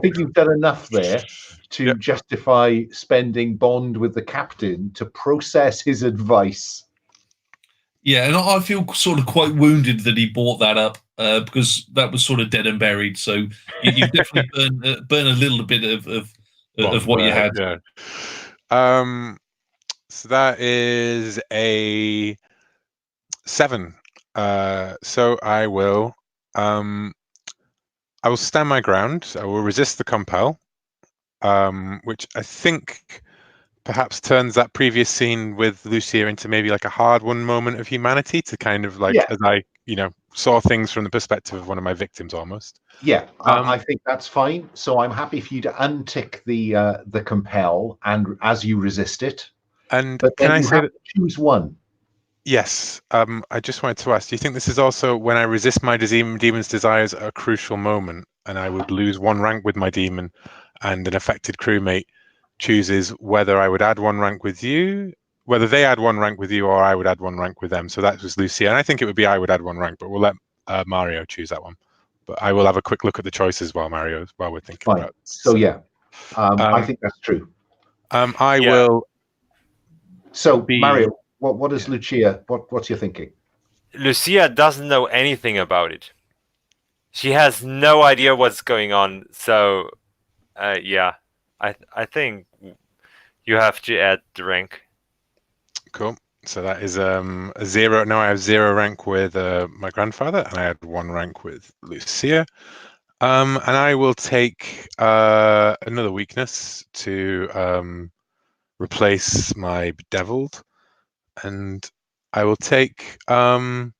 think you've done enough there to justify spending bond with the captain to process his advice. Yeah, and I feel sort of quite wounded that he brought that up because that was sort of dead and buried. So you definitely burn a little bit of what you had. Yeah. So that is a 7. So I will stand my ground. I will resist the compel, which I think perhaps turns that previous scene with Lucia into maybe like a hard-won moment of humanity to kind of as I saw things from the perspective of one of my victims almost. Yeah, I think that's fine. So I'm happy for you to untick the compel, and as you resist it, And but can then I you say have that? to choose one. Yes. I just wanted to ask, do you think this is also when I resist my demon's desires at a crucial moment, and I would lose 1 rank with my demon, and an affected crewmate chooses whether I would add 1 rank with you, whether they add 1 rank with you, or I would add 1 rank with them? So that was Lucia, and I think it would be I would add 1 rank, but we'll let Mario choose that one. But I will have a quick look at the choices while we're thinking Fine. about. So yeah, I think that's true. I Yeah. will. So Be- Mario, what is Lucia? What's your thinking? Lucia doesn't know anything about it. She has no idea what's going on. So, yeah, I think you have to add the rank. Cool. So that is a 0. Now I have 0 rank with my grandfather, and I had 1 rank with Lucia. And I will take another weakness to replace my bedeviled, and I will take I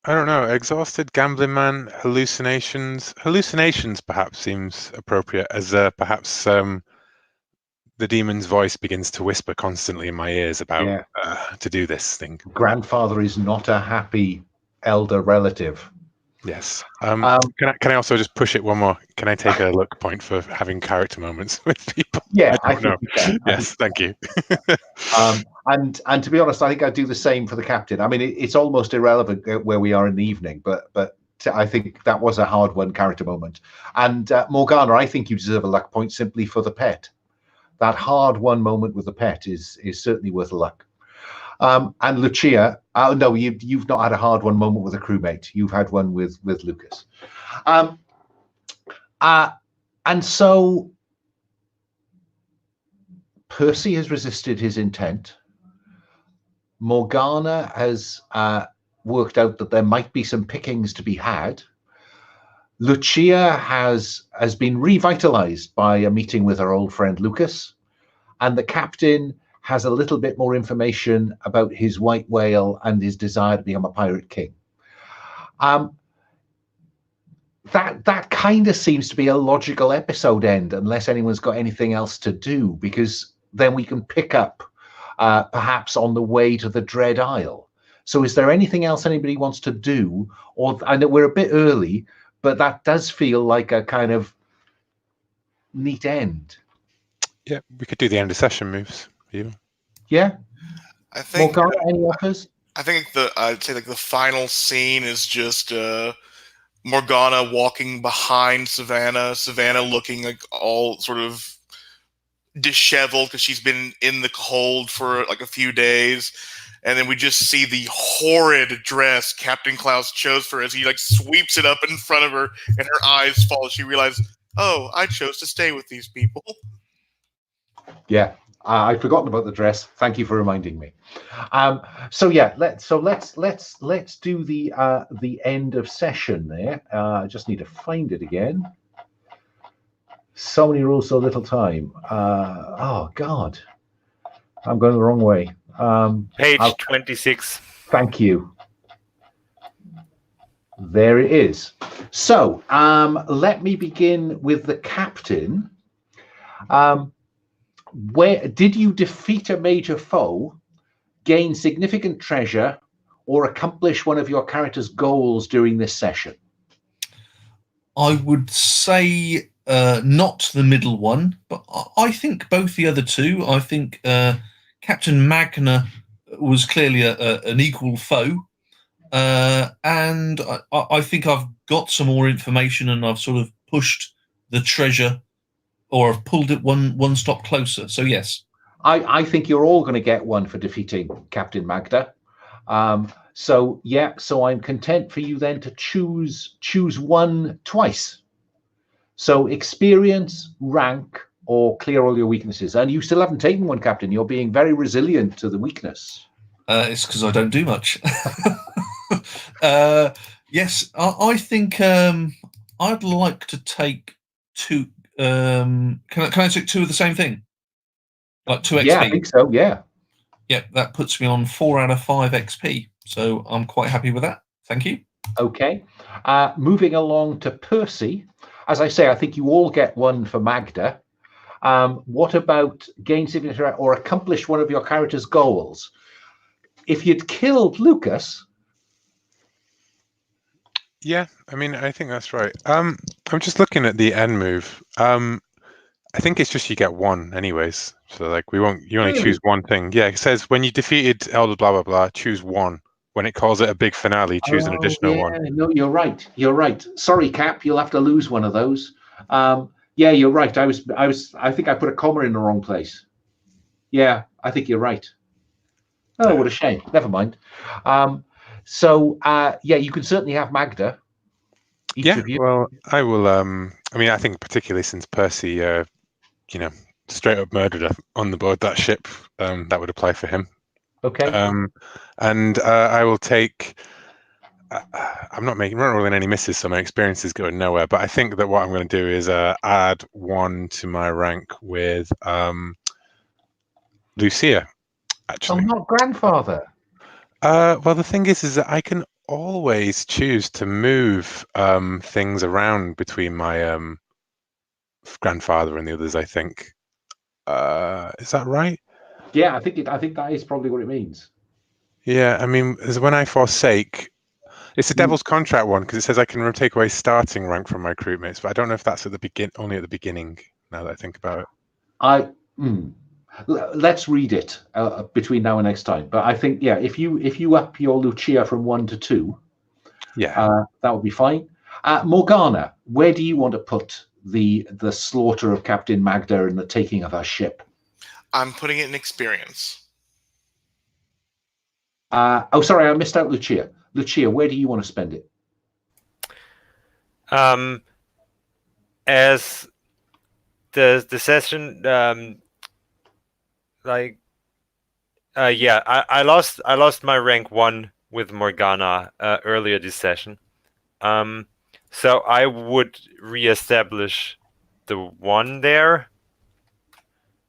don't know. Exhausted, gambling man, hallucinations. Hallucinations perhaps seems appropriate, as perhaps the demon's voice begins to whisper constantly in my ears about to do this thing. Grandfather is not a happy elder relative. Yes. Can I also just push it one more? Can I take a luck point for having character moments with people? Yeah, I don't know. think you can. Yes, thank you. And to be honest, I think I'd do the same for the captain. I mean, it's almost irrelevant where we are in the evening, but I think that was a hard-won character moment. And Morgana, I think you deserve a luck point simply for the pet. That hard-won moment with the pet is certainly worth a luck. And Lucia, no, you've not had a hard-won moment with a crewmate. You've had one with Lucas. And so Percy has resisted his intent. Morgana has worked out that there might be some pickings to be had. Lucia has been revitalized by a meeting with her old friend Lucas, and the captain has a little bit more information about his white whale and his desire to become a pirate king. That kind of seems to be a logical episode end, unless anyone's got anything else to do, because then we can pick up perhaps on the way to the Dread Isle. So is there anything else anybody wants to do? Or I know we're a bit early, but that does feel like a kind of neat end. Yeah, we could do the end of session moves. You? Yeah. I think Morgana, any offers? I think I'd say like the final scene is just Morgana walking behind Savannah, Savannah looking like all sort of disheveled because she's been in the cold for like a few days, and then we just see the horrid dress Captain Klaus chose for her as he like sweeps it up in front of her, and her eyes fall as she realizes, oh, I chose to stay with these people. Yeah, I'd forgotten about the dress. Thank you for reminding me. So yeah, let's do the end of session there. I just need to find it again. So many rules, so little time. Oh God, I'm going the wrong way. Page 26. Thank you. There it is. So let me begin with the captain. Where did you defeat a major foe, gain significant treasure, or accomplish one of your character's goals during this session? I would say not the middle one, but I think both the other two. I think Captain Magda was clearly an equal foe, and I think I've got some more information, and I've sort of pushed the treasure, or I've pulled it one stop closer. So yes, I think you're all going to get one for defeating Captain Magda. So yeah, so I'm content for you then to choose one twice. So experience, rank, or clear all your weaknesses. And you still haven't taken one, Captain. You're being very resilient to the weakness. it's because I don't do much. Yes, I think I'd like to take two. Can I take 2 of the same thing? Like 2 XP? Yeah, I think so. Yeah. Yep, that puts me on 4 out of 5 XP. So I'm quite happy with that. Thank you. Okay. Moving along to Percy. As I say, I think you all get 1 for Magda. What about gain signature or accomplish one of your character's goals? If you'd killed Lucas. Yeah, I mean, I think that's right. I'm just looking at the end move. I think it's just you get 1 anyways. So like you only choose 1 thing. Yeah, it says when you defeated Elder blah blah blah, choose 1. When it calls it a big finale, choose an additional 1. No, you're right. You're right. Sorry, Cap, you'll have to lose one of those. Yeah, you're right. I think I put a comma in the wrong place. Yeah, I think you're right. Oh, what a shame. Never mind. Yeah, you can certainly have Magda. Each of you. Well, I will. I mean, I think particularly since Percy, straight up murdered her on the board that ship, that would apply for him. Okay. And I will take. I'm not rolling any misses, so my experience is going nowhere. But I think that what I'm going to do is add 1 to my rank with Lucia. Actually, not grandfather. Well, the thing is that I can always choose to move things around between my grandfather and the others. I think. Is that right? Yeah, I think that is probably what it means. Yeah, I mean, when I forsake, it's a Devil's Contract one because it says I can take away starting rank from my crewmates, but I don't know if that's only at the beginning. Now that I think about it, let's read it between now and next time. But I think if you up your Lucia from 1 to 2, that would be fine. Morgana, where do you want to put the slaughter of Captain Magda and the taking of her ship? I'm putting it in experience. Sorry, I missed out Lucia. Lucia, where do you want to spend it? As the session, I lost my rank 1 with Morgana earlier this session. So I would reestablish the 1 there.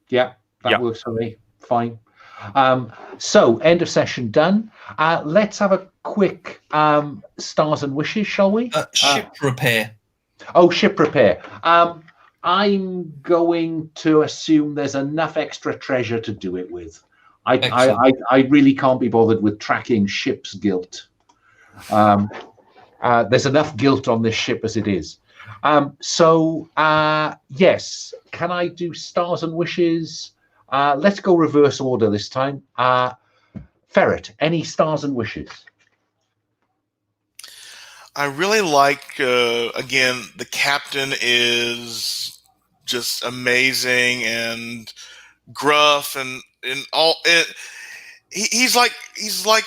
Yeah, that works for me. Fine. So end of session done. Let's have a quick stars and wishes, shall we? Ship repair. Oh, ship repair. I'm going to assume there's enough extra treasure to do it with. I really can't be bothered with tracking ship's guilt. There's enough guilt on this ship as it is. Yes, can I do stars and wishes? Let's go reverse order this time. Ferret, any stars and wishes? I really like, again, the captain is just amazing and gruff and all. He's like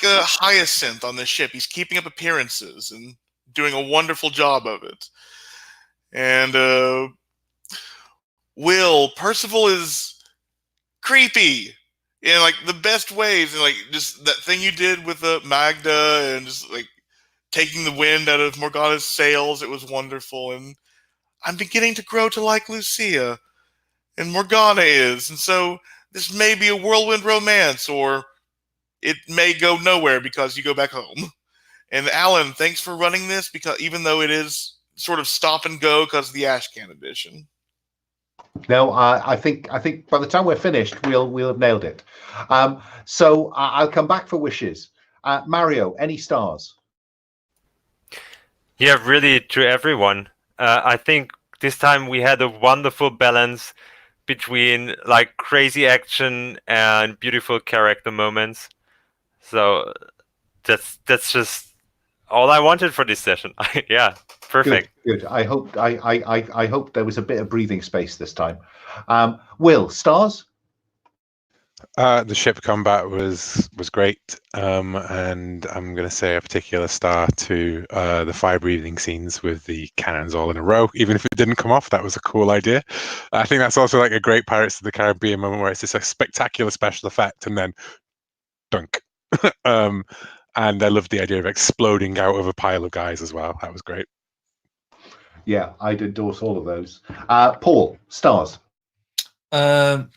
a hyacinth on the ship. He's keeping up appearances and doing a wonderful job of it. And Percival is creepy in like the best ways, and like just that thing you did with Magda and just like taking the wind out of Morgana's sails. It was wonderful, and I'm beginning to grow to like Lucia, and Morgana is, and so this may be a whirlwind romance, or it may go nowhere because you go back home. And Alan, thanks for running this, because even though it is sort of stop and go because of the Ashcan edition. No, I think by the time we're finished, we'll have nailed it. So I'll come back for wishes. Mario, any stars? Yeah, really, to everyone. I think this time we had a wonderful balance between like crazy action and beautiful character moments. So that's just all I wanted for this session. Yeah, perfect. Good. I hope there was a bit of breathing space this time. Will, stars? The ship combat was great, and I'm going to say a particular star to the fire breathing scenes with the cannons all in a row. Even if it didn't come off, that was a cool idea. I think that's also like a great Pirates of the Caribbean moment where it's just a spectacular special effect and then dunk. And I loved the idea of exploding out of a pile of guys as well. That was great. Yeah, I'd endorse all of those. Paul, stars. The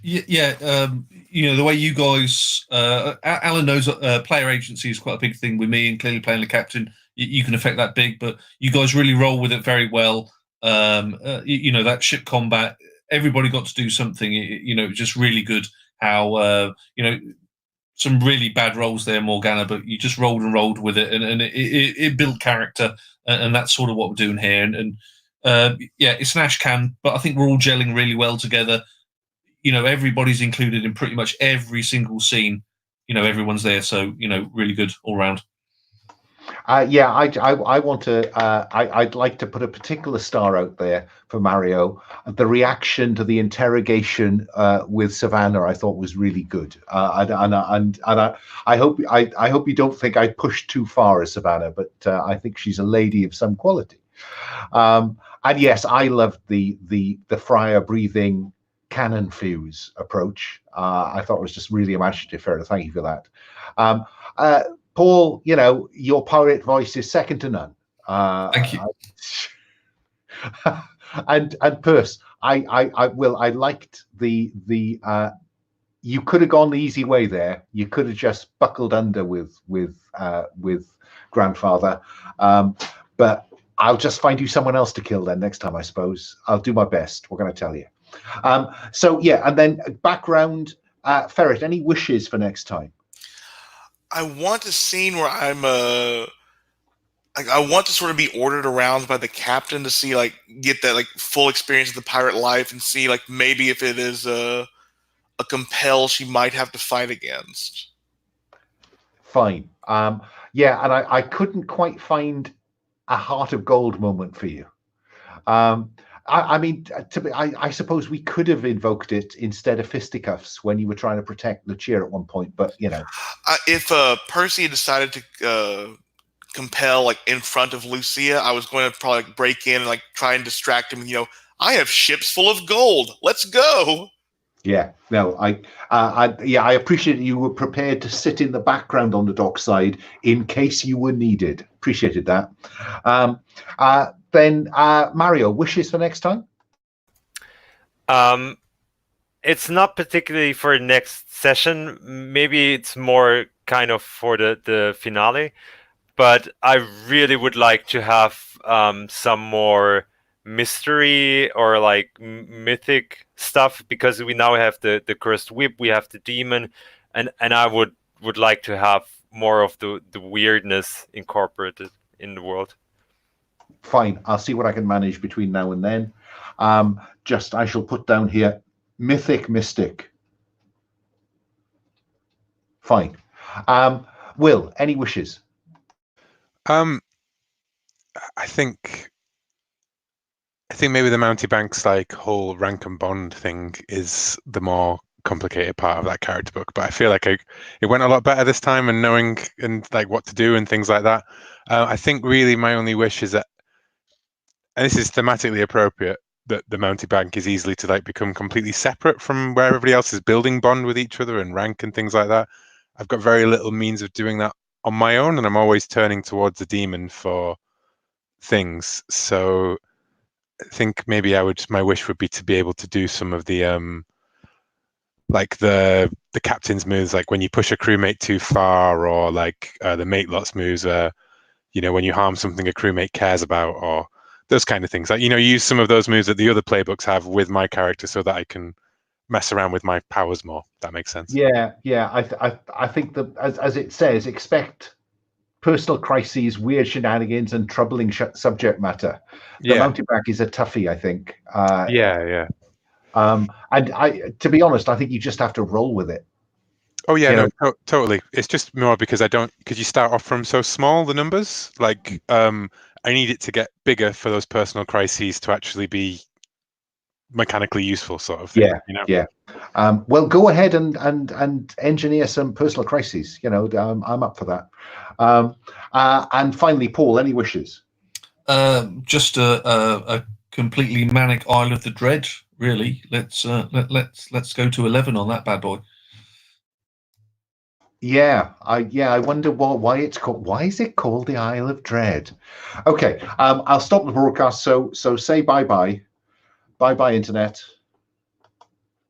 way you guys, Alan knows player agency is quite a big thing with me, and clearly playing the captain, you can affect that big, but you guys really roll with it very well. That ship combat, everybody got to do something. Just really good how, some really bad rolls there, Morgana, but you just rolled with it, and it built character, and that's sort of what we're doing here. It's an Ashcan, but I think we're all gelling really well together. Everybody's included in pretty much every single scene. Everyone's there, so really good all round. I want to. I'd like to put a particular star out there for Mario. The reaction to the interrogation with Savannah, I thought, was really good. I hope you don't think I pushed too far as Savannah, but I think she's a lady of some quality. And yes, I loved the friar breathing cannon fuse approach. I thought it was just really imaginative. Fair to thank you for that. Paul, your pirate voice is second to none. Thank you. And Percy, I liked the you could have gone the easy way there. You could have just buckled under with grandfather, but I'll just find you someone else to kill then next time. I suppose I'll do my best. We're going to tell you. And then background, Ferret. Any wishes for next time? I want a scene where I want to sort of be ordered around by the captain to see, get that full experience of the pirate life, and see maybe if it is a compel she might have to fight against. Fine. And I couldn't quite find a heart of gold moment for you. I suppose we could have invoked it instead of fisticuffs when you were trying to protect Lucia at one point, but if Percy decided to compel in front of Lucia, I was going to probably break in and try and distract him. I have ships full of gold. Let's go. Yeah, no, I appreciate you were prepared to sit in the background on the dockside in case you were needed. Appreciated that. Then Mario, wishes for next time? It's not particularly for next session. Maybe it's more kind of for the finale. But I really would like to have some more mystery or mythic stuff, because we now have the cursed whip, we have the demon, and I would like to have more of the weirdness incorporated in the world. Fine, I'll see what I can manage between now and then. I shall put down here mythic mystic. Fine. Will, any wishes? I think maybe the mountebank's whole rank and bond thing is the more complicated part of that character book, but I feel like it went a lot better this time, and knowing and what to do and things like that. I think really my only wish is that, and this is thematically appropriate, that the mountebank is easily to become completely separate from where everybody else is building bond with each other and rank and things like that. I've got very little means of doing that on my own, and I'm always turning towards the demon for things. So I think maybe my wish would be to be able to do some of the the captain's moves, when you push a crewmate too far, or the Matelot's moves, when you harm something a crewmate cares about, or those kind of things. Use some of those moves that the other playbooks have with my character, so that I can mess around with my powers more. That makes sense. Yeah. I think that as it says, expect personal crises, weird shenanigans, and troubling subject matter. The mountebank is a toughie, I think. Yeah. And to be honest, I think you just have to roll with it. Oh yeah, totally. It's just more because you start off from so small, the numbers. I need it to get bigger for those personal crises to actually be mechanically useful, sort of thing. Yeah. Well, go ahead and engineer some personal crises. I'm up for that. And finally, Paul, any wishes? Just a completely manic Isle of the Dread. Really, let's go to 11 on that bad boy. I wonder why it's called. Why is it called the Isle of Dread? Okay, I'll stop the broadcast. So say bye bye, internet.